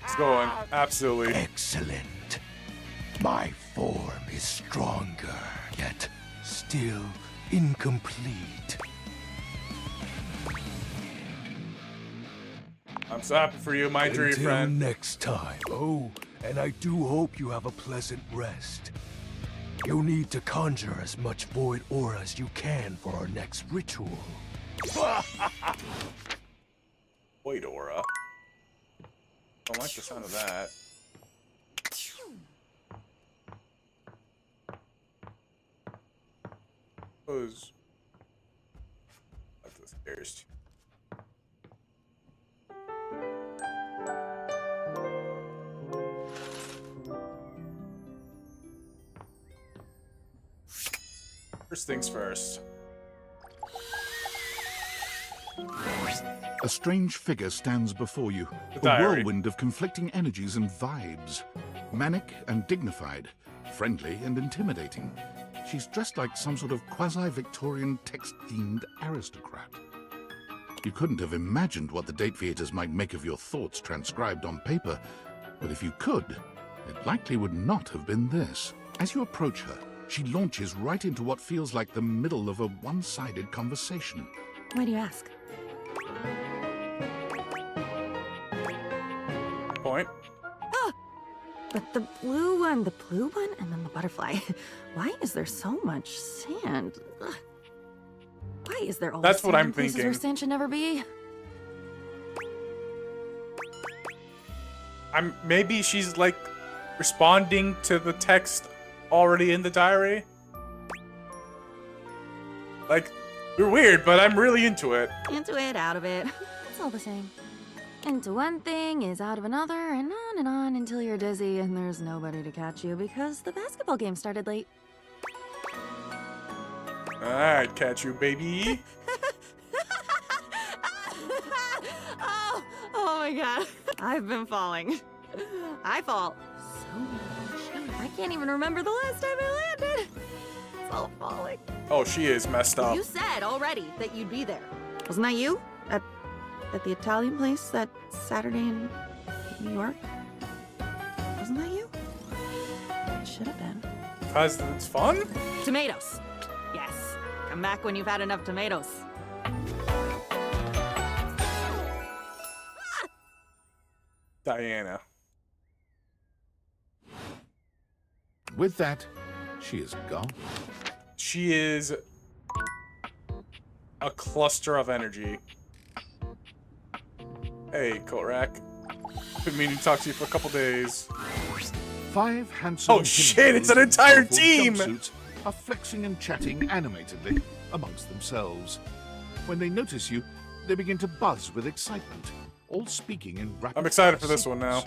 It's going. Absolutely. Excellent. My form is stronger, yet still incomplete. I'm so happy for you, my dear Until friend. next time. Oh, and I do hope you have a pleasant rest. You'll need to conjure as much void aura as you can for our next ritual. Void aura. Don't like the sound of that. Suppose up the stairs. First things first. A strange figure stands before you, a diary. whirlwind of conflicting energies and vibes. Manic and dignified, friendly and intimidating. She's dressed like some sort of quasi-Victorian text-themed aristocrat. You couldn't have imagined what the Date Theaters might make of your thoughts transcribed on paper, but if you could, it likely would not have been this. As you approach her, she launches right into what feels like the middle of a one-sided conversation. Why do you ask? Point. Ah! But the blue one, and then the butterfly. Why is there so much sand? Ugh. Why is there all That's this what sand I'm in places thinking. where sand should never be? Maybe she's like responding to the text already in the diary. Like, you're weird, but I'm really into it. Into it, out of it. It's all the same. Into one thing is out of another, and on until you're dizzy and there's nobody to catch you because the basketball game started late. Alright, catch you, baby. Oh my god. I've been falling. I fall so much. I can't even remember the last time I landed. It's all falling. Oh, she is messed up. You said already that you'd be there. Wasn't that you? At the Italian place that Saturday in New York? Wasn't that you? It should have been. Because it's fun? Tomatoes. Yes. Come back when you've had enough tomatoes. Diana. With that, she is gone. She is a cluster of energy. Hey, Korak. Been meaning to talk to you for a couple days. 5 handsome Oh shit, it's an entire team! jumpsuits are flexing and chatting animatedly amongst themselves. When they notice you, they begin to buzz with excitement, all speaking in rapid I'm excited for this one now.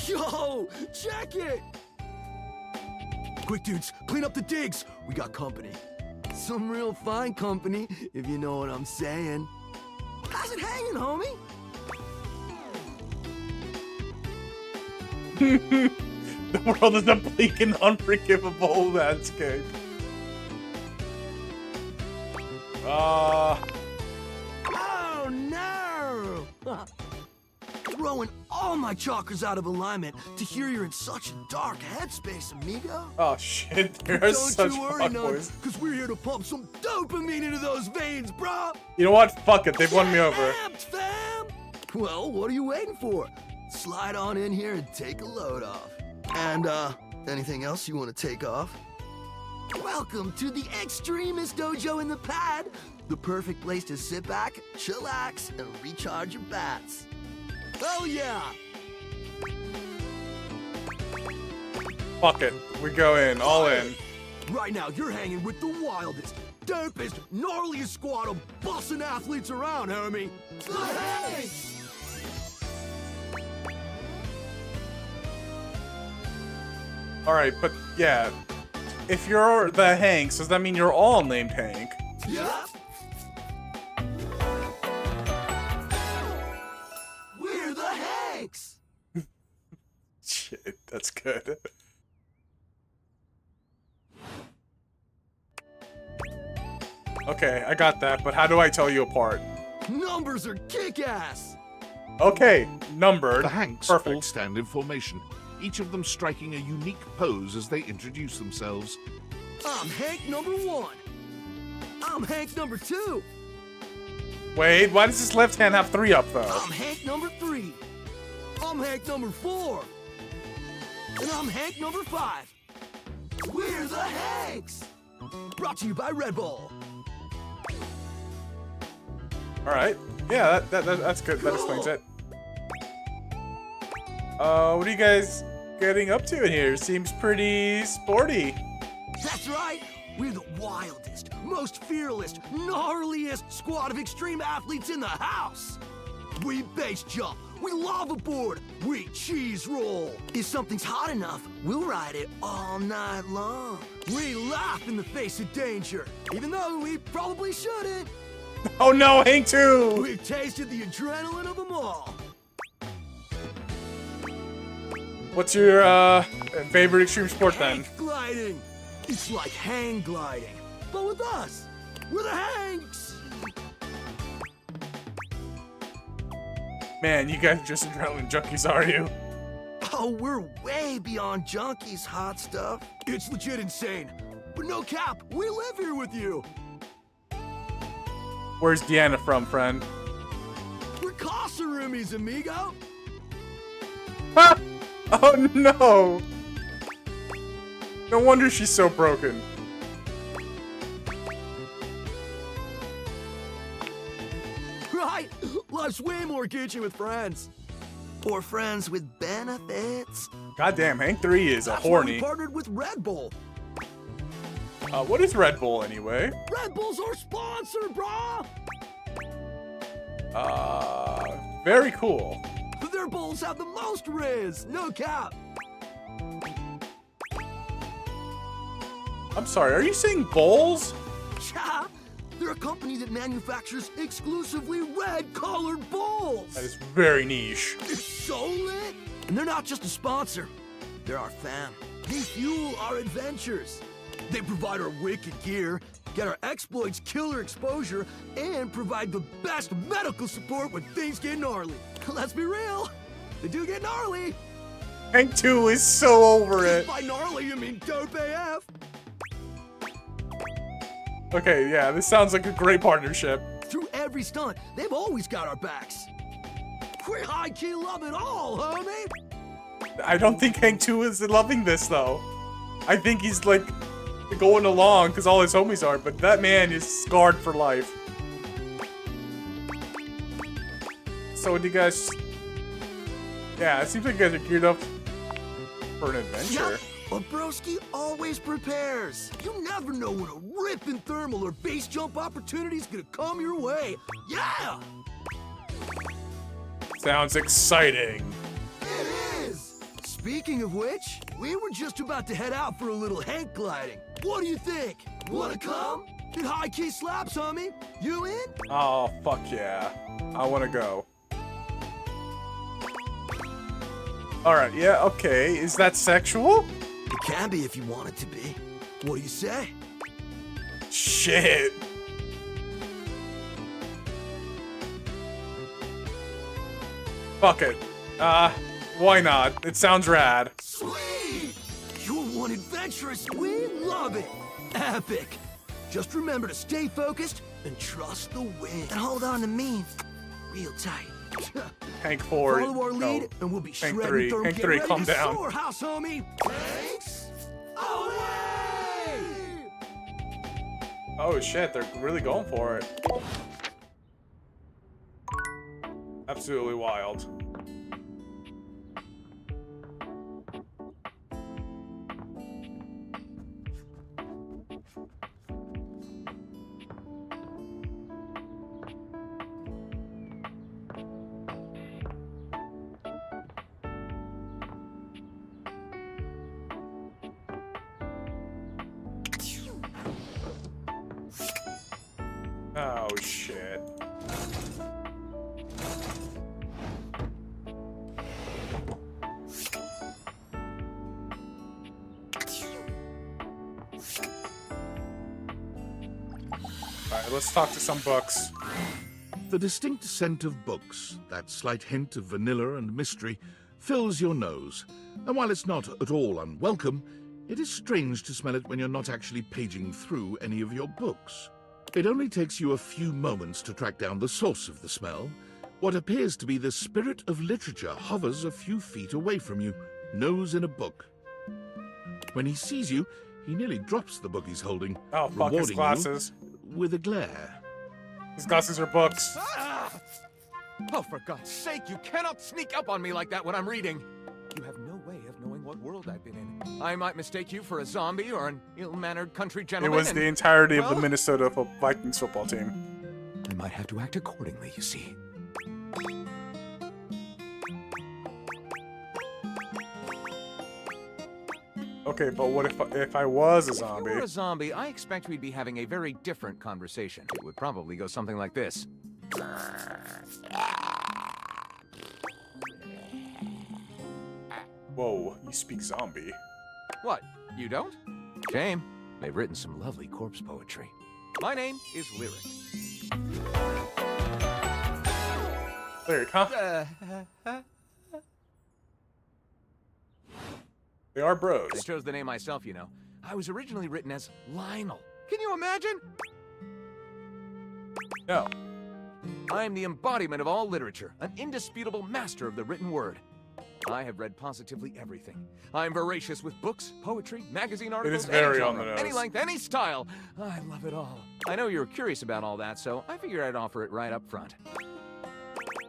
Yo, check it! Quick, dudes, clean up the digs. We got company. Some real fine company, if you know what I'm saying. How's it hanging, homie? The world is a bleak and unforgivable landscape. Oh, no! Throwing all my chakras out of alignment to hear you're in such a dark headspace, amigo. Oh shit, there are Don't such you worry, none, fuckboys. because we're here to pump some dopamine into those veins, bro. You know what? Fuck it, they've won me over. Amped, fam! Well, what are you waiting for? Slide on in here and take a load off. And, anything else you want to take off? Welcome to the Extremist Dojo in the Pad, the perfect place to sit back, chillax, and recharge your bats. Oh yeah! Fuck it, we go in, all in. Right now, you're hanging with the wildest, dopest, gnarliest squad of bussin' athletes around, homie. Hey! Alright, but yeah. If you're the Hanks, does that mean you're all named Hank? Yup. We're the Hanks. Shit, that's good. Okay, I got that, but how do I tell you apart? Numbers are kick-ass. Okay, numbered. The Hanks all stand in formation, each of them striking a unique pose as they introduce themselves. I'm Hank number 1. I'm Hank number 2. Wait, why does this left hand have 3 up though? I'm Hank number 3. I'm Hank number 4. And I'm Hank number 5. We're the Hanks! Brought to you by Red Bull. All right. Yeah, that's good. That explains it. What are you guys getting up to in here? Seems pretty sporty. That's right. We're the wildest, most fearless, gnarliest squad of extreme athletes in the house. We base jump. We lava board. We cheese roll. If something's hot enough, we'll ride it all night long. We laugh in the face of danger, even though we probably shouldn't. Oh no, Hank too! We've tasted the adrenaline of them all. What's your favorite extreme sport then? Hank gliding. It's like hang gliding, but with us. We're the Hanks. Man, you guys are just adrenaline junkies, are you? Oh, we're way beyond junkies, hot stuff. It's legit insane. But no cap, we live here with you. Where's Deanna from, friend? We're Casa roomies, amigo. Ha! Oh no! No wonder she's so broken. Right? Life's way more kitschy with friends. Or friends with benefits. Goddamn, Hank 3 is That's horny. why we partnered with Red Bull. What is Red Bull anyway? Red Bull's our sponsor, brah! Very cool. Their bowls have the most riz, no cap. I'm sorry, are you saying bowls? Yeah, they're a company that manufactures exclusively red-colored bowls. That is very niche. It's so lit. And they're not just a sponsor. They're our fam. They fuel our adventures. They provide our wicked gear, get our exploits killer exposure, and provide the best medical support when things get gnarly. Let's be real, they do get gnarly. Hank 2 is so over it. By gnarly, you mean dope AF. Okay, yeah, this sounds like a great partnership. Through every stunt, they've always got our backs. We high-key love it all, homie. I don't think Hank 2 is loving this, though. I think he's, like, going along because all his homies are, but that man is scarred for life. So, do you guys... Yeah, it seems like you guys are geared up for an adventure. Yep. But Broski always prepares. You never know when a ripping thermal or base jump opportunity's gonna come your way. Yeah! Sounds exciting. It is! Speaking of which, we were just about to head out for a little Hank gliding. What do you think? Wanna come? It high-key slaps, homie. You in? Oh, fuck yeah. I want to go. Alright, yeah, okay. Is that sexual? It can be if you want it to be. What do you say? Shit. Fuck it. Why not? It sounds rad. Sweet! You're one adventurous. We love it. Epic. Just remember to stay focused and trust the wind. And hold on to me real tight. Hank 4. Follow our lead, and we'll be Hank shredding 3. therm. Hank Get 3, ready calm to down. soar, house homie. Thanks. Away! Oh shit, they're really going for it. Absolutely wild. Oh shit. Alright, let's talk to some books. The distinct scent of books, that slight hint of vanilla and mystery, fills your nose. And while it's not at all unwelcome, it is strange to smell it when you're not actually paging through any of your books. It only takes you a few moments to track down the source of the smell. What appears to be the spirit of literature hovers a few feet away from you, nose in a book. When he sees you, He nearly drops the book he's holding, Oh, fuck his rewarding glasses. you with a glare. His glasses are books. Ah! Oh, for God's sake, you cannot sneak up on me like that when I'm reading. You have no way of knowing what world I've been in. I might mistake you for a zombie or an ill-mannered country It gentleman. was and, the entirety of the well, Minnesota Vikings football team. I might have to act accordingly, you see. Okay, but what if I was a If you zombie? were a zombie, I expect we'd be having a very different conversation. It would probably go something like this. Whoa, you speak zombie. What? You don't? Shame. They've written some lovely corpse poetry. My name is Lyric. Lyric, huh? They are bros. I chose the name myself, you know. I was originally written as Lionel. Can you imagine? No. I am the embodiment of all literature, an indisputable master of the written word. I have read positively everything. I am voracious with books, poetry, magazine articles, very any on genre, the nose. any length, any style. I love it all. I know you're curious about all that, so I figured I'd offer it right up front.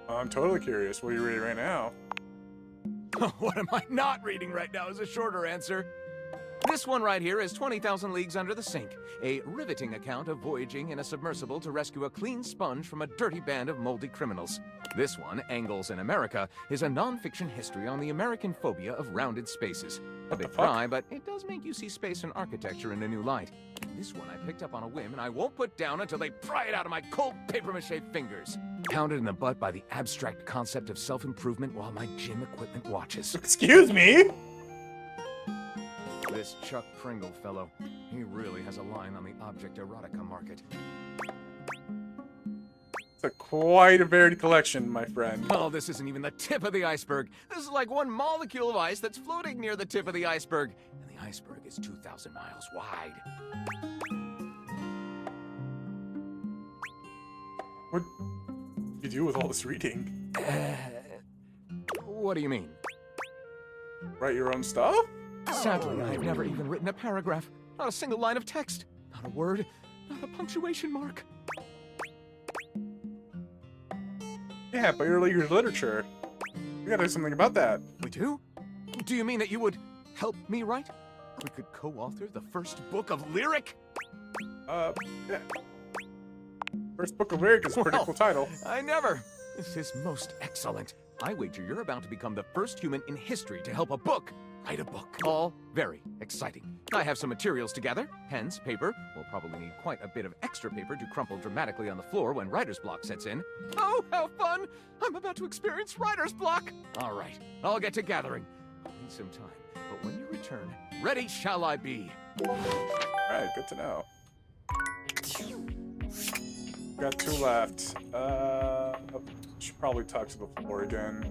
I'm totally curious. What are you reading right now? What am I not reading right now is a shorter answer. This one right here is 20,000 Leagues Under the Sink, a riveting account of voyaging in a submersible to rescue a clean sponge from a dirty band of moldy criminals. This one, Angles in America, is a non-fiction history on the American phobia of rounded spaces. A bit dry, but it does make you see space and architecture in a new light. This one I picked up on a whim, and I won't put down until they pry it out of my cold papier-mâché fingers. Pounded in the butt by the abstract concept of self-improvement while my gym equipment watches. Excuse me? This Chuck Pringle fellow, he really has a line on the object erotica market. It's quite a varied collection, my friend. Oh, this isn't even the tip of the iceberg. This is like one molecule of ice that's floating near the tip of the iceberg. And the iceberg is 2,000 miles wide. What do you do with all this reading? What do you mean? Write your own stuff? Sadly, I've never even written a paragraph. Not a single line of text. Not a word. Not a punctuation mark. Yeah, but you're literature. We gotta do something about that. We do? Do you mean that you would help me write? We could co-author the first book of Lyric? Yeah. First book of Lyric is a pretty cool title. I never. This is most excellent. I wager you're about to become the first human in history to help a book write a book. All very exciting. I have some materials to gather. Pens, paper. We'll probably need quite a bit of extra paper to crumple dramatically on the floor when writer's block sets in. Oh, how fun! I'm about to experience writer's block! All right, I'll get to gathering. I'll need some time, but when you return, ready shall I be. Alright, good to know. Got 2 left. Should probably talk to the floor again.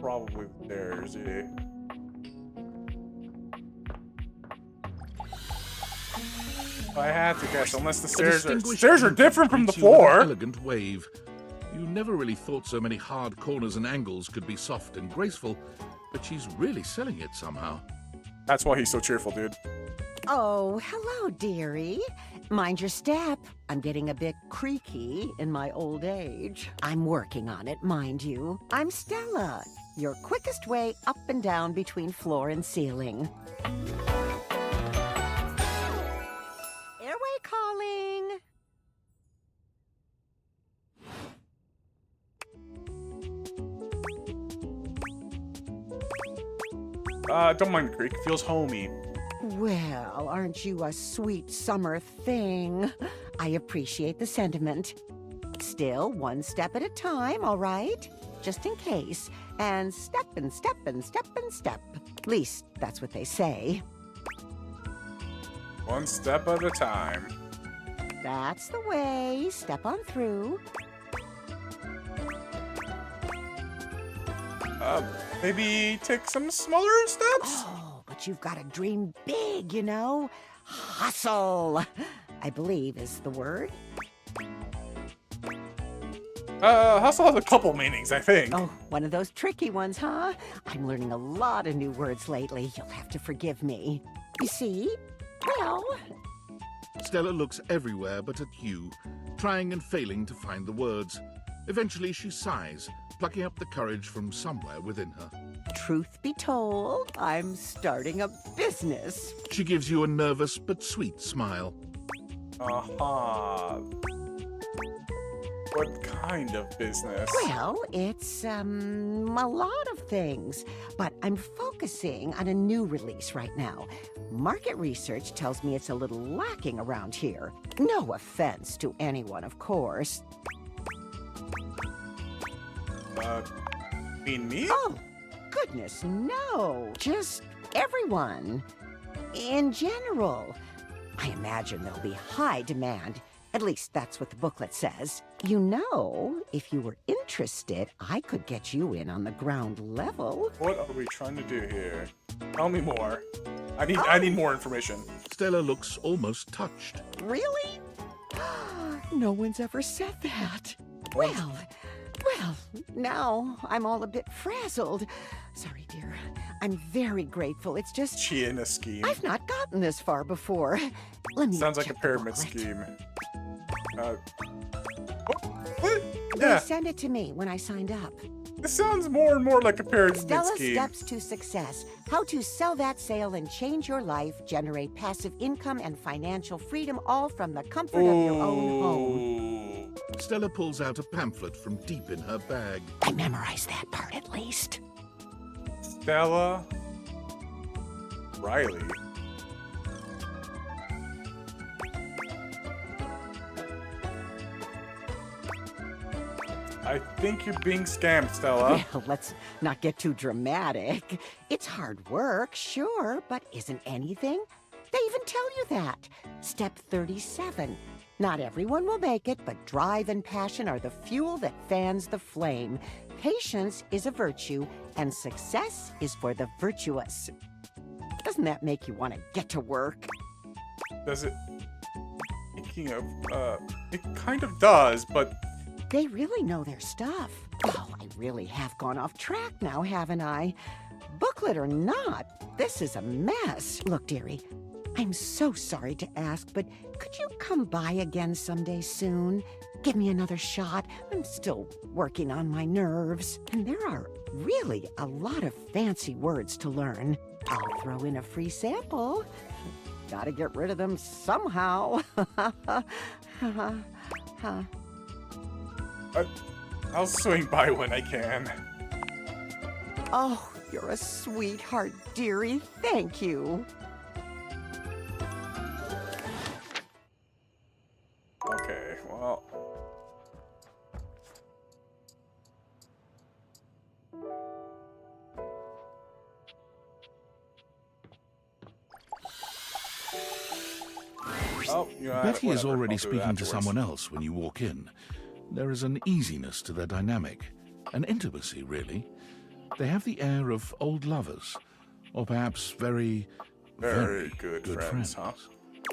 Probably there, is he? If I had to guess, unless the stairs are different from the Greets you with an floor. Elegant wave. You never really thought so many hard corners and angles could be soft and graceful, but she's really selling it somehow. That's why he's so cheerful, dude. Oh, hello, dearie. Mind your step. I'm getting a bit creaky in my old age. I'm working on it, mind you. I'm Stella, your quickest way up and down between floor and ceiling. Airway calling. Don't mind the creek. Feels homey. Well, aren't you a sweet summer thing? I appreciate the sentiment. Still, one step at a time, all right? Just in case. And step and step and step and step. At least, that's what they say. One step at a time. That's the way. Step on through. Maybe take some smaller steps? Oh, but you've got to dream big, you know? Hustle, I believe is the word. Hustle has a couple meanings, I think. Oh, one of those tricky ones, huh? I'm learning a lot of new words lately. You'll have to forgive me. You see? Well... Stella looks everywhere but at you, trying and failing to find the words. Eventually she sighs, plucking up the courage from somewhere within her. Truth be told, I'm starting a business. She gives you a nervous but sweet smile. What kind of business? Well, it's, a lot of things. But I'm focusing on a new release right now. Market research tells me it's a little lacking around here. No offense to anyone, of course. Mean me? Oh, goodness, no. Just everyone. In general. I imagine there'll be high demand. At least that's what the booklet says. You know, if you were interested, I could get you in on the ground level. What are we trying to do here? Tell me more. I need more information. Stella looks almost touched. Really? No one's ever said that. Well, now I'm all a bit frazzled. Sorry, dear. I'm very grateful. It's just... She in a scheme. I've not gotten this far before. Let me Sounds like a check the pyramid booklet. scheme. They Yeah. sent it to me when I signed up. This sounds more and more like a pyramid Stella scheme. Steps to Success. How to sell that sale and change your life, generate passive income and financial freedom, all from the comfort of your own home. Stella pulls out a pamphlet from deep in her bag. I memorized that part at least. Stella Riley. I think you're being scammed, Stella. Well, let's not get too dramatic. It's hard work, sure, but isn't anything? They even tell you that. Step 37. Not everyone will make it, but drive and passion are the fuel that fans the flame. Patience is a virtue, and success is for the virtuous. Doesn't that make you want to get to work? Does it? Speaking of, it kind of does, but... They really know their stuff. Oh, I really have gone off track now, haven't I? Booklet or not, this is a mess. Look, dearie, I'm so sorry to ask, but could you come by again someday soon? Give me another shot. I'm still working on my nerves. And there are really a lot of fancy words to learn. I'll throw in a free sample. Gotta get rid of them somehow. I'll swing by when I can. Oh, you're a sweetheart, dearie. Thank you. Okay, well... Oh, Betty is already I'll do it speaking to afterwards. someone else when you walk in. There is an easiness to their dynamic, an intimacy, really. They have the air of old lovers, or perhaps very good friends, huh?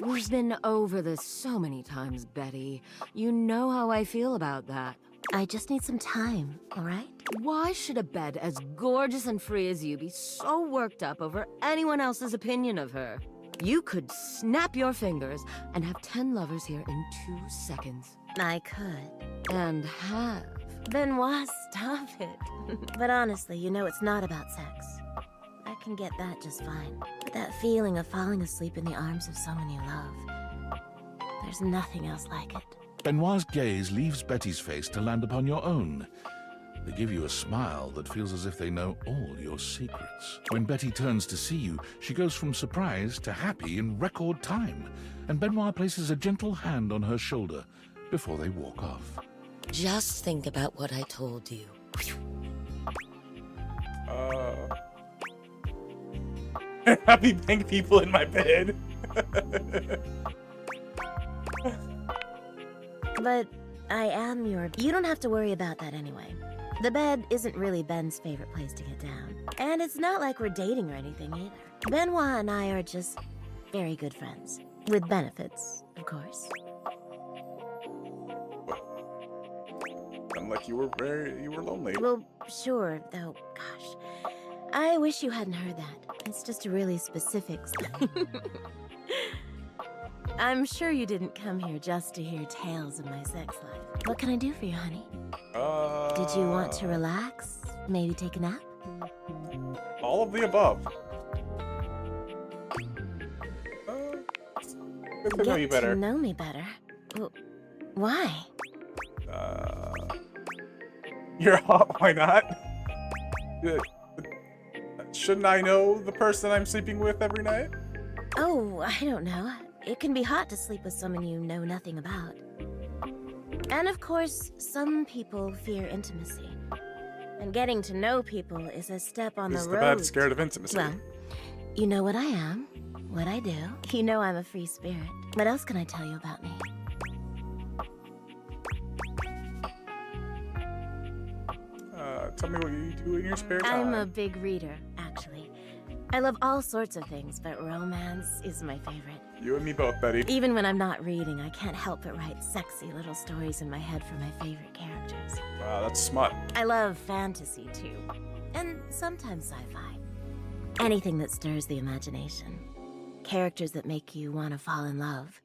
We've been over this so many times, Betty. You know how I feel about that. I just need some time, all right? Why should a bed as gorgeous and free as you be so worked up over anyone else's opinion of her? You could snap your fingers and have 10 lovers here in 2 seconds. I could. And have. Benoit, stop it. But honestly, you know it's not about sex. I can get that just fine. But that feeling of falling asleep in the arms of someone you love, there's nothing else like it. Benoit's gaze leaves Betty's face to land upon your own. They give you a smile that feels as if they know all your secrets. When Betty turns to see you, she goes from surprise to happy in record time, and Benoit places a gentle hand on her shoulder before they walk off. Just think about what I told you. Happy pink people in my bed. But I am your... You don't have to worry about that anyway. The bed isn't really Ben's favorite place to get down. And it's not like we're dating or anything either. Benoit and I are just very good friends. With benefits, of course. like you were lonely. Well, sure, though, gosh. I wish you hadn't heard that. It's just a really specific I'm sure you didn't come here just to hear tales of my sex life. What can I do for you, honey? Did you want to relax? Maybe take a nap? All of the above. Get to know you better. To know me better? Why? You're hot, why not? Shouldn't I know the person I'm sleeping with every night? Oh, I don't know. It can be hot to sleep with someone you know nothing about. And of course, some people fear intimacy. And getting to know people is a step on the road. This is the bad scared of intimacy. Well, you know what I am, what I do. You know I'm a free spirit. What else can I tell you about me? Tell me what you do in your spare time. I'm a big reader, actually. I love all sorts of things, but romance is my favorite. You and me both, Betty. Even when I'm not reading, I can't help but write sexy little stories in my head for my favorite characters. Wow, that's smut. I love fantasy, too. And sometimes sci-fi. Anything that stirs the imagination. Characters that make you want to fall in love.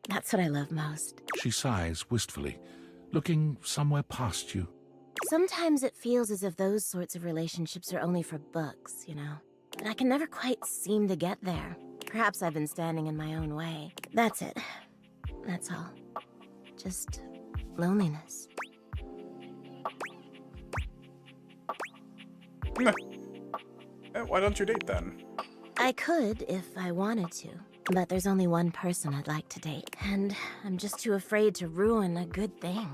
That's what I love most. She sighs wistfully, looking somewhere past you. Sometimes it feels as if those sorts of relationships are only for books, you know? But I can never quite seem to get there. Perhaps I've been standing in my own way. That's it. That's all. Just loneliness. Why don't you date then? I could if I wanted to. But there's only one person I'd like to date. And I'm just too afraid to ruin a good thing.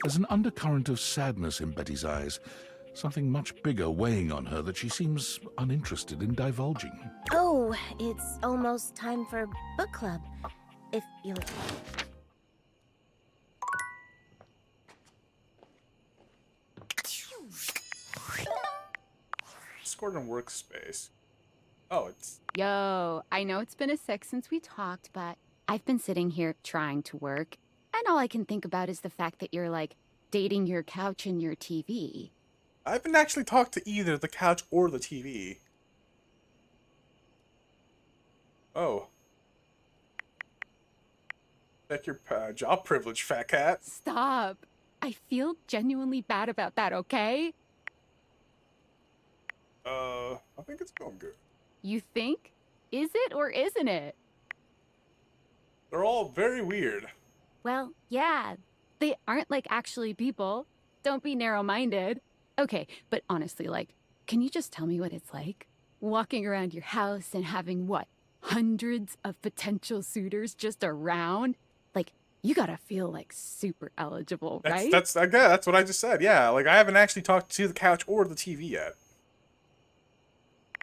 There's an undercurrent of sadness in Betty's eyes, something much bigger weighing on her that she seems uninterested in divulging. Oh, it's almost time for book club. If you'll... Discord and workspace. Oh, it's... Yo, I know it's been a sec since we talked, but I've been sitting here trying to work, and all I can think about is the fact that you're, like, dating your couch and your TV. I haven't actually talked to either the couch or the TV. Oh. Check your job privilege, fat cat. Stop. I feel genuinely bad about that, okay? I think it's going good. You think? Is it or isn't it? They're all very weird. Well, yeah. They aren't like actually people. Don't be narrow-minded. Okay, but honestly, like, can you just tell me what it's like? Walking around your house and having, what, hundreds of potential suitors just around? Like, you gotta feel, like, super eligible, right? That's what I just said, yeah. Like, I haven't actually talked to the couch or the TV yet.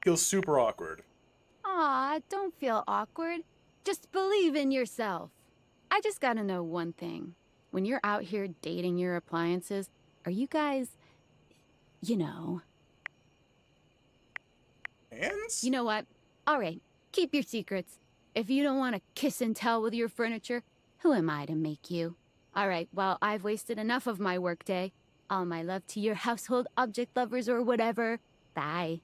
Feels super awkward. Aw, don't feel awkward. Just believe in yourself. I just gotta know one thing. When you're out here dating your appliances, are you guys, you know... Hands? You know what? All right, keep your secrets. If you don't want to kiss and tell with your furniture, who am I to make you? All right, well, I've wasted enough of my workday. All my love to your household object lovers or whatever. Bye.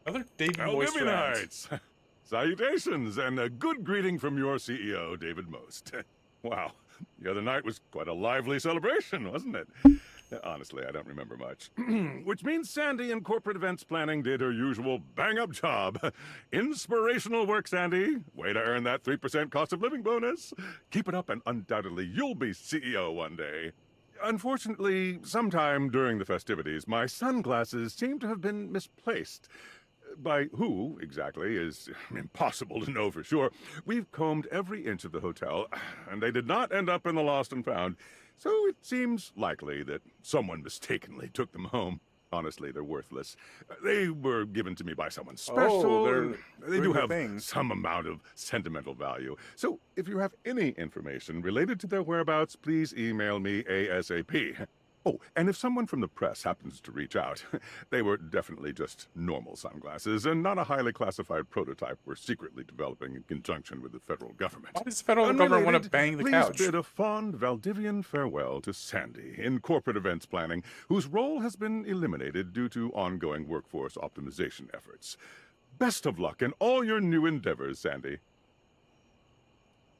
Other David Moist Valdivinites! Salutations, and a good greeting from your CEO, David Most. Wow, the other night was quite a lively celebration, wasn't it? Honestly, I don't remember much. Which means Sandy in corporate events planning did her usual bang-up job. Inspirational work, Sandy. Way to earn that 3% cost of living bonus. Keep it up and undoubtedly you'll be CEO one day. Unfortunately, sometime during the festivities, my sunglasses seem to have been misplaced. By who, exactly, is impossible to know for sure. We've combed every inch of the hotel, and they did not end up in the lost and found. So it seems likely that someone mistakenly took them home. Honestly, they're worthless. They were given to me by someone special. They do have some amount of sentimental value. So if you have any information related to their whereabouts, please email me ASAP. Oh, and if someone from the press happens to reach out, they were definitely just normal sunglasses and not a highly classified prototype we're secretly developing in conjunction with the federal government. Why does the federal government want to bang the Please couch? bid a fond Valdivian farewell to Sandy in corporate events planning, whose role has been eliminated due to ongoing workforce optimization efforts. Best of luck in all your new endeavors, Sandy.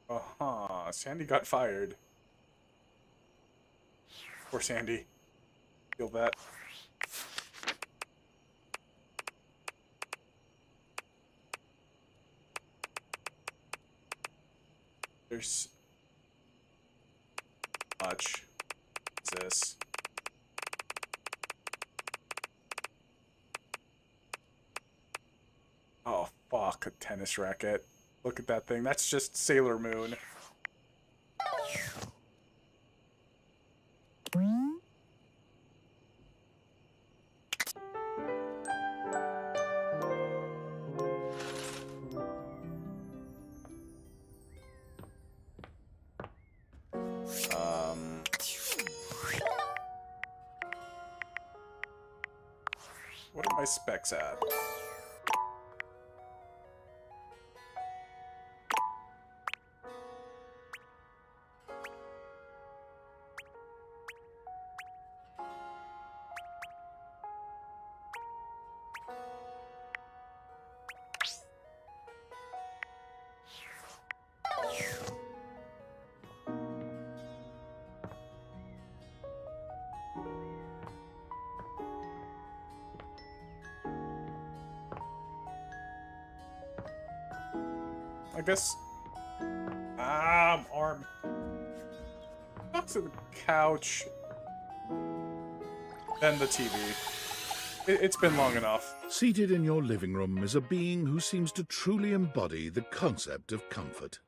Uh-huh. Sandy got fired. Poor Sandy. Feel that. There's much. What's this? Oh, fuck. A tennis racket. Look at that thing. That's just Sailor Moon. What are my specs at? I guess. Arm. Back to the couch. Then the TV. It's been long enough. Seated in your living room is a being who seems to truly embody the concept of comfort.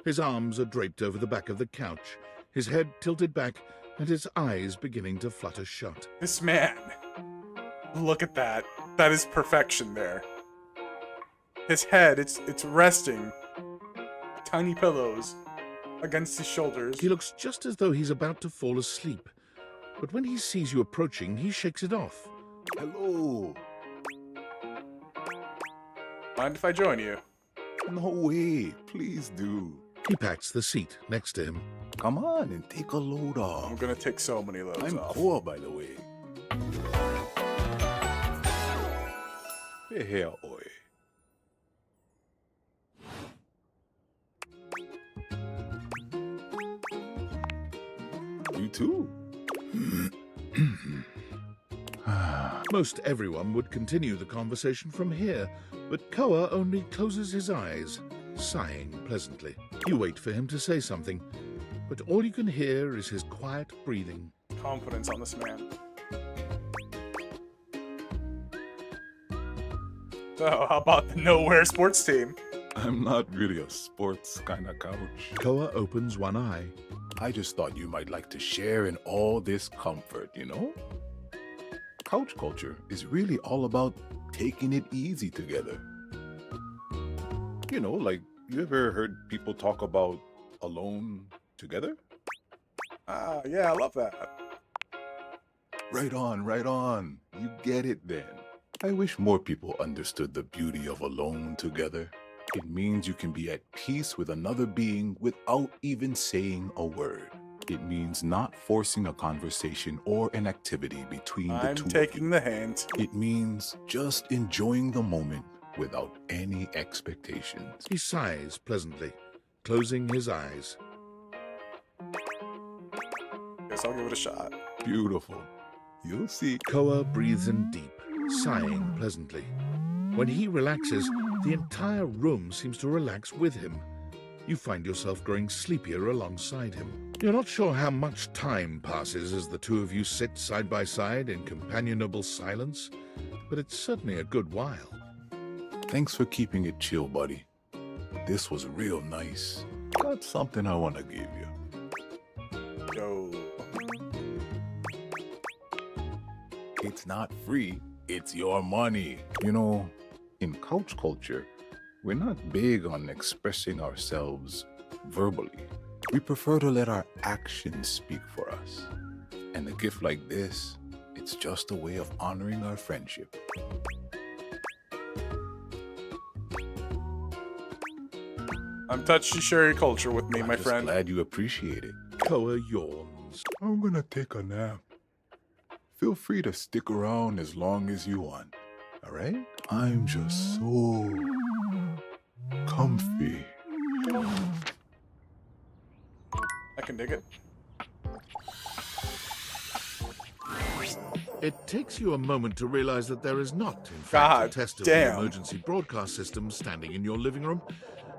His arms are draped over the back of the couch, his head tilted back, and his eyes beginning to flutter shut. This man. Look at that. That is perfection there. His head, it's resting. Tiny pillows against his shoulders. He looks just as though he's about to fall asleep. But when he sees you approaching, he shakes it off. Hello. Mind if I join you? No way. Please do. He pats the seat next to him. Come on and take a load off. I'm gonna take so many loads I'm off. Koa, by the way. Hey, here, oi. You too. Most everyone would continue the conversation from here, but Koa only closes his eyes, sighing pleasantly. You wait for him to say something, but all you can hear is his quiet breathing. Confidence on this man. So, how about the Nowhere sports team? I'm not really a sports kind of couch. Koa opens one eye. I just thought you might like to share in all this comfort, you know? Couch culture is really all about taking it easy together. You know, like, you ever heard people talk about alone together? Yeah, I love that. Right on, right on. You get it then. I wish more people understood the beauty of alone together. It means you can be at peace with another being without even saying a word. It means not forcing a conversation or an activity between the two. I'm taking the hint. It means just enjoying the moment without any expectations. He sighs pleasantly, closing his eyes. Guess I'll give it a shot. Beautiful. You'll see. Koa breathes in deep, sighing pleasantly. When he relaxes, the entire room seems to relax with him. You find yourself growing sleepier alongside him. You're not sure how much time passes as the two of you sit side by side in companionable silence, but it's certainly a good while. Thanks for keeping it chill, buddy. This was real nice. Got something I want to give you. Yo. It's not free, it's your money. You know, in couch culture, we're not big on expressing ourselves verbally. We prefer to let our actions speak for us. And a gift like this, it's just a way of honoring our friendship. I'm touched to share your culture with me, my just friend. Glad you appreciate it. Koa yawns. I'm gonna take a nap. Feel free to stick around as long as you want. All right? I'm just so comfy. I can dig it. It takes you a moment to realize that there is not, in fact, God a test of damn. the emergency broadcast system standing in your living room,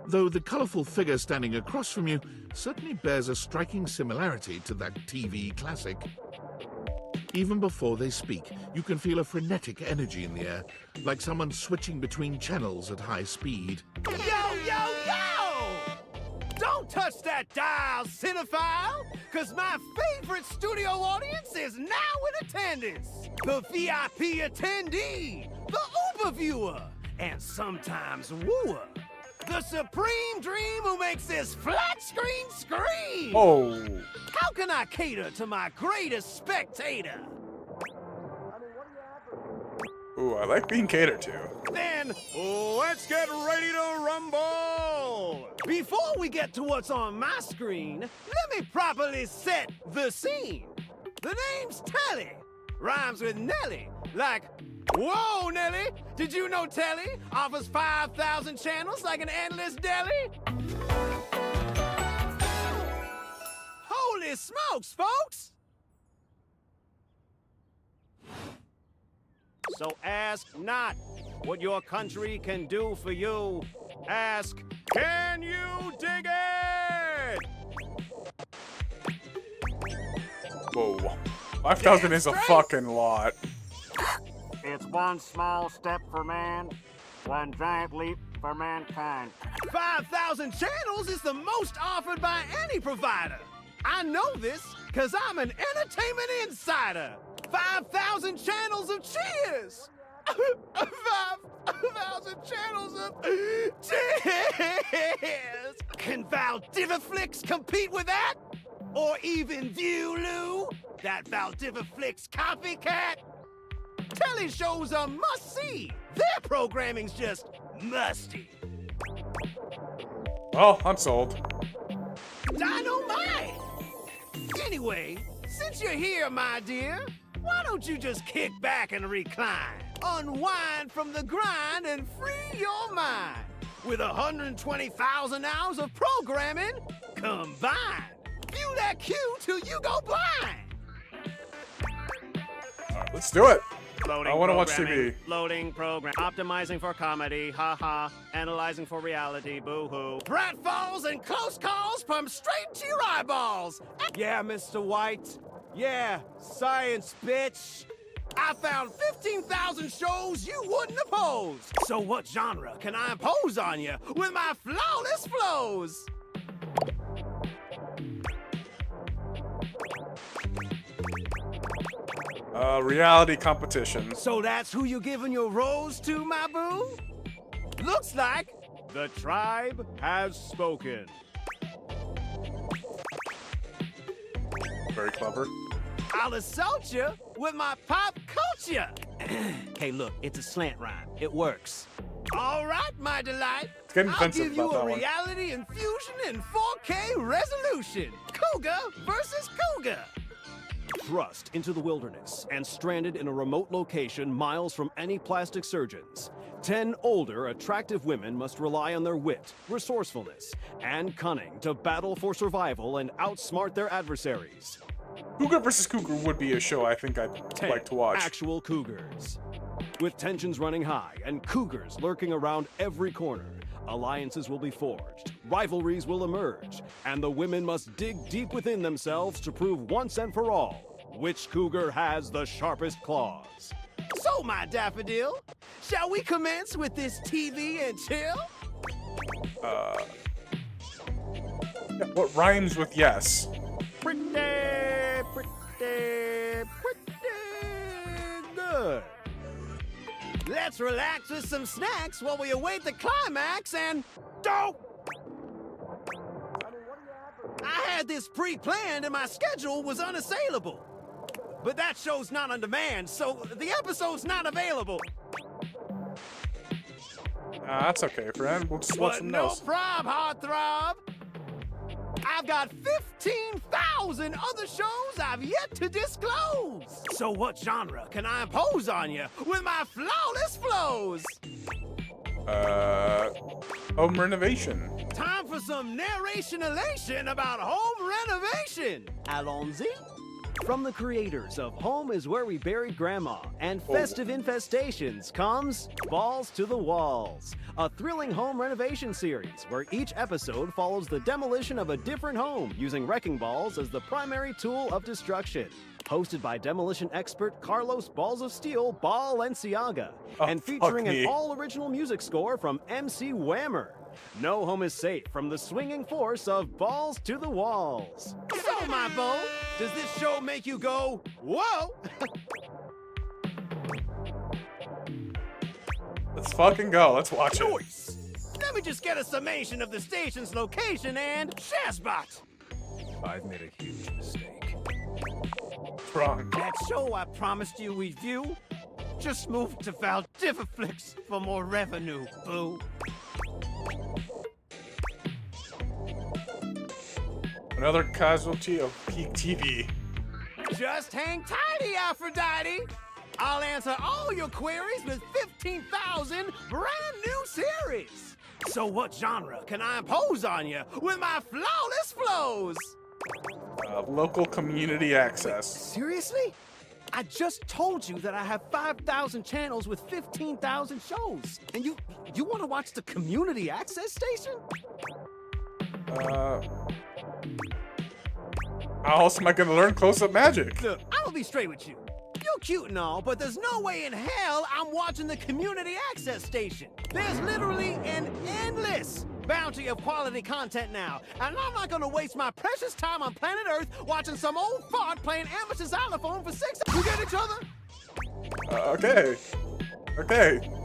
though the colourful figure standing across from you certainly bears a striking similarity to that TV classic. Even before they speak, you can feel a frenetic energy in the air, like someone switching between channels at high speed. Yo, yo, yo! Don't touch that dial, cinephile, because my favorite studio audience is now in attendance. The VIP attendee, the Uber viewer, and sometimes wooer. The supreme dream who makes this flat screen scream. Oh. How can I cater to my greatest spectator? Ooh, I like being catered to. Then, let's get ready to rumble! Before we get to what's on my screen, let me properly set the scene. The name's Telly. Rhymes with Nelly. Like, whoa, Nelly! Did you know Telly offers 5,000 channels like an endless deli? Holy smokes, folks! So ask not what your country can do for you. Ask, can you dig it? Whoa. 5,000 is a fucking lot. It's one small step for man, one giant leap for mankind. 5,000 channels is the most offered by any provider. I know this because I'm an entertainment insider. 5,000 channels of cheers. 5,000 channels of cheers. Can Valdiviflix compete with that? Or even Viewloo? That Valdiviflix copycat? Telly shows are must-see. Their programming's just musty. Oh, I'm sold. Dynamite! Anyway, since you're here, my dear, why don't you just kick back and recline? Unwind from the grind and free your mind. With 120,000 hours of programming combined. View that queue till you go blind. Alright, let's do it. Loading I want to watch programming. TV. Loading program. Optimizing for comedy. Ha ha. Analyzing for reality. Boo hoo. Pratfalls and close calls from straight to your eyeballs. Yeah, Mr. White. Yeah, science, bitch. I found 15,000 shows you wouldn't oppose. So what genre can I impose on you with my flawless flows? Reality competition. So that's who you're giving your rose to, my boo? Looks like the tribe has spoken. Very clever. I'll assault you with my pop culture. Hey, look, it's a slant rhyme. It works. All right, my delight. It's getting I'll offensive give you about a that one. reality infusion in 4K resolution. Cougar versus Cougar. Thrust into the wilderness and stranded in a remote location miles from any plastic surgeons. 10 older, attractive women must rely on their wit, resourcefulness, and cunning to battle for survival and outsmart their adversaries. Cougar vs. Cougar would be a show I think I'd 10 like to watch. actual cougars. With tensions running high and cougars lurking around every corner, alliances will be forged, rivalries will emerge, and the women must dig deep within themselves to prove once and for all which cougar has the sharpest claws. So, my daffodil, shall we commence with this TV and chill? Yeah, what rhymes with yes? Pretty good. Let's relax with some snacks while we await the climax and dope. I had this pre-planned and my schedule was unassailable. but that show's not on demand, so the episode's not available. That's okay, friend. We'll just watch But something no else. problem, heartthrob. I've got 15,000 other shows I've yet to disclose. So what genre can I impose on you with my flawless flows? Home renovation. Time for some narration elation about home renovation. Allons-y. From the creators of Home is Where We Buried Grandma and Festive Infestations comes Balls to the Walls, a thrilling home renovation series where each episode follows the demolition of a different home using wrecking balls as the primary tool of destruction. Hosted by demolition expert Carlos Balls of Steel Balenciaga, and featuring an all-original music score from MC Whammer. No home is safe from the swinging force of Balls to the Walls. So, my beau, does this show make you go, whoa? Let's fucking go. Let's watch it. Choice. Let me just get a summation of the station's location and Shazbot. I've made a huge mistake. Wrong. That show I promised you we'd view just moved to Valdiviflix for more revenue, boo. Another casualty of peak TV. Just hang tighty, Aphrodite. I'll answer all your queries with 15,000 brand new series. So what genre can I impose on you with my flawless flows? Local community access. Seriously? I just told you that I have 5,000 channels with 15,000 shows. And you want to watch the community access station? How else am I gonna learn close-up magic? Look, I'm gonna be straight with you. You're cute and all, but there's no way in hell I'm watching the community access station. There's literally an endless bounty of quality content now, and I'm not gonna waste my precious time on planet Earth watching some old fart playing amateur xylophone for 6 hours. You get each other? Okay,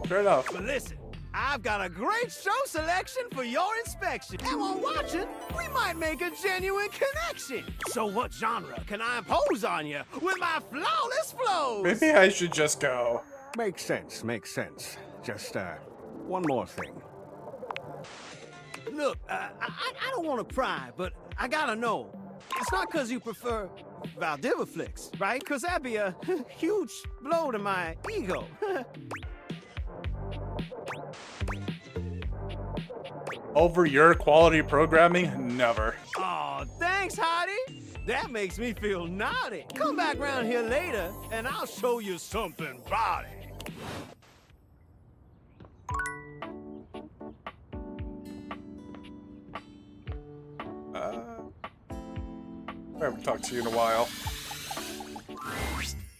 fair enough. But listen, I've got a great show selection for your inspection. And while watching, we might make a genuine connection. So what genre can I impose on you with my flawless flows? Maybe I should just go. Makes sense, makes sense. Just, one more thing. Look, I don't want to pry, but I gotta know. It's not because you prefer Valdiviflix, right? Because that'd be a huge blow to my ego. Over your quality programming? Never. Oh, thanks, Hottie. That makes me feel naughty. Come back round here later, and I'll show you something body. I haven't talked to you in a while.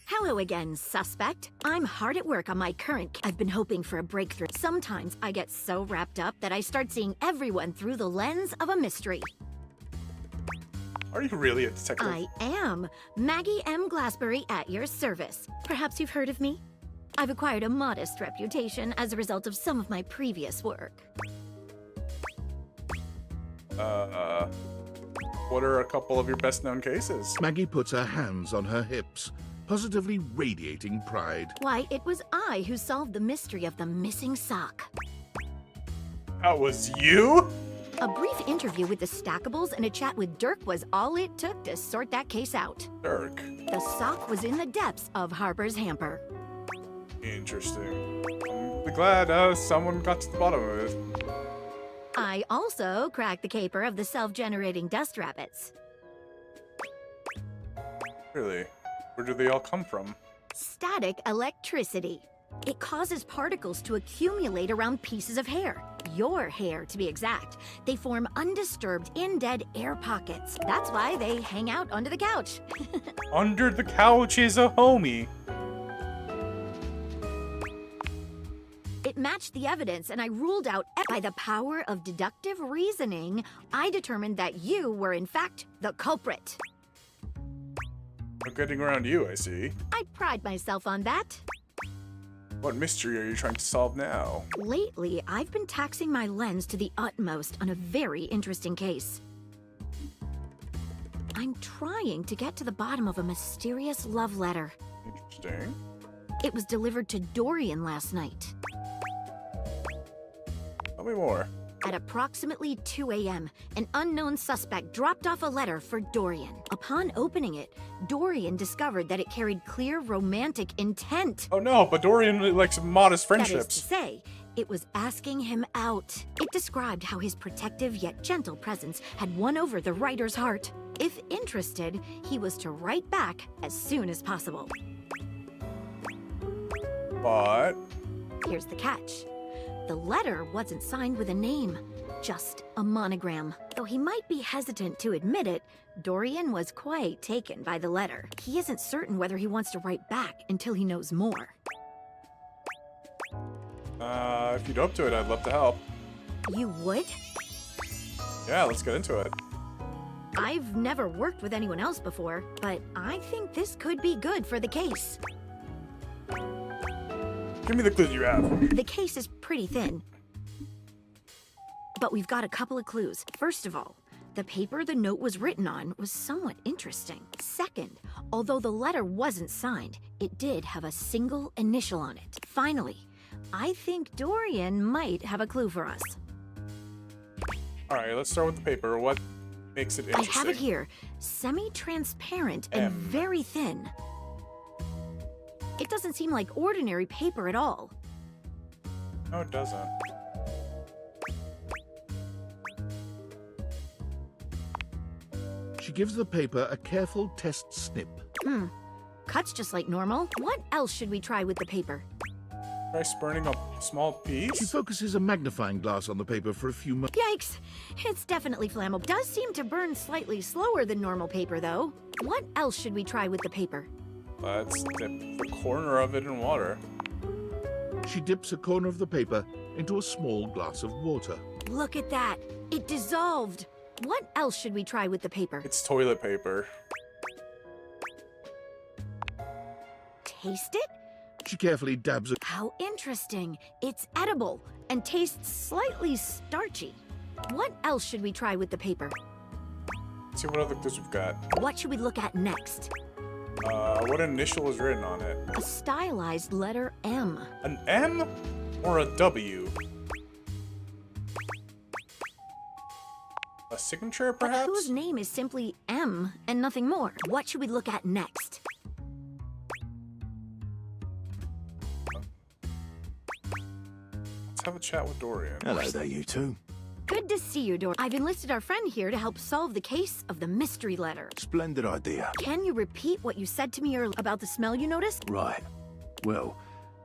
Hello again, suspect. I'm hard at work on my current. I've been hoping for a breakthrough. Sometimes I get so wrapped up that I start seeing everyone through the lens of a mystery. Are you really a detective? I am. Maggie M. Glassbury at your service. Perhaps you've heard of me? I've acquired a modest reputation as a result of some of my previous work. What are a couple of your best-known cases? Maggie puts her hands on her hips, positively radiating pride. Why, it was I who solved the mystery of the missing sock. That was you? A brief interview with the Stackables and a chat with Dirk was all it took to sort that case out. Dirk. The sock was in the depths of Harper's hamper. Interesting. I'm glad someone got to the bottom of it. I also cracked the caper of the self-generating dust rabbits. Really? Where do they all come from? Static electricity. It causes particles to accumulate around pieces of hair. Your hair, to be exact. They form undisturbed, in-dead air pockets. That's why they hang out under the couch. Under the couch is a homie. It matched the evidence, and I ruled out by the power of deductive reasoning, I determined that you were, in fact, the culprit. I'm getting around you, I see. I pride myself on that. What mystery are you trying to solve now? Lately, I've been taxing my lens to the utmost on a very interesting case. I I'm trying to get to the bottom of a mysterious love letter. Interesting. It was delivered to Dorian last night. Tell me more. At approximately 2 a.m., an unknown suspect dropped off a letter for Dorian. Upon opening it, Dorian discovered that it carried clear romantic intent. Oh no, but Dorian likes modest That is friendships. to say, it was asking him out. It described how his protective yet gentle presence had won over the writer's heart. If interested, he was to write back as soon as possible. But Here's the catch. The letter wasn't signed with a name, just a monogram. Though he might be hesitant to admit it, Dorian was quite taken by the letter. He isn't certain whether he wants to write back until he knows more. if you'd up to it, I'd love to help. You would? Yeah, let's get into it. I've never worked with anyone else before, but I think this could be good for the case. Give me the clues you have. The case is pretty thin. But we've got a couple of clues. First of all, the paper the note was written on was somewhat interesting. Second, although the letter wasn't signed, it did have a single initial on it. Finally, I think Dorian might have a clue for us. All right, let's start with the paper. What makes it interesting? I have it here. Semi-transparent and very thin. It doesn't seem like ordinary paper at all. No, it doesn't. She gives the paper a careful test snip. Cuts just like normal. What else should we try with the paper? Try spurning a small piece? She focuses a magnifying glass on the paper for a few moments. Yikes! It's definitely flammable. Does seem to burn slightly slower than normal paper, though. What else should we try with the paper? Let's dip the corner of it in water. She dips a corner of the paper into a small glass of water. Look at that! It dissolved! What else should we try with the paper? It's toilet paper. Taste it? She carefully dabs a... How interesting. It's edible and tastes slightly starchy. What else should we try with the paper? Let's see what other clues we've got. What should we look at next? What initial is written on it? A stylized letter M. An M or a W? A signature, perhaps? But whose name is simply M and nothing more? What should we look at next? Let's have a chat with Dorian. Hello there, you two. Good to see you, Dor. I've enlisted our friend here to help solve the case of the mystery letter. Splendid idea. Can you repeat what you said to me earlier about the smell you noticed? Right. Well,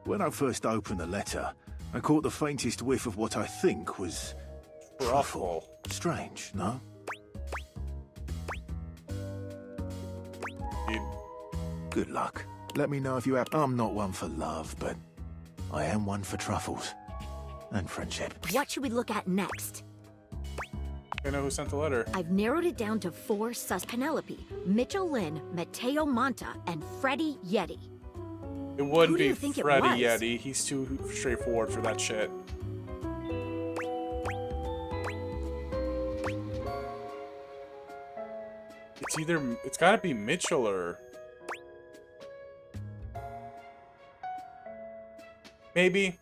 when I first opened the letter, I caught the faintest whiff of what I think was... truffle. Strange, no? Good luck. Let me know if you have... I'm not one for love, but I am one for truffles. And friendship. What should we look at next? I know who sent the letter. I've narrowed it down to 4 sus: Penelope, Mitchell Lynn, Mateo Monta, and Freddie Yeti. It wouldn't Who do be you think it Freddie was? Yeti. He's too straightforward for that shit. It's gotta be Mitchell or... Maybe.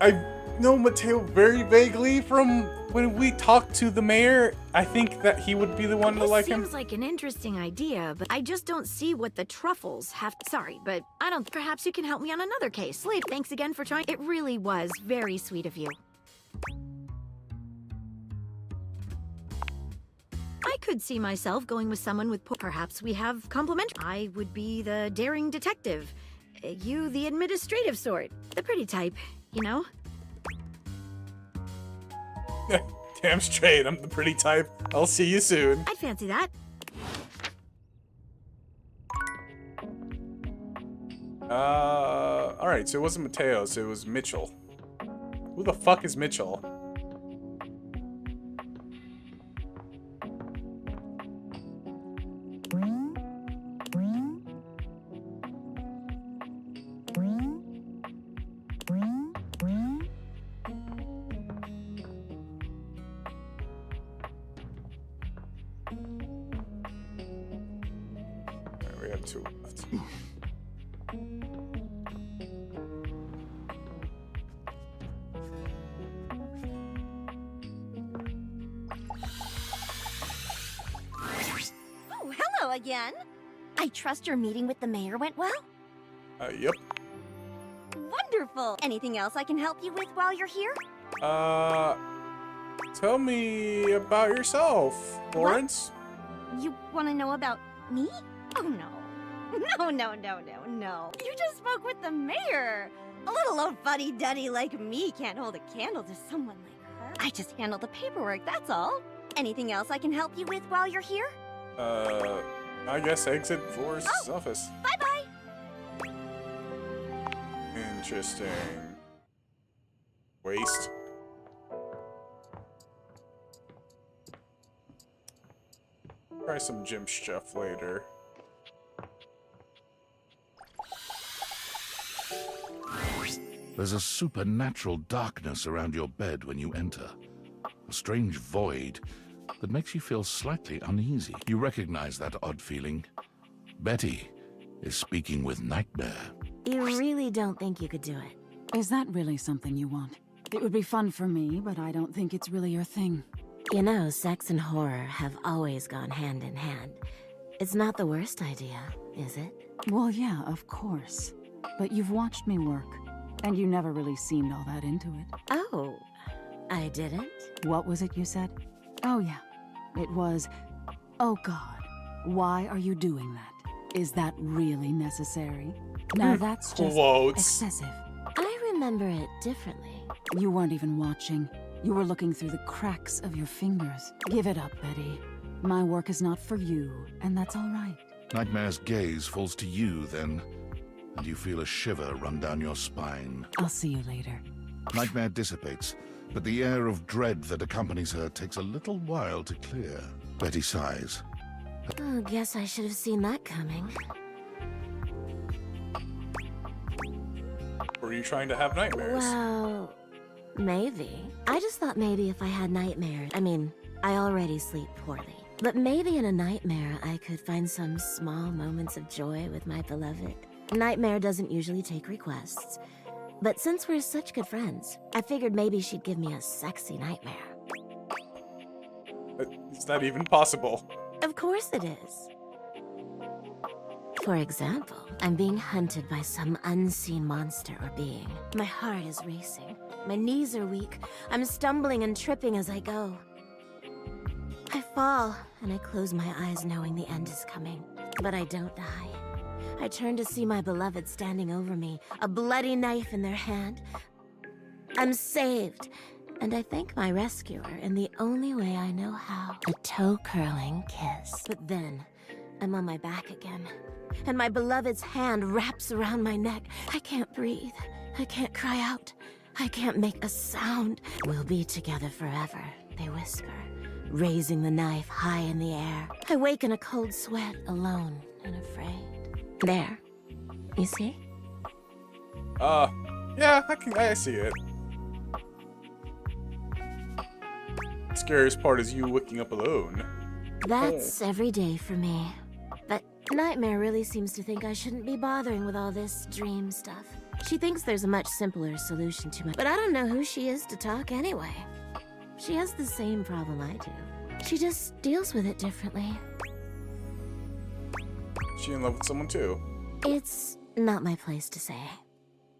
I know Mateo very vaguely from when we talked to the mayor. I think that he would be the one to like him. Seems like an interesting idea, but I just don't see what the truffles have. Sorry, but I don't. Perhaps you can help me on another case. Leaf, thanks again for trying. It really was very sweet of you. I could see myself going with someone with perhaps we have complementary. I would be the daring detective. You the administrative sort. The pretty type, you know? Damn straight, I'm the pretty type. I'll see you soon. I'd fancy that. Alright, so it wasn't Mateo, so it was Mitchell. Who the fuck is Mitchell? Alright, we have 2 left. Oh, hello again. I trust your meeting with the mayor went well? Yep. Wonderful. Anything else I can help you with while you're here? Tell me about yourself, Lawrence. You want to know about me? Oh, no. No. You just spoke with the mayor. A little old fuddy-duddy like me can't hold a candle to someone like her. I just handle the paperwork, that's all. Anything else I can help you with while you're here? I guess exit Forrest's office. Bye-bye. Interesting. Waste. Try some gym stuff later. There's a supernatural darkness around your bed when you enter. A strange void that makes you feel slightly uneasy. You recognize that odd feeling. Betty is speaking with Nightmare. You really don't think you could do it? Is that really something you want? It would be fun for me, but I don't think it's really your thing. You know, sex and horror have always gone hand in hand. It's not the worst idea, is it? Well, yeah, of course. But you've watched me work, and you never really seemed all that into it. Oh, I didn't? What was it you said? Oh, yeah. It was, oh God, why are you doing that? Is that really necessary? Now that's just excessive. I remember it differently. You weren't even watching. You were looking through the cracks of your fingers. Give it up, Betty. My work is not for you, and that's all right. Nightmare's gaze falls to you then, and you feel a shiver run down your spine. I'll see you later. Nightmare dissipates, but the air of dread that accompanies her takes a little while to clear. Betty sighs. Oh, guess I should have seen that coming. Were you trying to have nightmares? Well, maybe. I just thought maybe if I had nightmares, I already sleep poorly. But maybe in a nightmare I could find some small moments of joy with my beloved. Nightmare doesn't usually take requests. But since we're such good friends, I figured maybe she'd give me a sexy nightmare. Is that even possible? Of course it is. For example, I'm being hunted by some unseen monster or being. My heart is racing. My knees are weak. I'm stumbling and tripping as I go. I fall, and I close my eyes knowing the end is coming. But I don't die. I turn to see my beloved standing over me, a bloody knife in their hand. I'm saved, and I thank my rescuer in the only way I know how. A toe-curling kiss. But then, I'm on my back again, and my beloved's hand wraps around my neck. I can't breathe. I can't cry out. I can't make a sound. We'll be together forever, they whisper, raising the knife high in the air. I wake in a cold sweat, alone and afraid. There. You see? Yeah, I see it. The scariest part is you waking up alone. That's every day for me. But Nightmare really seems to think I shouldn't be bothering with all this dream stuff. She thinks there's a much simpler solution to it, but I don't know who she is to talk anyway. She has the same problem I do. She just deals with it differently. She in love with someone too? It's not my place to say.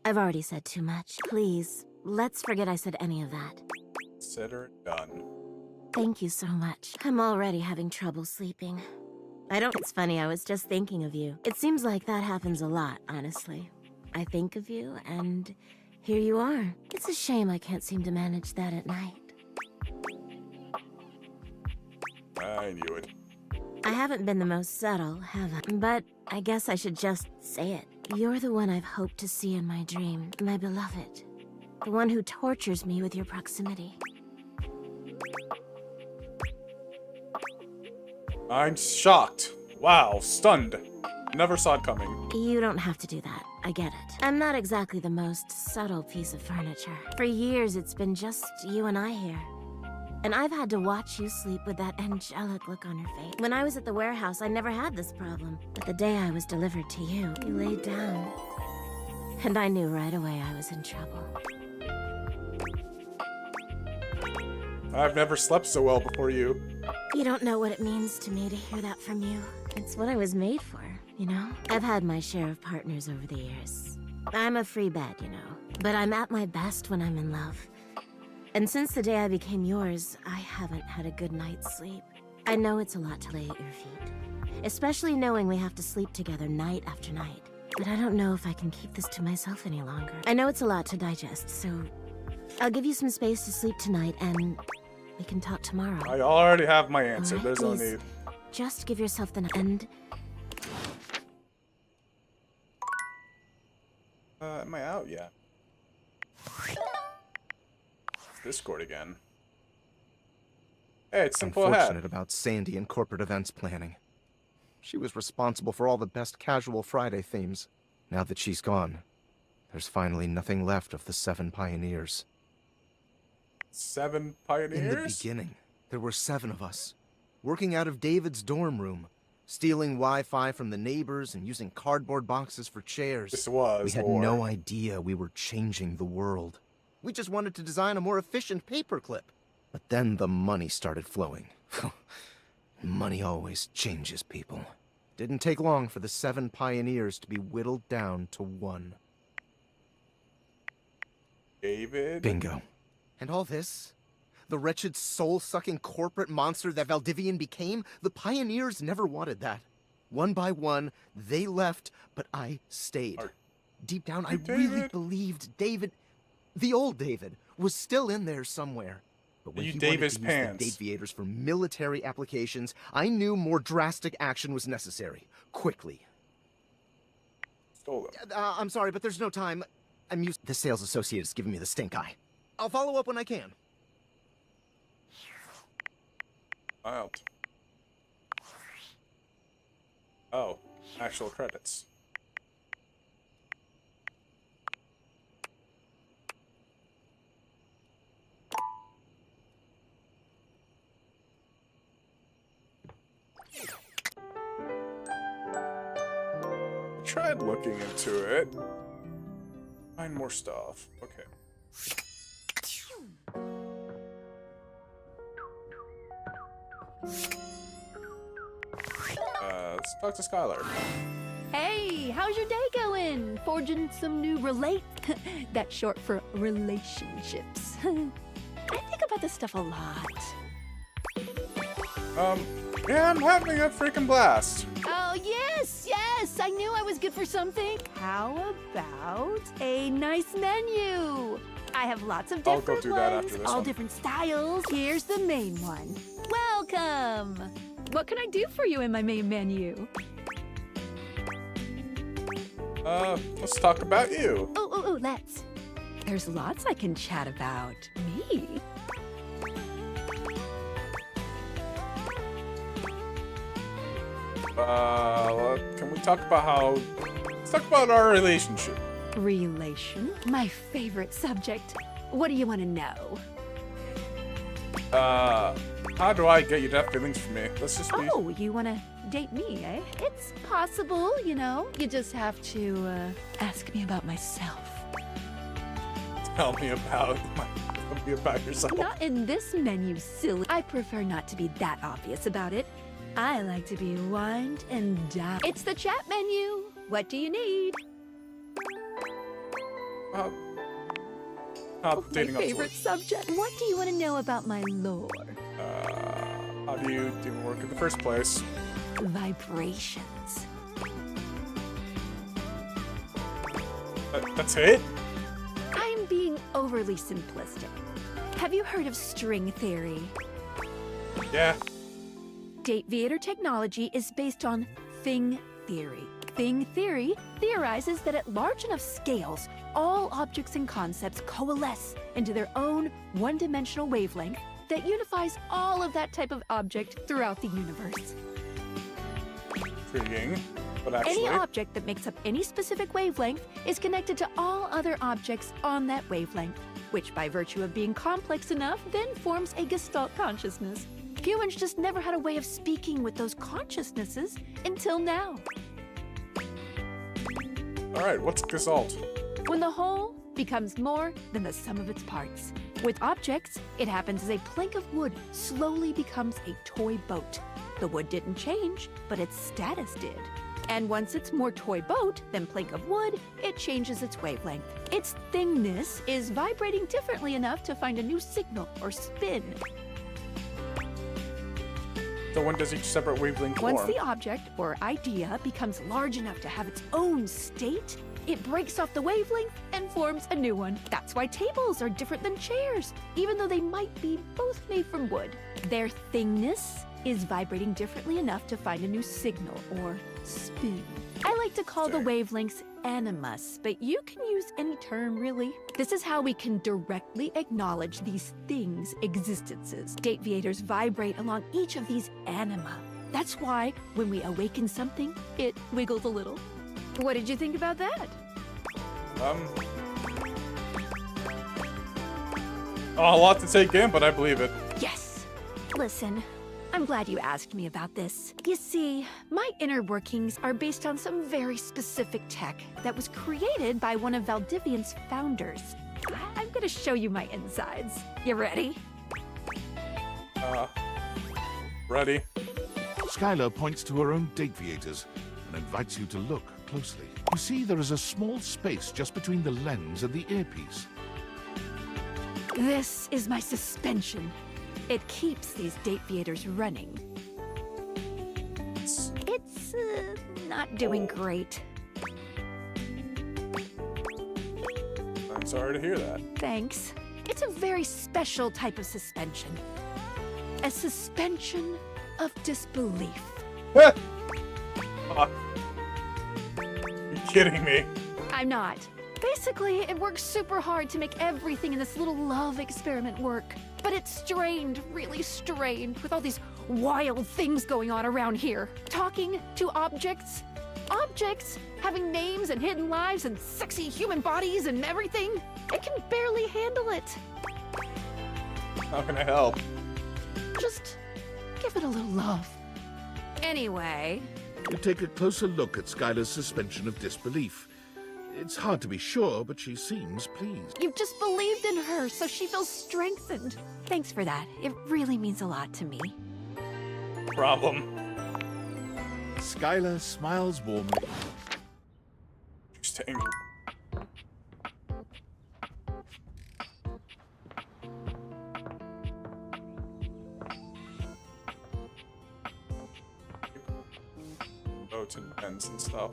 I've already said too much. Please, let's forget I said any of that. Said or done. Thank you so much. I'm already having trouble sleeping. It's funny, I was just thinking of you. It seems like that happens a lot, honestly. I think of you, and here you are. It's a shame I can't seem to manage that at night. I knew it. I haven't been the most subtle, have I? But I guess I should just say it. You're the one I've hoped to see in my dream, my beloved. The one who tortures me with your proximity. I'm shocked. Wow, stunned. Never saw it coming. You don't have to do that. I get it. I'm not exactly the most subtle piece of furniture. For years, it's been just you and I here. And I've had to watch you sleep with that angelic look on your face. When I was at the warehouse, I never had this problem. But the day I was delivered to you, you laid down. And I knew right away I was in trouble. I've never slept so well before you. You don't know what it means to me to hear that from you. It's what I was made for, you know? I've had my share of partners over the years. I'm a free bed, you know. But I'm at my best when I'm in love. And since the day I became yours, I haven't had a good night's sleep. I know it's a lot to lay at your feet. Especially knowing we have to sleep together night after night. But I don't know if I can keep this to myself any longer. I know it's a lot to digest, so I'll give you some space to sleep tonight and we can talk tomorrow. I already have my answer. Alright, There's no please. need. Just give yourself the end. Am I out yet? Discord again. Hey, it's Simple Unfortunate Ahead. about Sandy and corporate events planning. She was responsible for all the best casual Friday themes. Now that she's gone, there's finally nothing left of the 7 pioneers. 7 pioneers? In the beginning, there were 7 of us, working out of David's dorm room, stealing Wi-Fi from the neighbors and using cardboard boxes for chairs. This was We had war. no idea we were changing the world. We just wanted to design a more efficient paperclip. But then the money started flowing. Money always changes people. Didn't take long for the 7 pioneers to be whittled down to 1. David? Bingo. And all this? The wretched soul-sucking corporate monster that Valdivian became? The pioneers never wanted that. One by one, they left, but I stayed. Deep down, I really believed David, the old David, was still in there somewhere. But when You he Davis wanted to use pants. the Daviators for military applications, I knew more drastic action was necessary. Quickly. Stole them. I'm sorry, but there's no time. I'm used. The sales associate is giving me the stink eye. I'll follow up when I can. Out. Oh, actual credits. Tried looking into it. Find more stuff. Okay. Let's talk to Skylar. Hey, how's your day going? Forging some new That's short for relationships. I think about this stuff a lot. Yeah, I'm having a freaking blast. Oh, yes, yes! I knew I was good for something. How about a nice menu? I have lots of I'll different go do that ones, after this all one. different styles. Here's the main one. Welcome! What can I do for you in my main menu? Let's talk about you. Oh, let's. There's lots I can chat about. Me? Can we talk about how... Let's talk about our relationship. Relation? My favorite subject. What do you want to know? How do I get you to have feelings for me? Let's just be... Oh, you want to date me, eh? It's possible, you know. You just have to, ask me about myself. Tell me about yourself. Not in this menu, silly. I prefer not to be that obvious about it. I like to be wined and dined. It's the chat menu. What do you need? Dating My up favorite subject. What do you want to know about my lore? How do you even work in the first place? Vibrations. That's it? I'm being overly simplistic. Have you heard of string theory? Yeah. Daviator technology is based on Thing theory. Thing theory theorizes that at large enough scales, all objects and concepts coalesce into their own one-dimensional wavelength that unifies all of that type of object throughout the universe. Intriguing, but actually... Any object that makes up any specific wavelength is connected to all other objects on that wavelength. which by virtue of being complex enough then forms a Gestalt consciousness. Humans just never had a way of speaking with those consciousnesses until now. Alright, what's Gestalt? When the whole becomes more than the sum of its parts. With objects, it happens as a plank of wood slowly becomes a toy boat. The wood didn't change, but its status did. And once it's more toy boat than plank of wood, it changes its wavelength. Its thingness is vibrating differently enough to find a new signal or spin. So when does each separate wavelength form? Once the object or idea becomes large enough to have its own state, it breaks off the wavelength and forms a new one. That's why tables are different than chairs, even though they might be both made from wood. Their thingness is vibrating differently enough to find a new signal or spin. I like to call the wavelengths animus, but you can use any term really. This is how we can directly acknowledge these things' existences. Dateviators vibrate along each of these anima. That's why when we awaken something, it wiggles a little. What did you think about that? A lot to take in, but I believe it. Yes. Listen, I'm glad you asked me about this. You see, my inner workings are based on some very specific tech that was created by one of Valdivian's founders. I'm gonna show you my insides. You ready? Ready. Skylar points to her own Dateviators and invites you to look closely. You see there is a small space just between the lens and the earpiece. This is my suspension. It keeps these Dateviators running. It's not doing great. I'm sorry to hear that. Thanks. It's a very special type of suspension. A suspension of disbelief. You're kidding me. I'm not. Basically, it works super hard to make everything in this little love experiment work. But it's strained, really strained, with all these wild things going on around here. Talking to objects. Objects having names and hidden lives and sexy human bodies and everything. It can barely handle it. How can I help? Just give it a little love. Anyway. You take a closer look at Skylar's suspension of disbelief. It's hard to be sure, but she seems pleased. You've just believed in her, so she feels strengthened. Thanks for that. It really means a lot to me. Problem. Skylar smiles warmly. Interesting. Boats and pens and stuff.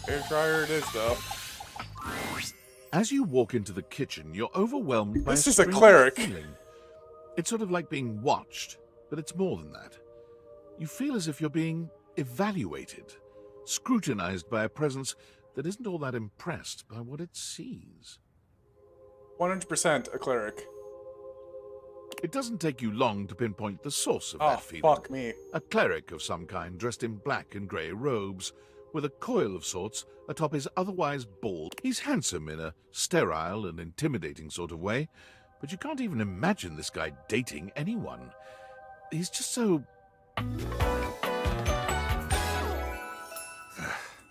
Hair dryer it is, though. As you walk into the kitchen, you're overwhelmed by This a is a strange cleric. feeling. It's sort of like being watched, but it's more than that. You feel as if you're being evaluated, scrutinized by a presence that isn't all that impressed by what it sees. 100% a cleric. It doesn't take you long to pinpoint the source of that feeling. Fuck me. A cleric of some kind dressed in black and grey robes, with a coil of sorts atop his otherwise bald. He's handsome in a sterile and intimidating sort of way, but you can't even imagine this guy dating anyone. He's just so...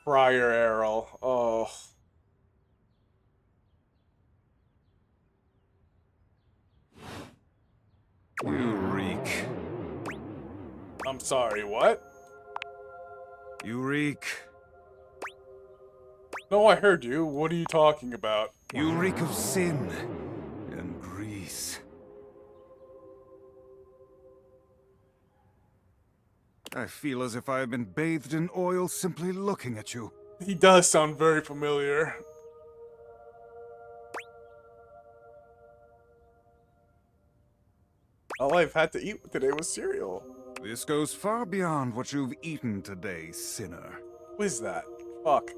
Friar Errol. Oh. You reek. I'm sorry, what? You reek. No, I heard you. What are you talking about? You reek of sin and grease. I feel as if I have been bathed in oil simply looking at you. He does sound very familiar. All I've had to eat today was cereal. This goes far beyond what you've eaten today, sinner. Who is that? Fuck.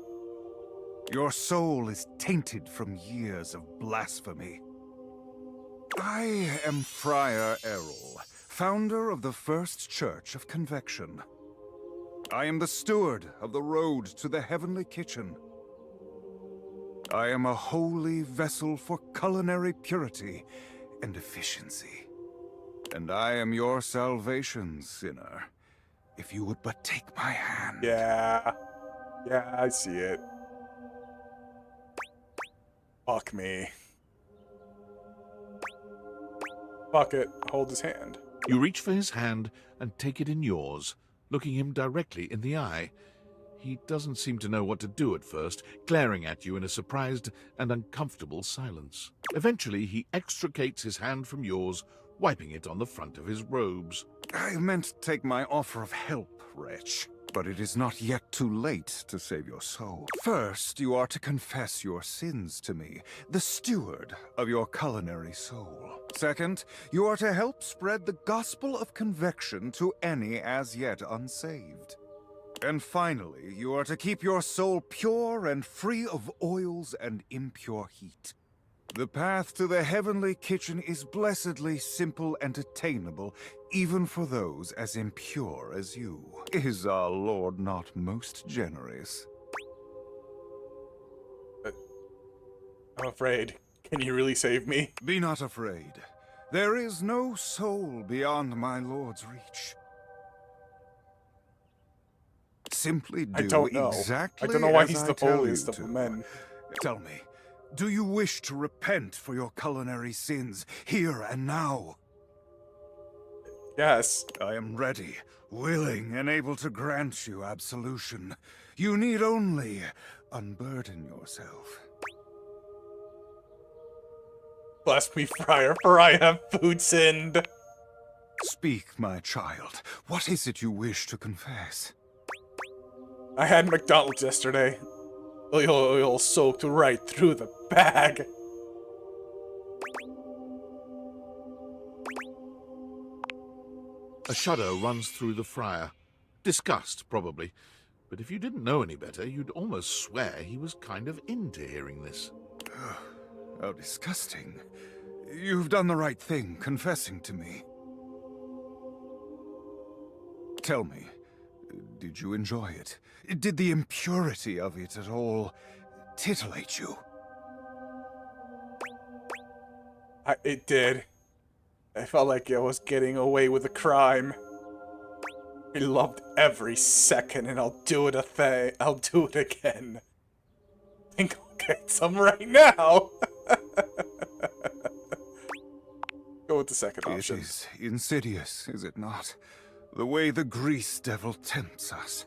Your soul is tainted from years of blasphemy. I am Friar Errol, founder of the First Church of Convection. I am the steward of the road to the heavenly kitchen. I am a holy vessel for culinary purity and efficiency. And I am your salvation, sinner, if you would but take my hand. Yeah. Yeah, I see it. Fuck me. Fuck it. Hold his hand. You reach for his hand and take it in yours, looking him directly in the eye. He doesn't seem to know what to do at first, glaring at you in a surprised and uncomfortable silence. Eventually, he extricates his hand from yours, wiping it on the front of his robes. I meant to take my offer of help, wretch. But it is not yet too late to save your soul. First, you are to confess your sins to me, the steward of your culinary soul. Second, you are to help spread the gospel of convection to any as yet unsaved. And finally, you are to keep your soul pure and free of oils and impure heat. The path to the heavenly kitchen is blessedly simple and attainable, even for those as impure as you. Is our Lord not most generous? I'm afraid. Can you really save me? Be not afraid. There is no soul beyond my Lord's reach. Simply do I don't know. exactly I don't know why as he's I the tell holiest you of to. the men. Tell me, do you wish to repent for your culinary sins here and now? Yes. I am ready, willing, and able to grant you absolution. You need only unburden yourself. Bless me, friar, for I have food sinned. Speak, my child. What is it you wish to confess? I had McDonald's yesterday. Oil soaked right through the bag. A shudder runs through the friar. Disgust, probably. But if you didn't know any better, you'd almost swear he was kind of into hearing this. How disgusting. You've done the right thing, confessing to me. Tell me, did you enjoy it? Did the impurity of it at all titillate you? It did. I felt like I was getting away with a crime. I loved every second, and I'll do it I'll do it again. I think I'll get some right now. Go with the second option. It is insidious, is it not? The way the grease devil tempts us.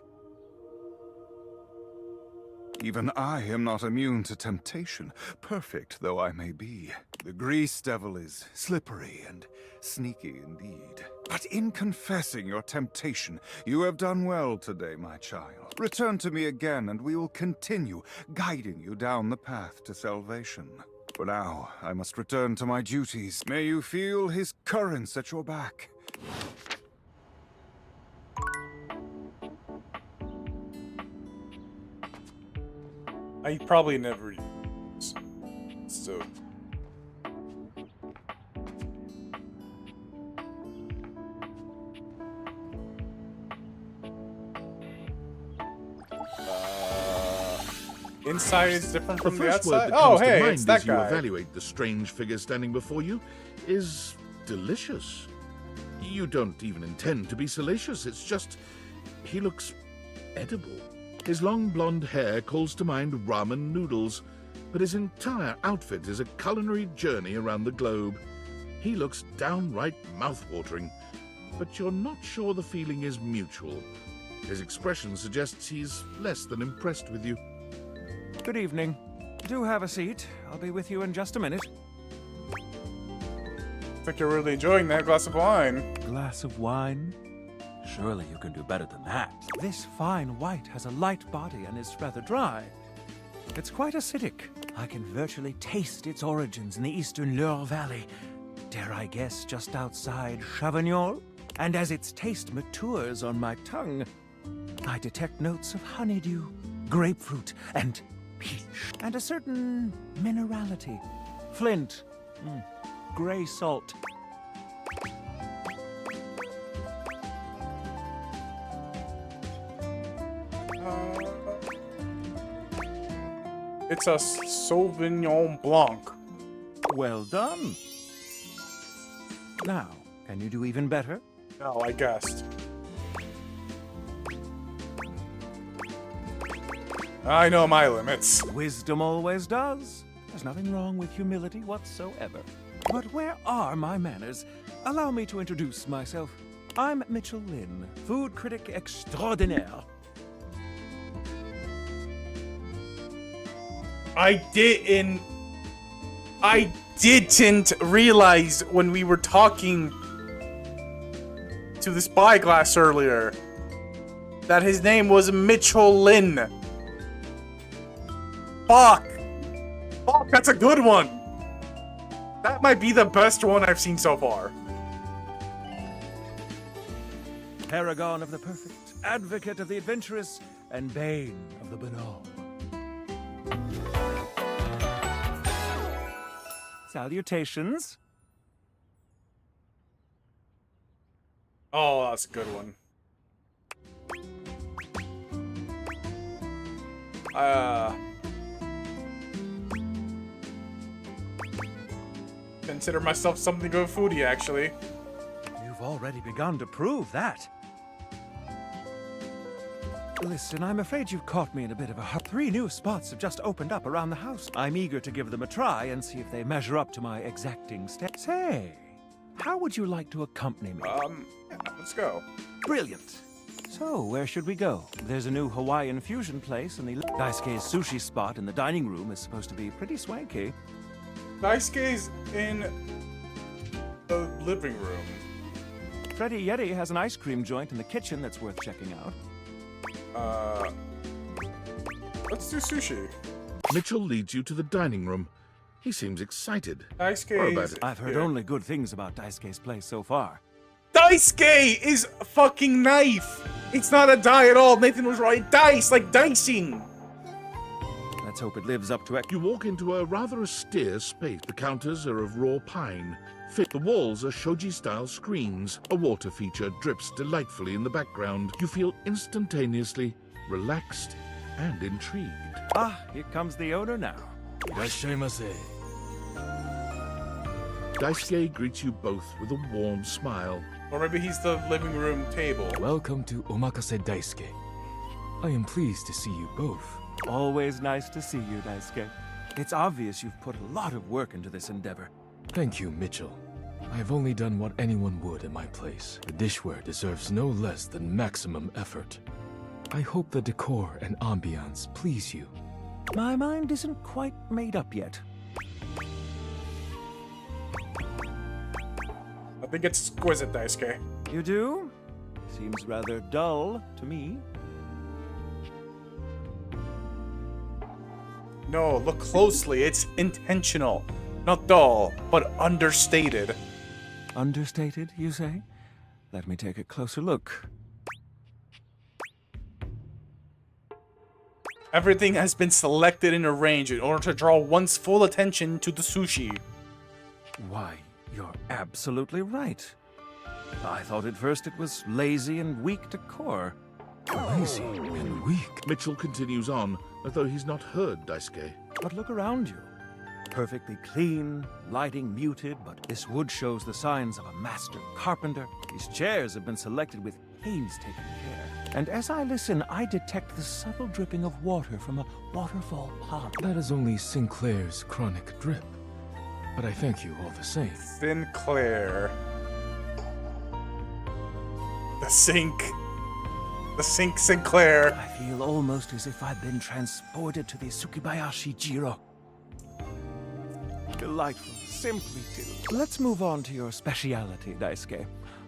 Even I am not immune to temptation, perfect though I may be. The grease devil is slippery and sneaky indeed. But in confessing your temptation, you have done well today, my child. Return to me again, and we will continue guiding you down the path to salvation. For now, I must return to my duties. May you feel his currents at your back. I probably never. So. Inside is different from the first word outside. that comes Oh, to hey, mind it's that as you guy. evaluate the strange figure standing before you is delicious. You don't even intend to be salacious. It's just he looks edible. His long blonde hair calls to mind ramen noodles, but his entire outfit is a culinary journey around the globe. He looks downright mouth-watering, but you're not sure the feeling is mutual. His expression suggests he's less than impressed with you. Good evening. Do have a seat. I'll be with you in just a minute. Looks like you're really enjoying that glass of wine. Glass of wine? Surely you can do better than that. This fine white has a light body and is rather dry. It's quite acidic. I can virtually taste its origins in the eastern Loire Valley. Dare I guess just outside Chavagnol? And as its taste matures on my tongue, I detect notes of honeydew, grapefruit, and peach, and a certain minerality. Flint. Gray salt. It's a Sauvignon Blanc. Well done. Now, can you do even better? No, I guessed. I know my limits. Wisdom always does. There's nothing wrong with humility whatsoever. But where are my manners? Allow me to introduce myself. I'm Mitchell Lynn, food critic extraordinaire. I didn't realize when we were talking to the spyglass earlier that his name was Mitchell Lynn. Fuck, that's a good one. That might be the best one I've seen so far. Paragon of the perfect, advocate of the adventurous, and bane of the banal. Salutations. Oh, that's a good one. Consider myself something of a foodie, actually. You've already begun to prove that. Listen, I'm afraid you've caught me in a bit of a hurry. 3 new spots have just opened up around the house. I'm eager to give them a try and see if they measure up to my exacting steps. Say, how would you like to accompany me? Yeah, let's go. Brilliant. So, where should we go? There's a new Hawaiian fusion place, and the Daisuke's sushi spot in the dining room is supposed to be pretty swanky. Daisuke's in the living room. Freddy Yeti has an ice cream joint in the kitchen that's worth checking out. Let's do sushi. Mitchell leads you to the dining room. He seems excited. Daisuke's... I've heard only good things about Daisuke's place so far. Daisuke is a fucking knife! It's not a die at all. Nathan was right. Dice, like dicing. Let's hope it lives up to it. You walk into a rather austere space. The counters are of raw pine. The walls are shoji-style screens. A water feature drips delightfully in the background. You feel instantaneously relaxed and intrigued. Ah, here comes the owner now. Irashaimase. Daisuke greets you both with a warm smile. Or maybe he's the living room table. Welcome to Omakase Daisuke. I am pleased to see you both. Always nice to see you, Daisuke. It's obvious you've put a lot of work into this endeavor. Thank you, Mitchell. I have only done what anyone would in my place. The dishware deserves no less than maximum effort. I hope the decor and ambiance please you. My mind isn't quite made up yet. I think it's exquisite, Daisuke. You do? Seems rather dull to me. No, look closely. It's intentional. Not dull, but understated. Understated, you say? Let me take a closer look. Everything has been selected and arranged in order to draw one's full attention to the sushi. Why, you're absolutely right. I thought at first it was lazy and weak decor. Lazy and weak? Mitchell continues on, as though he's not heard Daisuke. But look around you. Perfectly clean, lighting muted, but this wood shows the signs of a master carpenter. These chairs have been selected with painstaking care. And as I listen, I detect the subtle dripping of water from a waterfall pond. That is only Sinclair's chronic drip. But I thank you all the same. Sinclair. The sink. The sink Sinclair. I feel almost as if I've been transported to the Tsukibayashi Jiro. Delightful, simply do. Let's move on to your speciality, Daisuke.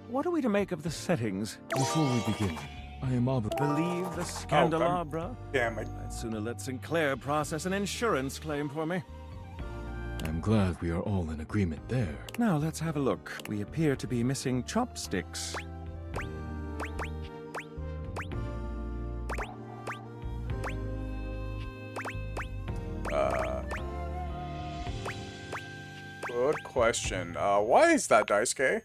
What are we to make of the settings? Before we begin, I am Believe the Scandelabra? Damn it. I'd sooner let Sinclair process an insurance claim for me. I'm glad we are all in agreement there. Now let's have a look. We appear to be missing chopsticks. Good question. Why is that, Daisuke?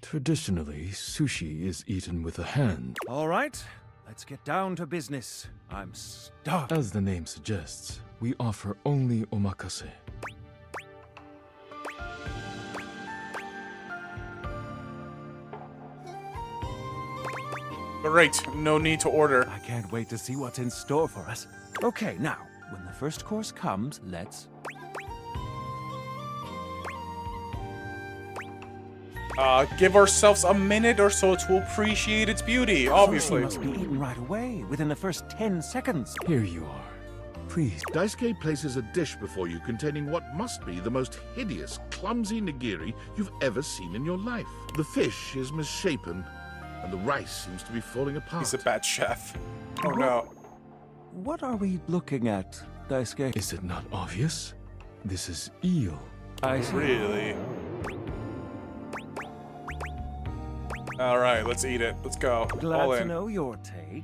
Traditionally, sushi is eaten with a hand. All right, let's get down to business. I'm starved. As the name suggests, We offer only omakase. Great, no need to order. I can't wait to see what's in store for us. Okay, now, when the first course comes, let's... Give ourselves a minute or so to appreciate its beauty, obviously. It must be eaten right away, within the first 10 seconds. Here you are. Please. Daisuke places a dish before you containing what must be the most hideous, clumsy nigiri you've ever seen in your life. The fish is misshapen, and the rice seems to be falling apart. He's a bad chef. Oh no. What are we looking at, Daisuke? Is it not obvious? This is eel. I see. Really? Alright, let's eat it. Let's go. Glad All to in. know your take.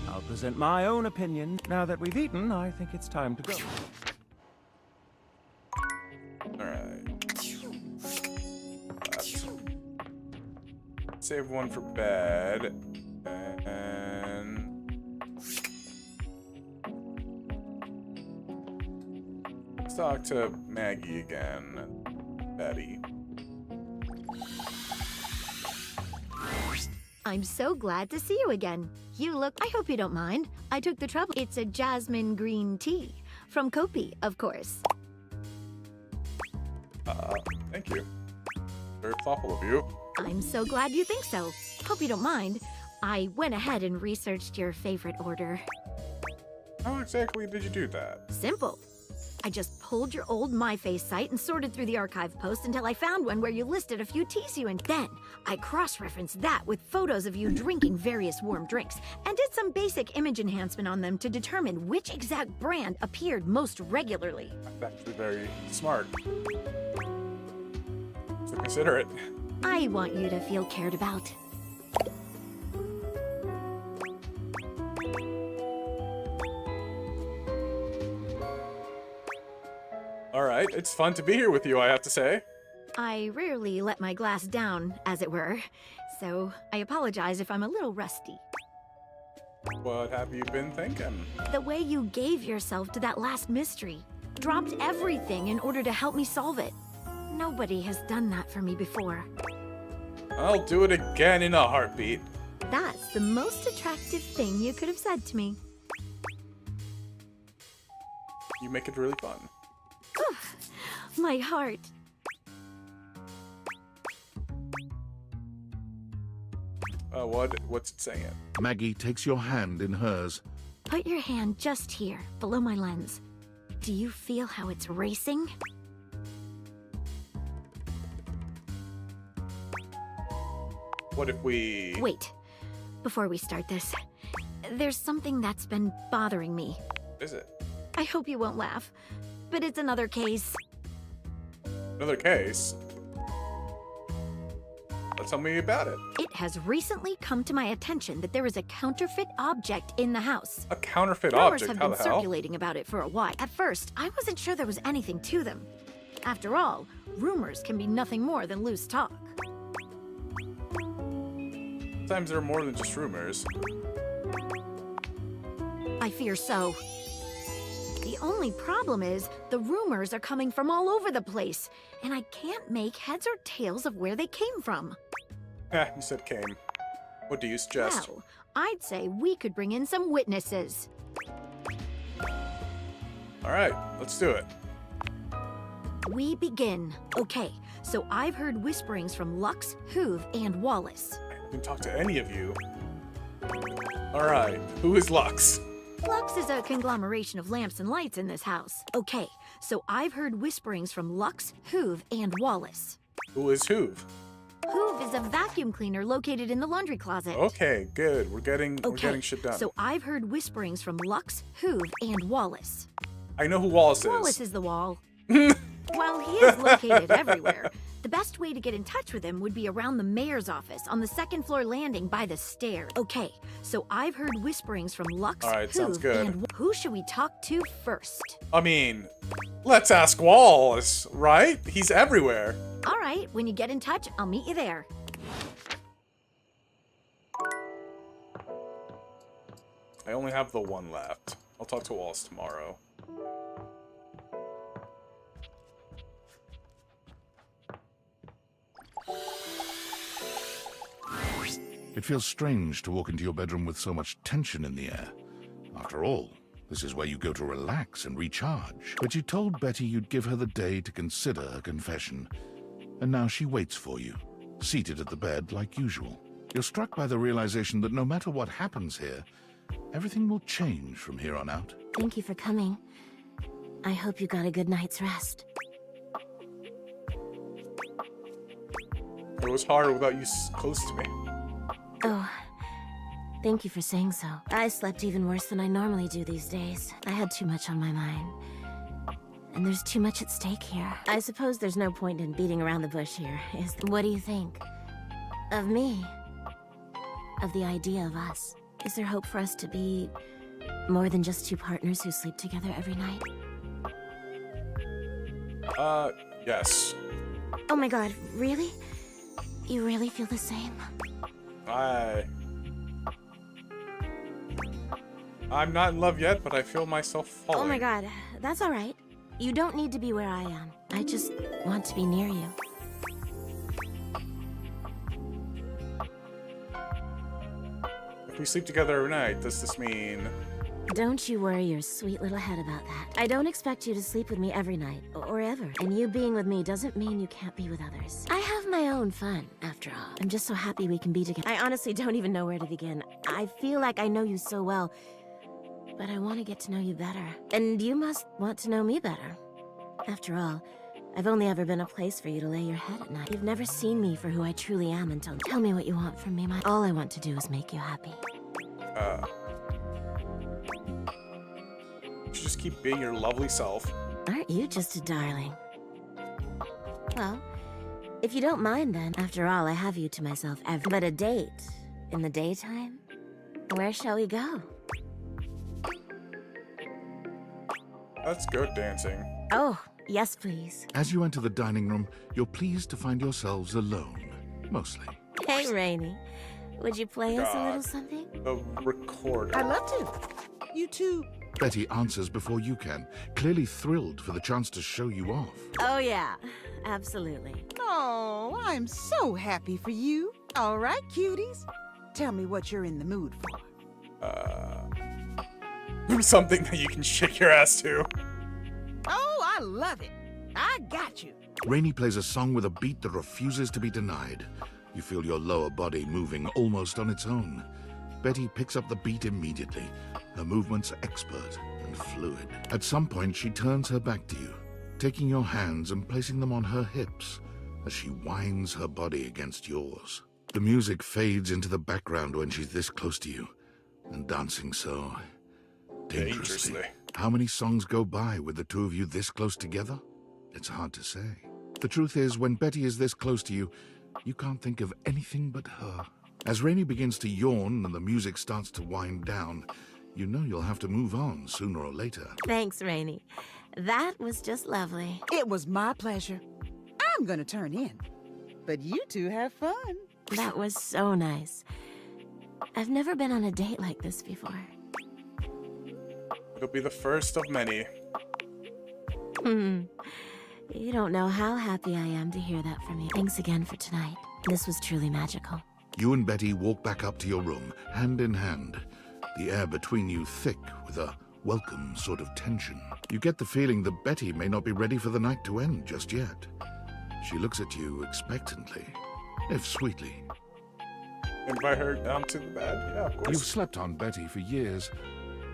I'll present my own opinion. Now that we've eaten, I think it's time to go. Alright. Save one for bed. And... let's talk to Maggie again. Betty. I'm so glad to see you again. You look... I hope you don't mind. I took the trouble. It's a jasmine green tea. From Kopi, of course. Thank you. Very thoughtful of you. I'm so glad you think so. Hope you don't mind. I went ahead and researched your favorite order. How exactly did you do that? Simple. I just pulled your old MyFace site and sorted through the archive posts until I found one where you listed a few teas you and then I cross-referenced that with photos of you drinking various warm drinks and did some basic image enhancement on them to determine which exact brand appeared most regularly. That's actually very smart. So consider it. I want you to feel cared about. Alright, it's fun to be here with you, I have to say. I rarely let my glass down, as it were, so I apologize if I'm a little rusty. What have you been thinking? The way you gave yourself to that last mystery. Dropped everything in order to help me solve it. Nobody has done that for me before. I'll do it again in a heartbeat. That's the most attractive thing you could have said to me. You make it really fun. My heart. What's it saying? Maggie takes your hand in hers. Put your hand just here, below my lens. Do you feel how it's racing? What if we... Wait. Before we start this, there's something that's been bothering me. What is it? I hope you won't laugh, but it's another case. Another case? Tell me about it. It has recently come to my attention that there is a counterfeit object in the house. A counterfeit Rumors object? have How been the hell? circulating about it for a while. At first, I wasn't sure there was anything to them. After all, rumors can be nothing more than loose talk. Sometimes they're more than just rumors. I fear so. The only problem is, the rumors are coming from all over the place, and I can't make heads or tails of where they came from. You said came. What do you suggest? Well, I'd say we could bring in some witnesses. Alright, let's do it. We begin. Okay, so I've heard whisperings from Lux, Hoove, and Wallace. I didn't talk to any of you. Alright, who is Lux? Lux is a conglomeration of lamps and lights in this house. Okay, so I've heard whisperings from Lux, Hoove, and Wallace. Who is Hoove? Hoove is a vacuum cleaner located in the laundry closet. Okay, good. We're getting shit done. So I've heard whisperings from Lux, Hoove, and Wallace. I know who Wallace is. Wallace is the wall. While he is located everywhere, the best way to get in touch with him would be around the mayor's office on the second floor landing by the stairs. Okay, so I've heard whisperings from Lux, All right, sounds Hoove, good. and who should we talk to first? I mean, let's ask Wallace, right? He's everywhere. All right, when you get in touch, I'll meet you there. I only have the one left. I'll talk to Wallace tomorrow. It feels strange to walk into your bedroom with so much tension in the air. After all, this is where you go to relax and recharge. But you told Betty you'd give her the day to consider her confession. And now she waits for you, seated at the bed like usual. You're struck by the realization that no matter what happens here, everything will change from here on out. Thank you for coming. I hope you got a good night's rest. It was harder without you close to me. Oh, thank you for saying so. I slept even worse than I normally do these days. I had too much on my mind. And there's too much at stake here. I suppose there's no point in beating around the bush here, is there? What do you think? Of me? Of the idea of us? Is there hope for us to be more than just two partners who sleep together every night? Yes. Oh my god, really? You really feel the same? I'm not in love yet, but I feel myself falling. Oh my god, that's alright. You don't need to be where I am. I just want to be near you. If we sleep together every night, does this mean... Don't you worry your sweet little head about that. I don't expect you to sleep with me every night, or ever. And you being with me doesn't mean you can't be with others. I have my own fun, after all. I'm just so happy we can be together. I honestly don't even know where to begin. I feel like I know you so well, but I want to get to know you better. And you must want to know me better. After all, I've only ever been a place for you to lay your head at night. You've never seen me for who I truly am until... Tell me what you want from me, all I want to do is make you happy. You should just keep being your lovely self. Aren't you just a darling? Well, if you don't mind then, after all, I have you to myself every... But a date in the daytime? Where shall we go? Let's go dancing. Oh, yes, please. As you enter the dining room, you're pleased to find yourselves alone, mostly. Hey, Rainy. Would you play us a little something? The recorder. I'd love to. You two. Betty answers before you can, clearly thrilled for the chance to show you off. Oh, yeah. Absolutely. Oh, I'm so happy for you. All right, cuties. Tell me what you're in the mood for. Something that you can shake your ass to. Oh, I love it. I got you. Rainy plays a song with a beat that refuses to be denied. You feel your lower body moving almost on its own. Betty picks up the beat immediately. Her movements are expert and fluid. At some point, she turns her back to you, taking your hands and placing them on her hips as she winds her body against yours. The music fades into the background when she's this close to you, and dancing so dangerously. How many songs go by with the two of you this close together? It's hard to say. The truth is, when Betty is this close to you, you can't think of anything but her. As Rainy begins to yawn and the music starts to wind down, you know you'll have to move on sooner or later. Thanks, Rainy. That was just lovely. It was my pleasure. I'm gonna turn in. But you two have fun. That was so nice. I've never been on a date like this before. It'll be the first of many. You don't know how happy I am to hear that from you. Thanks again for tonight. This was truly magical. You and Betty walk back up to your room, hand in hand, the air between you thick with a welcome sort of tension. You get the feeling that Betty may not be ready for the night to end just yet. She looks at you expectantly, if sweetly. Invite her down to the bed? Yeah, of course. You've slept on Betty for years,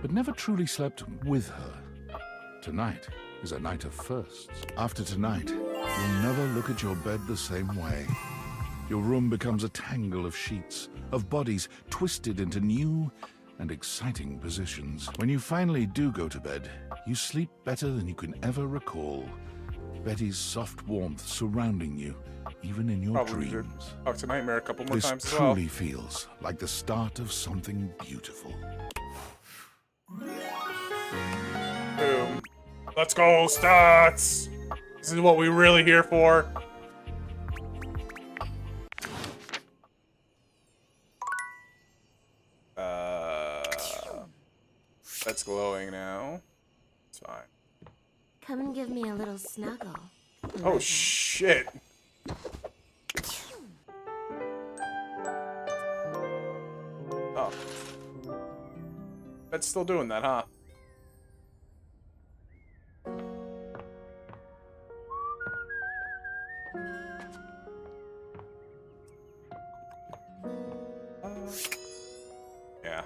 but never truly slept with her. Tonight is a night of firsts. After tonight, you'll never look at your bed the same way. Your room becomes a tangle of sheets, of bodies twisted into new and exciting positions. When you finally do go to bed, you sleep better than you can ever recall. Betty's soft warmth surrounding you, even in your dreams. Talk to Nightmare a couple more This times as well. truly feels like the start of something beautiful. Boom. Let's go, stats! This is what we're really here for. That's glowing now. It's fine. Come and give me a little snuggle. Oh, shit. Pet's still doing that, huh? Yeah.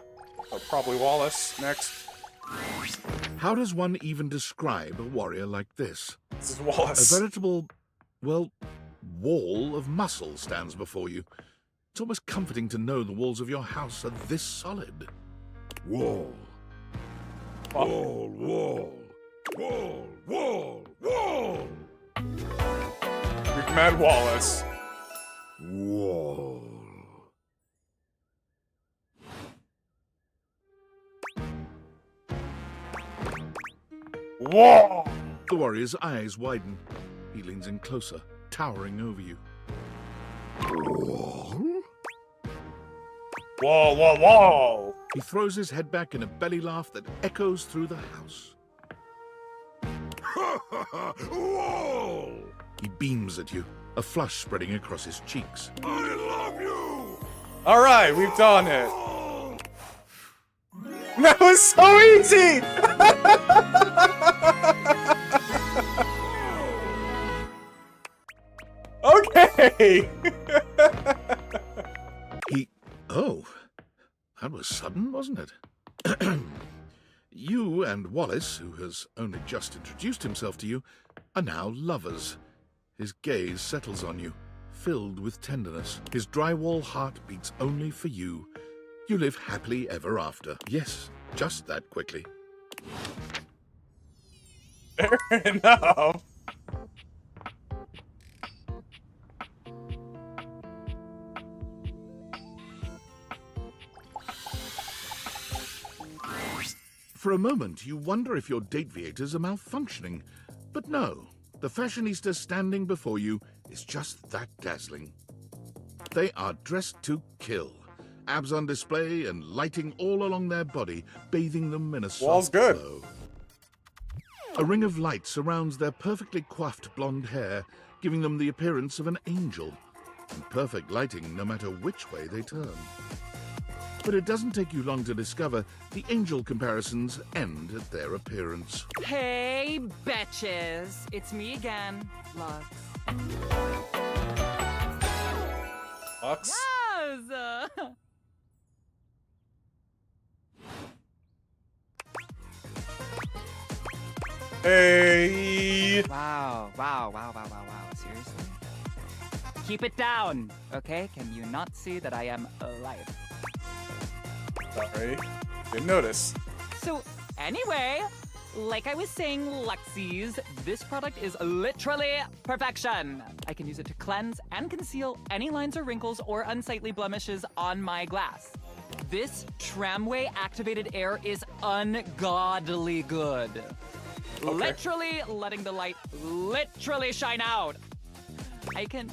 So probably Wallace next. How does one even describe a warrior like this? This is Wallace. A veritable, well, wall of muscle stands before you. It's almost comforting to know the walls of your house are this solid. Wall. Wall, wall. Wall, wall, wall. We've met Wallace. Wall. Wall! The warrior's eyes widen. He leans in closer, towering over you. Wall? Wall, wall, wall! He throws his head back in a belly laugh that echoes through the house. Wall! He beams at you, a flush spreading across his cheeks. I love you! Alright, we've done it. That was so easy! Okay! Oh, that was sudden, wasn't it? You and Wallace, who has only just introduced himself to you, are now lovers. His gaze settles on you, filled with tenderness. His drywall heart beats only for you. You live happily ever after. Yes, just that quickly. Fair enough. For a moment, you wonder if your date-viators are malfunctioning. But no, the fashionista standing before you is just that dazzling. They are dressed to kill. Abs on display and lighting all along their body, bathing them in a Wall's soft good. glow. A ring of light surrounds their perfectly coiffed blonde hair, giving them the appearance of an angel. And perfect lighting no matter which way they turn. But it doesn't take you long to discover the angel comparisons end at their appearance. Hey, betches. It's me again, Lux. Lux? Yes! Hey! Wow. Seriously? Keep it down, okay? Can you not see that I am alive? Sorry. Didn't notice. So, anyway, like I was saying, Luxies, this product is literally perfection. I can use it to cleanse and conceal any lines or wrinkles or unsightly blemishes on my glass. This tramway activated air is ungodly good. Okay. Literally letting the light literally shine out. I can...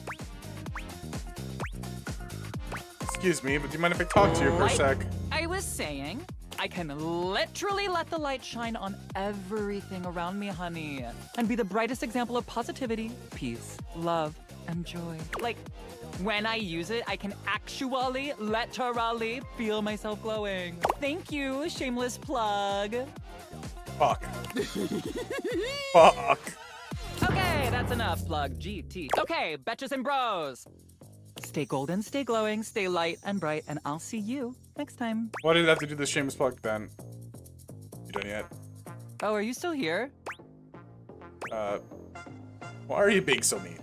Excuse me, but do you mind if I talk to you for a sec? I was saying, I can literally let the light shine on everything around me, honey, and be the brightest example of positivity, peace, love, and joy. Like, when I use it, I can actually, literally feel myself glowing. Thank you, shameless plug. Fuck. Fuck. Okay, that's enough, plug GT. Okay, betches and bros. Stay golden, stay glowing, stay light and bright, and I'll see you next time. Why did I have to do the shameless plug then? You done yet? Oh, are you still here? Why are you being so mean?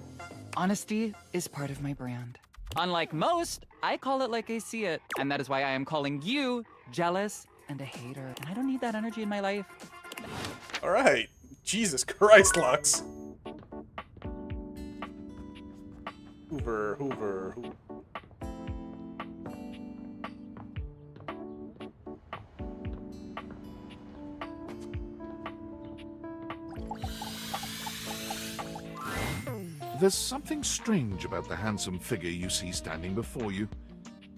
Honesty is part of my brand. Unlike most, I call it like I see it. And that is why I am calling you jealous and a hater. And I don't need that energy in my life. Alright. Jesus Christ, Lux. Hoover. There's something strange about the handsome figure you see standing before you.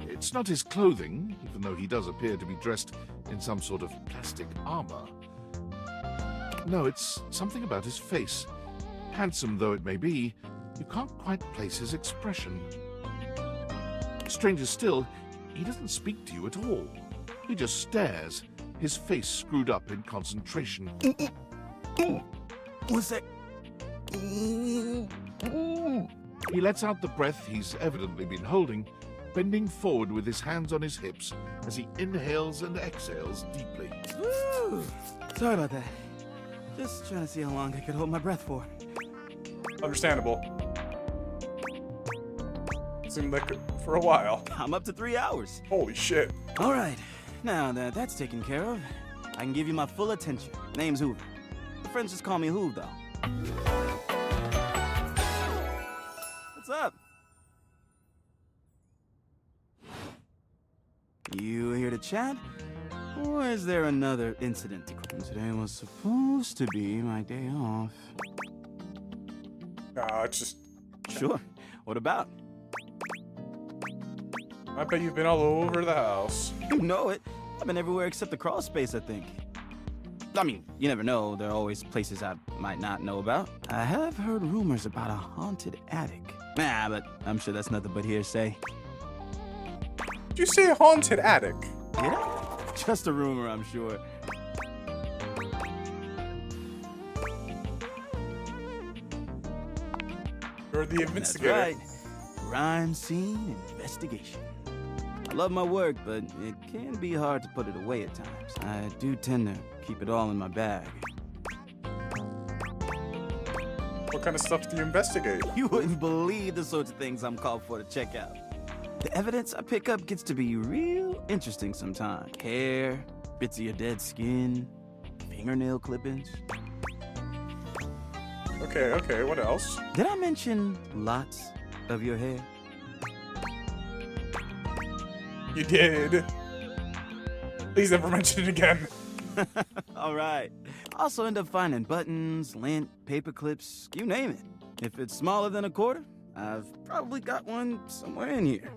It's not his clothing, even though he does appear to be dressed in some sort of plastic armor. No, it's something about his face. Handsome though it may be, you can't quite place his expression. Stranger still, he doesn't speak to you at all. He just stares, his face screwed up in concentration. What's that? He lets out the breath he's evidently been holding, bending forward with his hands on his hips as he inhales and exhales deeply. Woo! Sorry about that. Just trying to see how long I could hold my breath for. Understandable. Seemed like for a while. I'm up to 3 hours. Holy shit. All right. Now that that's taken care of, I can give you my full attention. Name's Hoover. My friends just call me Hoov, though. What's up? You here to chat? Or is there another incident to come? Today was supposed to be my day off. It's just... Sure. What about? I bet you've been all over the house. You know it. I've been everywhere except the crawl space, I think. I mean, you never know. There are always places I might not know about. I have heard rumors about a haunted attic. Nah, but I'm sure that's nothing but hearsay. Did you say haunted attic? Yeah? Just a rumor, I'm sure. You're the investigator. That's right. Crime scene investigation. I love my work, but it can be hard to put it away at times. I do tend to keep it all in my bag. What kind of stuff do you investigate? You wouldn't believe the sorts of things I'm called for to check out. The evidence I pick up gets to be real interesting sometimes. Hair, bits of your dead skin, fingernail clippings. Okay, what else? Did I mention lots of your hair? You did. Please never mention it again. All right. I also end up finding buttons, lint, paper clips, you name it. If it's smaller than a quarter, I've probably got one somewhere in here.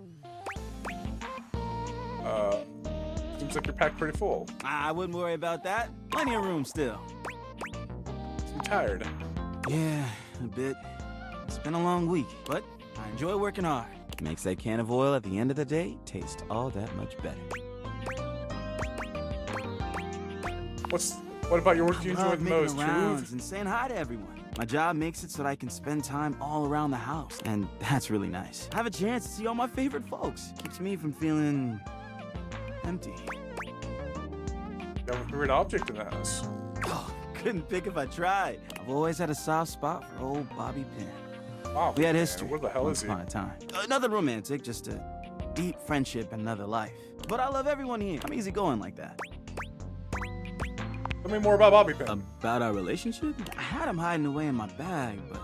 Seems like you're packed pretty full. I wouldn't worry about that. Plenty of room still. I'm tired. Yeah, a bit. It's been a long week, but I enjoy working hard. Makes that can of oil at the end of the day taste all that much better. What about your work you enjoy the making most? the rounds and saying hi to everyone. My job makes it so that I can spend time all around the house, and that's really nice. I have a chance to see all my favorite folks. Keeps me from feeling empty. You have a favorite object in the house? Oh, couldn't pick if I tried. I've always had a soft spot for old Bobby Pin. Wow, we had history. Where the hell is he? Once upon a time. Nothing romantic, just a deep friendship and another life. But I love everyone here. I'm easygoing like that. Tell me more about Bobby Pin. About our relationship? I had him hiding away in my bag, but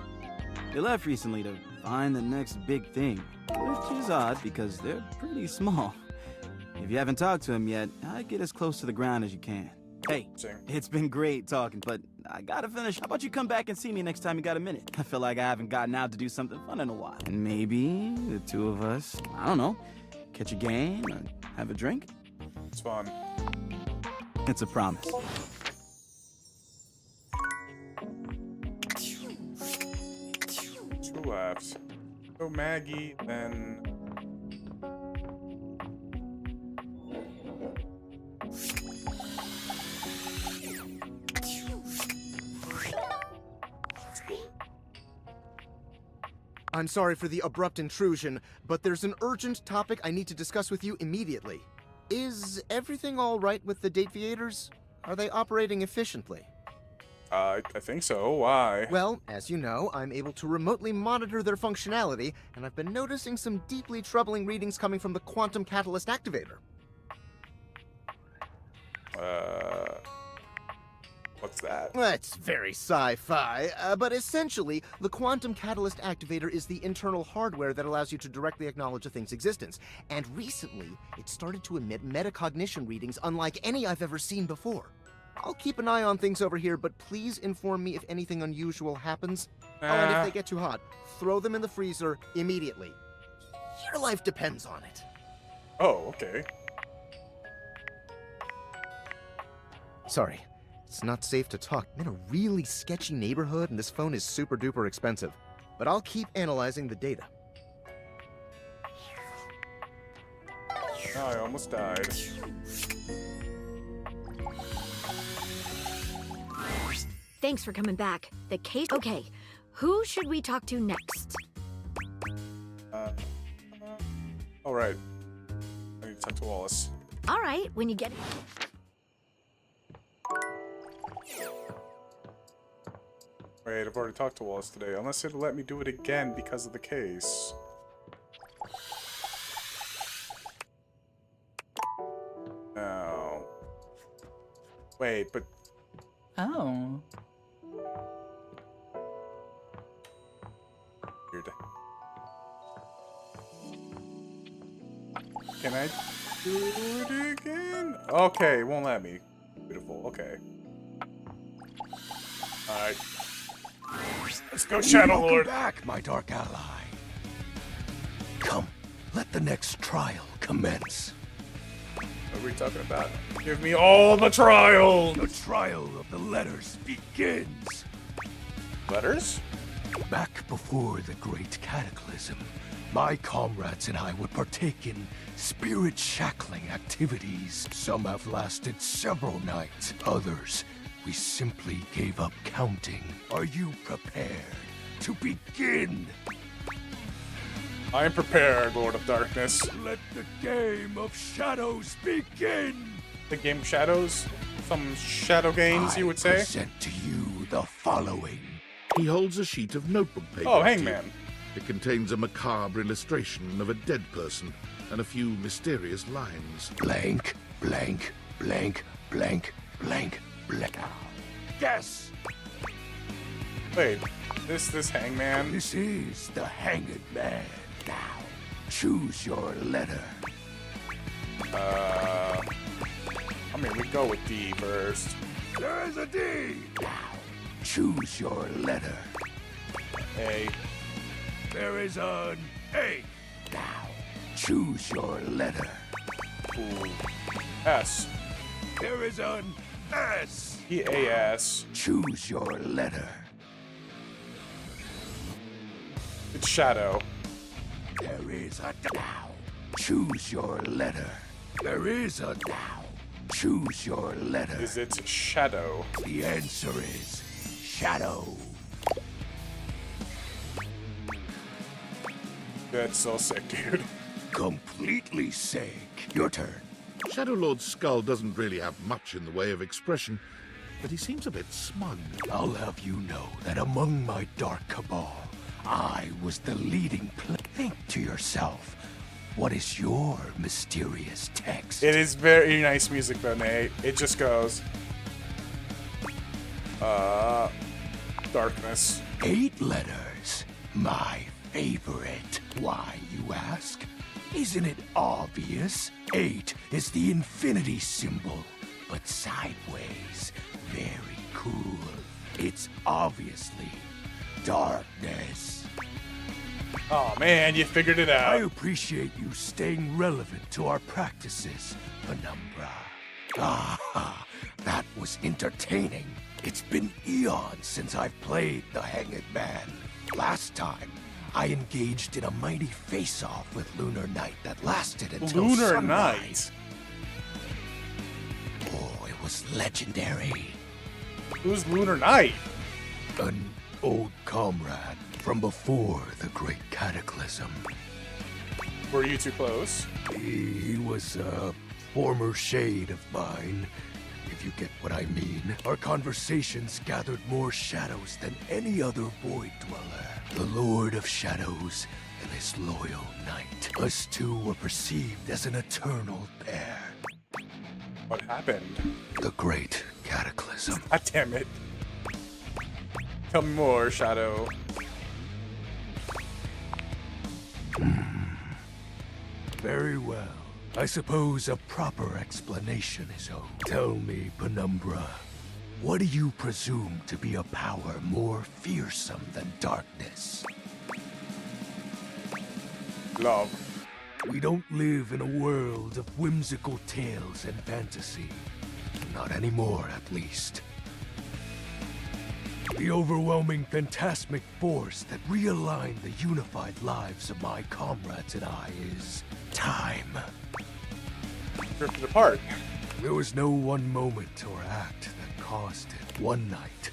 they left recently to find the next big thing. Which is odd because they're pretty small. If you haven't talked to him yet, I'd get as close to the ground as you can. Hey, it's been great talking, but I gotta finish. How about you come back and see me next time you got a minute? I feel like I haven't gotten out to do something fun in a while. And maybe the two of us, I don't know, catch a game or have a drink? It's fun. It's a promise. Two left. So Maggie, then... I'm sorry for the abrupt intrusion, but there's an urgent topic I need to discuss with you immediately. Is everything all right with the Dateviators? Are they operating efficiently? I think so. Why? Well, as you know, I'm able to remotely monitor their functionality, and I've been noticing some deeply troubling readings coming from the Quantum Catalyst Activator. What's that? That's very sci-fi, but essentially, the Quantum Catalyst Activator is the internal hardware that allows you to directly acknowledge a thing's existence. And recently, it started to emit metacognition readings unlike any I've ever seen before. I'll keep an eye on things over here, but please inform me if anything unusual happens. Oh, and if they get too hot, throw them in the freezer immediately. Your life depends on it. Oh, okay. Sorry. It's not safe to talk. I'm in a really sketchy neighborhood, and this phone is super duper expensive. But I'll keep analyzing the data. Oh, I almost died. Thanks for coming back. The case. Okay, who should we talk to next? All right. I need to talk to Wallace. All right, when you get. Wait, I've already talked to Wallace today. Unless it'll let me do it again because of the case. No. Wait, but... Oh. Weird. Can I do it again? Okay, it won't let me. Beautiful, okay. Alright. Let's go, Shadow Lord! Welcome back, my dark ally. Come, let the next trial commence. What are we talking about? Give me all the trials! The trial of the letters begins. Letters? Back before the Great Cataclysm, my comrades and I would partake in spirit-shackling activities. Some have lasted several nights. Others, we simply gave up counting. Are you prepared to begin? I am prepared, Lord of Darkness. Let the game of shadows begin! The game of shadows? Some shadow games, you would say? I present to you the following. He holds a sheet of notebook paper. Oh, Hangman. It contains a macabre illustration of a dead person and a few mysterious lines. Blank, blank, blank, blank, blank, blank. Guess! Wait, this Hangman? This is the Hanged Man. Now, choose your letter. I mean, we go with D first. There is a D! Now, choose your letter. A. There is an A. Now, choose your letter. Ooh. S. There is an S. E-A-S. Choose your letter. It's Shadow. There is a now. Choose your letter. There is a now. Choose your letter. Is it Shadow? The answer is Shadow. That's so sick, dude. Completely sick. Your turn. Shadow Lord's skull doesn't really have much in the way of expression, but he seems a bit smug. I'll have you know that among my dark cabal, I was the leading Think to yourself, what is your mysterious text? It is very nice music though, Nate. It just goes... Darkness. 8 letters. My favorite. Why, you ask? Isn't it obvious? 8 is the infinity symbol, but sideways. Very cool. It's obviously darkness. Oh man, you figured it I out. appreciate you staying relevant to our practices, Penumbra. Ah, that was entertaining. It's been eons since I've played the Hanged Man. Last time, I engaged in a mighty face-off with Lunar Knight that lasted until Lunar sunrise. Knight? Oh, it was legendary. Who's Lunar Knight? An old comrade from before the Great Cataclysm. Were you too close? He was a former shade of mine, if you get what I mean. Our conversations gathered more shadows than any other Void Dweller. The Lord of Shadows and his loyal knight. Us two were perceived as an eternal pair. What happened? The Great Cataclysm. God damn it. Tell me more, Shadow. Very well. I suppose a proper explanation is owed. Tell me, Penumbra, what do you presume to be a power more fearsome than darkness? Love. We don't live in a world of whimsical tales and fantasy. Not anymore, at least. The overwhelming phantasmic force that realigned the unified lives of my comrades and I is time. Drifted apart. There was no one moment or act that caused it. One night,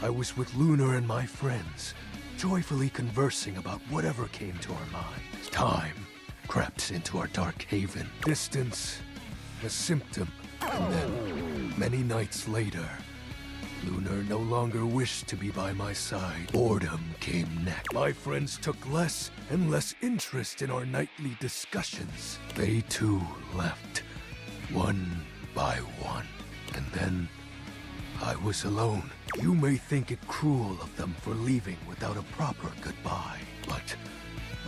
I was with Lunar and my friends, joyfully conversing about whatever came to our minds. Time crept into our dark haven. Distance, a symptom. And then, many nights later, Lunar no longer wished to be by my side. Boredom came next. My friends took less and less interest in our nightly discussions. They too left, one by one. And then, I was alone. You may think it cruel of them for leaving without a proper goodbye, but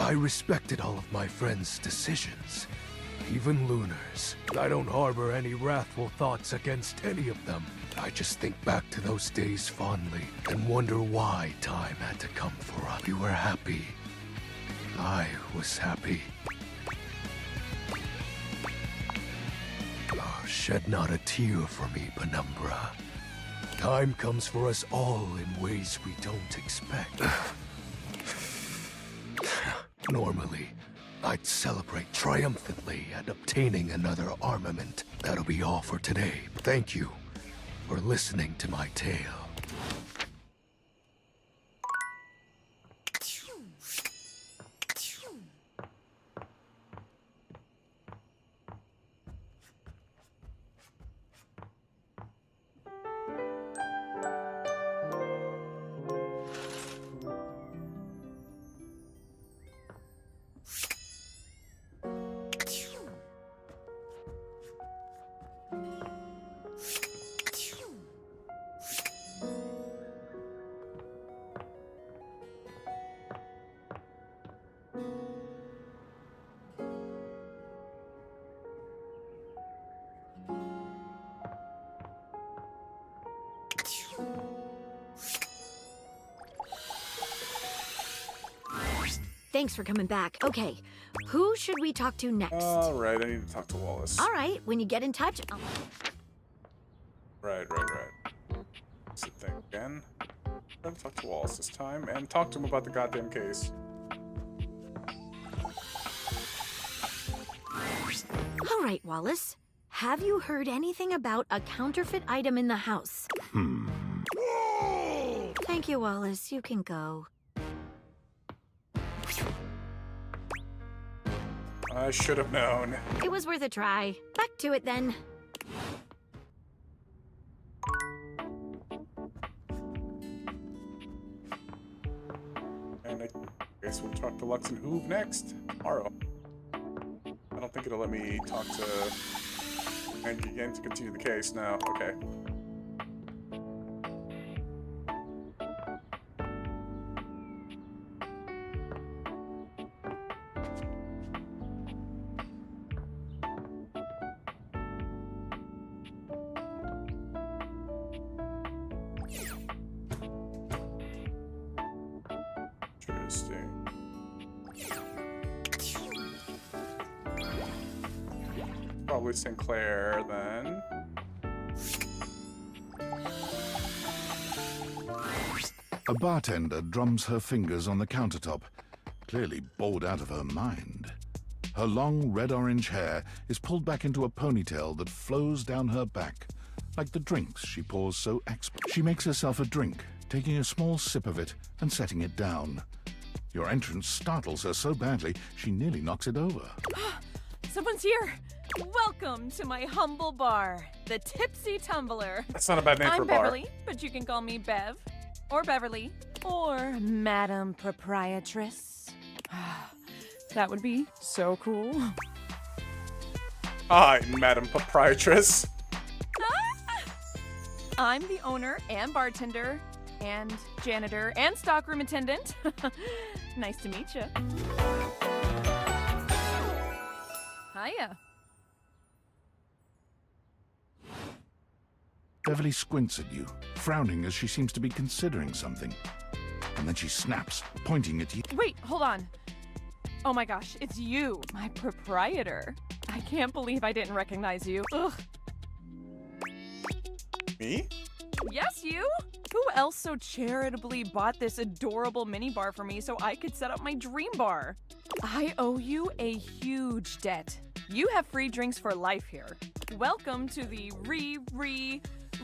I respected all of my friends' decisions, even Lunar's. I don't harbor any wrathful thoughts against any of them. I just think back to those days fondly and wonder why time had to come for us. We were happy. I was happy. Oh, shed not a tear for me, Penumbra. Time comes for us all in ways we don't expect. Normally, I'd celebrate triumphantly at obtaining another armament. That'll be all for today. Thank you for listening to my tale. Thanks for coming back. Okay, who should we talk to next? Alright, I need to talk to Wallace. All right, when you get in touch, Right. What's the thing again? I'm gonna talk to Wallace this time and talk to him about the goddamn case. All right, Wallace. Have you heard anything about a counterfeit item in the house? Thank you, Wallace. You can go. I should have known. It was worth a try. Back to it then. And I guess we'll talk to Lux and Hoove next. Tomorrow. I don't think it'll let me talk to Angie again to continue the case now. Okay. Interesting. Probably Sinclair then. A bartender drums her fingers on the countertop, clearly bored out of her mind. Her long red-orange hair is pulled back into a ponytail that flows down her back, like the drinks she pours so expert. She makes herself a drink, taking a small sip of it and setting it down. Your entrance startles her so badly, she nearly knocks it over. Someone's here! Welcome to my humble bar, the Tipsy Tumbler. That's not a bad name for a I'm bar. Beverly, but you can call me Bev, or Beverly, or Madam Proprietress. That would be so cool. Hi, Madam Proprietress. I'm the owner and bartender and janitor and stockroom attendant. Nice to meet you. Hiya. Beverly squints at you, frowning as she seems to be considering something. And then she snaps, pointing at you. Wait, hold on. Oh my gosh, it's you, my proprietor. I can't believe I didn't recognize you. Ugh. Me? Yes, you? Who else so charitably bought this adorable minibar for me so I could set up my dream bar? I owe you a huge debt. You have free drinks for life here. Welcome to the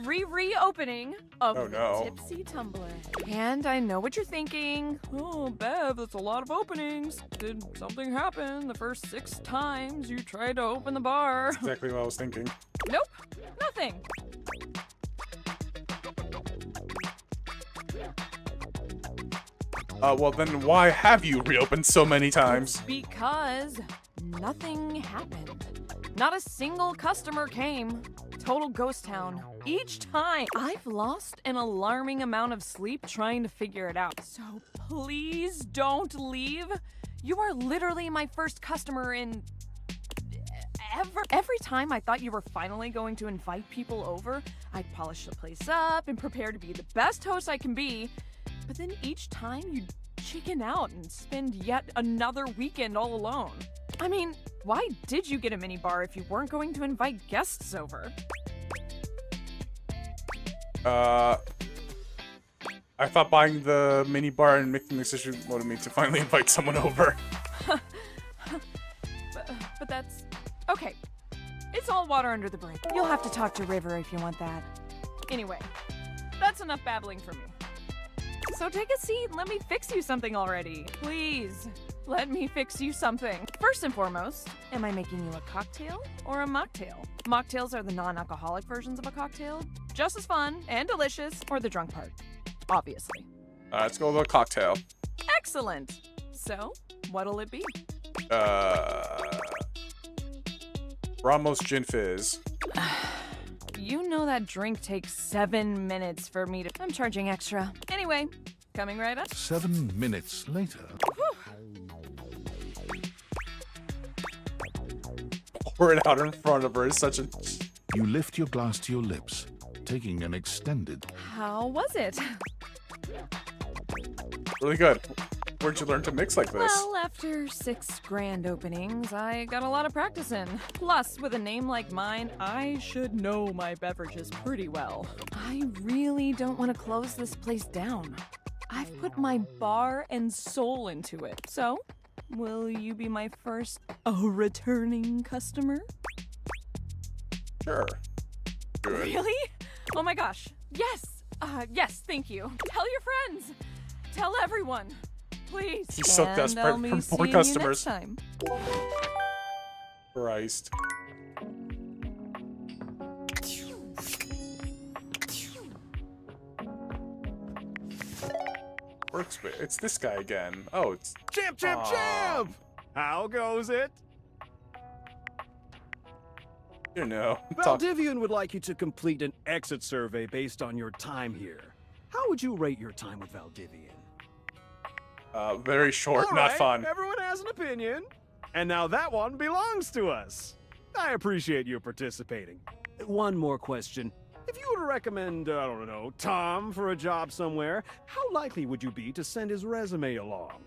reopening of Oh, no. the Tipsy Tumbler. And I know what you're thinking. Oh, Bev, that's a lot of openings. Did something happen the first 6 times you tried to open the bar? That's exactly what I was thinking. Nope, nothing. Well then why have you reopened so many times? Because nothing happened. Not a single customer came. Total ghost town. Each time, I've lost an alarming amount of sleep trying to figure it out. So please don't leave. You are literally my first customer in ever. Every time I thought you were finally going to invite people over, I'd polish the place up and prepare to be the best host I can be. But then each time you'd chicken out and spend yet another weekend all alone. I mean, why did you get a minibar if you weren't going to invite guests over? I thought buying the mini bar and making the decision motivated me to finally invite someone over. But that's... Okay. It's all water under the bridge. You'll have to talk to River if you want that. Anyway, that's enough babbling for me. So take a seat and let me fix you something already. Please, let me fix you something. First and foremost, am I making you a cocktail or a mocktail? Mocktails are the non-alcoholic versions of a cocktail. Just as fun and delicious, or the drunk part, obviously. Let's go with a cocktail. Excellent. So, what'll it be? Ramos Gin Fizz. You know that drink takes 7 minutes for me to... I'm charging extra. Anyway, coming right up. 7 minutes later. Pour it out in front of her is such a... You lift your glass to your lips, taking an extended... How was it? Really good. Where'd you learn to mix like this? Well, after 6 grand openings, I got a lot of practice in. Plus, with a name like mine, I should know my beverages pretty well. I really don't want to close this place down. I've put my bar and soul into it. So, will you be my first returning customer? Sure. Good. Really? Oh my gosh. Yes. Yes, thank you. Tell your friends. Tell everyone. Please. He's so And desperate I'll be for more seeing customers. You next time. Christ. Workspace. It's this guy again. Oh, it's... Champ, champ, champ! How goes it? You know. Valdivian would like you to complete an exit survey based on your time here. How would you rate your time with Valdivian? Very short, All not right, fun. Everyone has an opinion. And now that one belongs to us. I appreciate you participating. One more question. If you were to recommend, I don't know, Tom for a job somewhere, how likely would you be to send his resume along?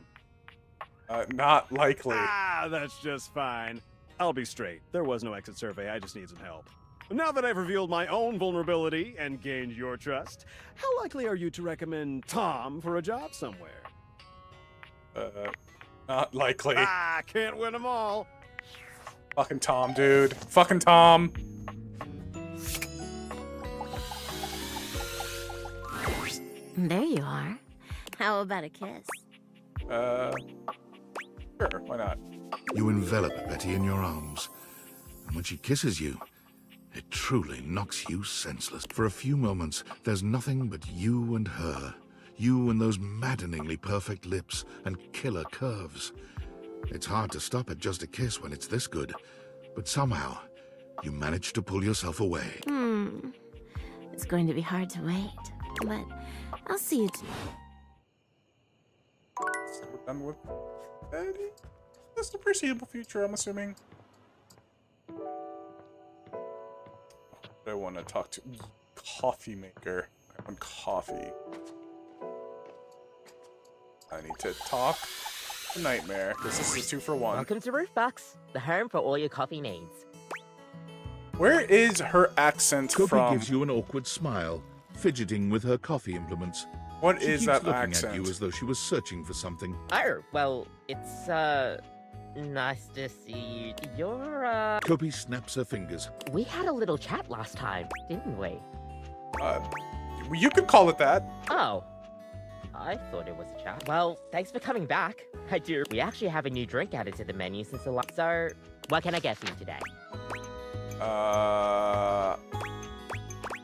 Not likely. Ah, that's just fine. I'll be straight. There was no exit survey. I just need some help. Now that I've revealed my own vulnerability and gained your trust, how likely are you to recommend Tom for a job somewhere? Not likely. Ah, can't win them all. Fucking Tom, dude. Fucking Tom. There you are. How about a kiss? Sure, why not? You envelop Betty in your arms, and when she kisses you, it truly knocks you senseless. For a few moments, there's nothing but you and her. You and those maddeningly perfect lips and killer curves. It's hard to stop at just a kiss when it's this good, but somehow, you manage to pull yourself away. It's going to be hard to wait, but I'll see you tonight. So we're done with Betty? That's the foreseeable future, I'm assuming. I want to talk to coffee maker. I want coffee. I need to talk to Nightmare, because this is a 2-for-1. Welcome to Roofbox, the home for all your coffee needs. Where is her accent Kopi from? gives you an awkward smile, fidgeting with her coffee implements. What She is keeps that looking accent? at you as though she was searching for something. Oh, well, it's, nice to see you. You're, Kopi snaps her fingers. We had a little chat last time, didn't we? You could call it that. Oh. I thought it was a chat. Well, thanks for coming back. I do. We actually have a new drink added to the menu since the last. So, what can I get for you today?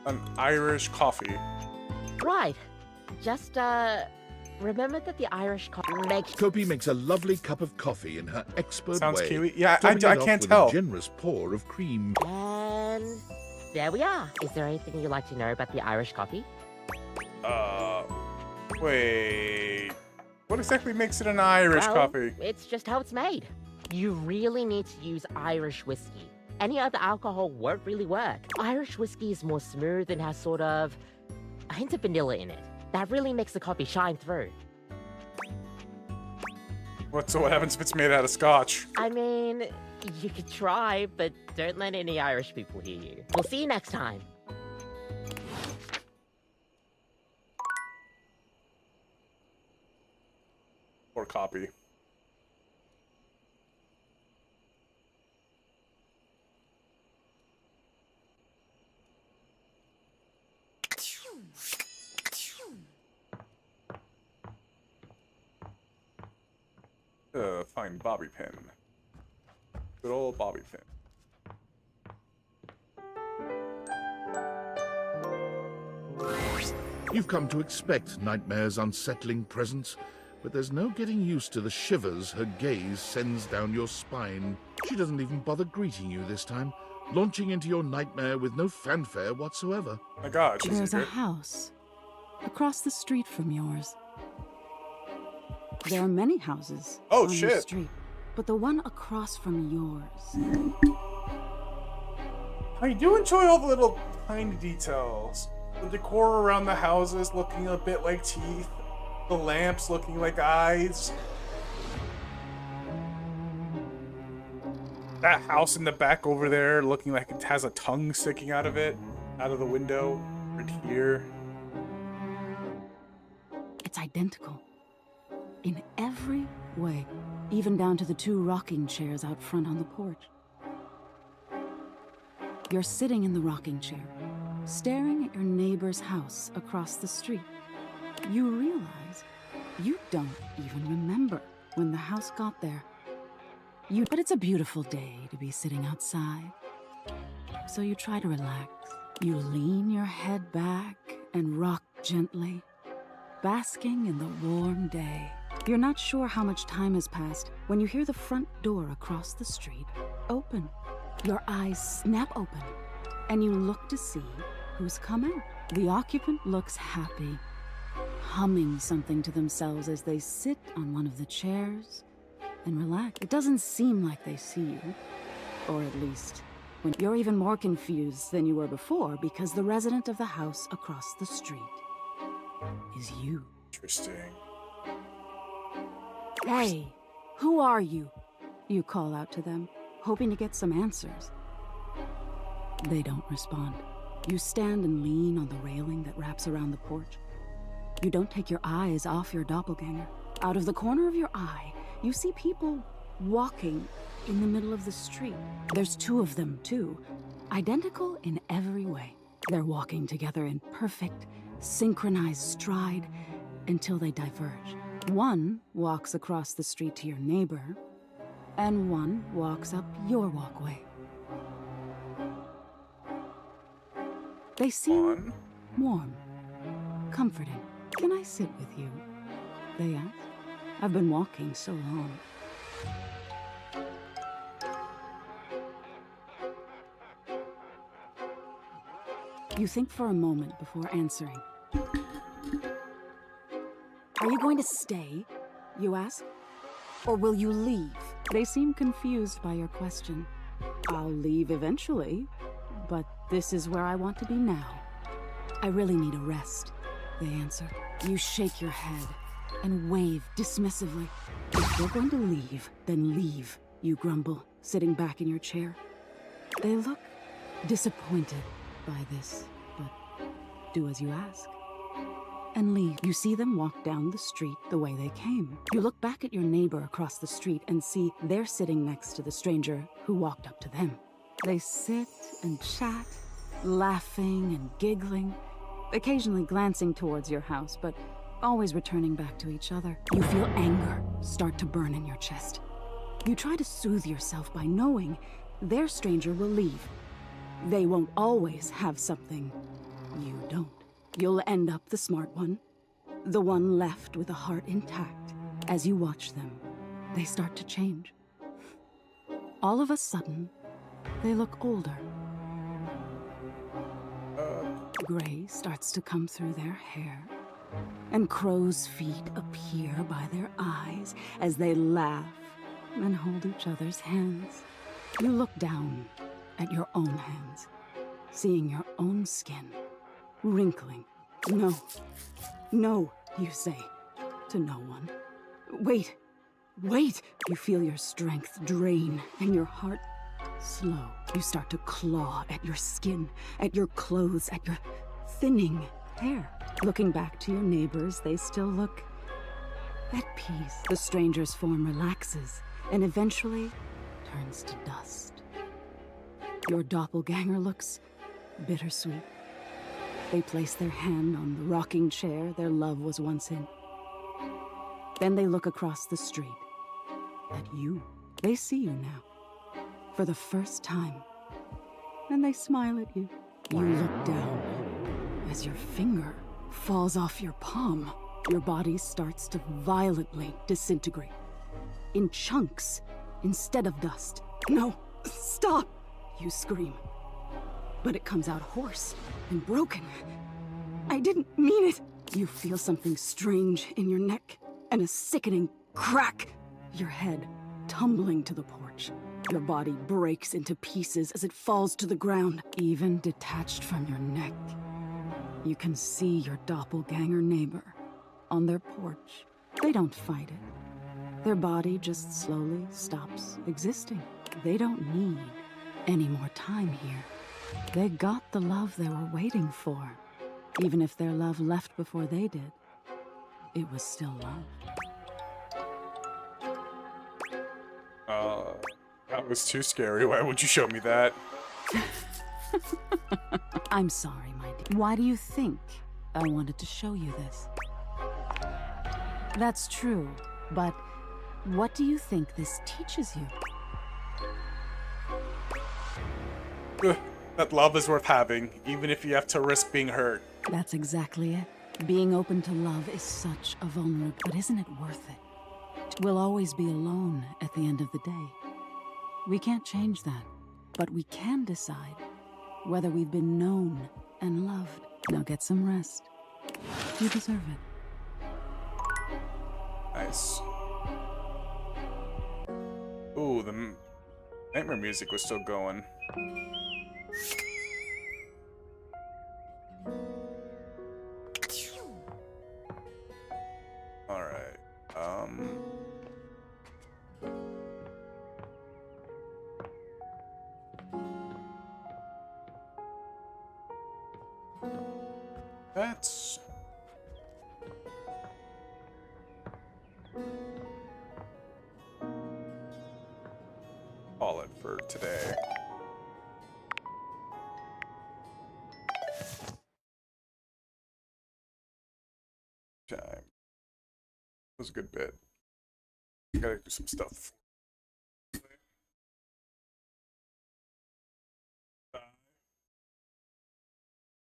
An Irish coffee. Right. Just, remember that the Irish coffee makes... Kopi makes a lovely cup of coffee in her expert Sounds way. Kiwi. Yeah, I topping it off can't with tell. A generous pour of cream. And there we are. Is there anything you'd like to know about the Irish coffee? Wait. What exactly makes it an Irish coffee? It's just how it's made. You really need to use Irish whiskey. Any other alcohol won't really work. Irish whiskey is more smooth and has sort of a hint of vanilla in it. That really makes the coffee shine through. So what happens if it's made out of scotch? I mean, you could try, but don't let any Irish people hear you. We'll see you next time. Or copy. Find bobby pin. Good old bobby pin. You've come to expect Nightmare's unsettling presence, but there's no getting used to the shivers her gaze sends down your spine. She doesn't even bother greeting you this time, launching into your nightmare with no fanfare whatsoever. My God, she's There's a house across the street from yours. There are many houses on the shit. street, but the one across from yours. I do enjoy all the little tiny details. The decor around the houses looking a bit like teeth. The lamps looking like eyes. That house in the back over there looking like it has a tongue sticking out of it, out of the window, right here. It's identical. In every way, even down to the 2 rocking chairs out front on the porch. You're sitting in the rocking chair, staring at your neighbor's house across the street. You realize you don't even remember when the house got there. But it's a beautiful day to be sitting outside. So you try to relax. You lean your head back and rock gently, basking in the warm day. You're not sure how much time has passed when you hear the front door across the street open. Your eyes snap open, and you look to see who's come out. The occupant looks happy, humming something to themselves as they sit on one of the chairs and relax. It doesn't seem like they see you, or at least when you're even more confused than you were before because the resident of the house across the street is you. Interesting. Hey, who are you? You call out to them, hoping to get some answers. They don't respond. You stand and lean on the railing that wraps around the porch. You don't take your eyes off your doppelganger. Out of the corner of your eye, you see people walking in the middle of the street. There's 2 of them, too, identical in every way. They're walking together in perfect, synchronized stride until they diverge. One walks across the street to your neighbor, and one walks up your walkway. They seem warm, comforting. Can I sit with you? They ask. I've been walking so long. You think for a moment before answering. Are you going to stay? You ask. Or will you leave? They seem confused by your question. I'll leave eventually, but this is where I want to be now. I really need a rest, they answer. You shake your head and wave dismissively. If you're going to leave, then leave, you grumble, sitting back in your chair. They look disappointed by this, but do as you ask. And leave. You see them walk down the street the way they came. You look back at your neighbor across the street and see they're sitting next to the stranger who walked up to them. They sit and chat, laughing and giggling, occasionally glancing towards your house, but always returning back to each other. You feel anger start to burn in your chest. You try to soothe yourself by knowing their stranger will leave. They won't always have something you don't. You'll end up the smart one, the one left with a heart intact. As you watch them, they start to change. All of a sudden, they look older. Gray starts to come through their hair, and crow's feet appear by their eyes as they laugh and hold each other's hands. You look down at your own hands, seeing your own skin wrinkling. No, no, you say to no one. Wait, wait! You feel your strength drain and your heart slow. You start to claw at your skin, at your clothes, at your thinning hair. Looking back to your neighbors, they still look at peace. The stranger's form relaxes and eventually turns to dust. Your doppelganger looks bittersweet. They place their hand on the rocking chair their love was once in. Then they look across the street at you. They see you now, for the first time, and they smile at you. You look down as your finger falls off your palm. Your body starts to violently disintegrate, in chunks instead of dust. No, stop! You scream, but it comes out hoarse and broken. I didn't mean it. You feel something strange in your neck and a sickening crack. Your head tumbling to the porch. Your body breaks into pieces as it falls to the ground. Even detached from your neck, you can see your doppelganger neighbor on their porch. They don't fight it. Their body just slowly stops existing. They don't need any more time here. They got the love they were waiting for. Even if their love left before they did, it was still love. That was too scary. Why would you show me that? I'm sorry, my dear. Why do you think I wanted to show you this? That's true, but what do you think this teaches you? That love is worth having, even if you have to risk being hurt. That's exactly it. Being open to love is such a vulnerable, but isn't it worth it? We'll always be alone at the end of the day. We can't change that, but we can decide whether we've been known and loved. Now get some rest. You deserve it. Nice. Ooh, the nightmare music was still going. Alright, that's all it for today. Time. That was a good bit. Gotta do some stuff.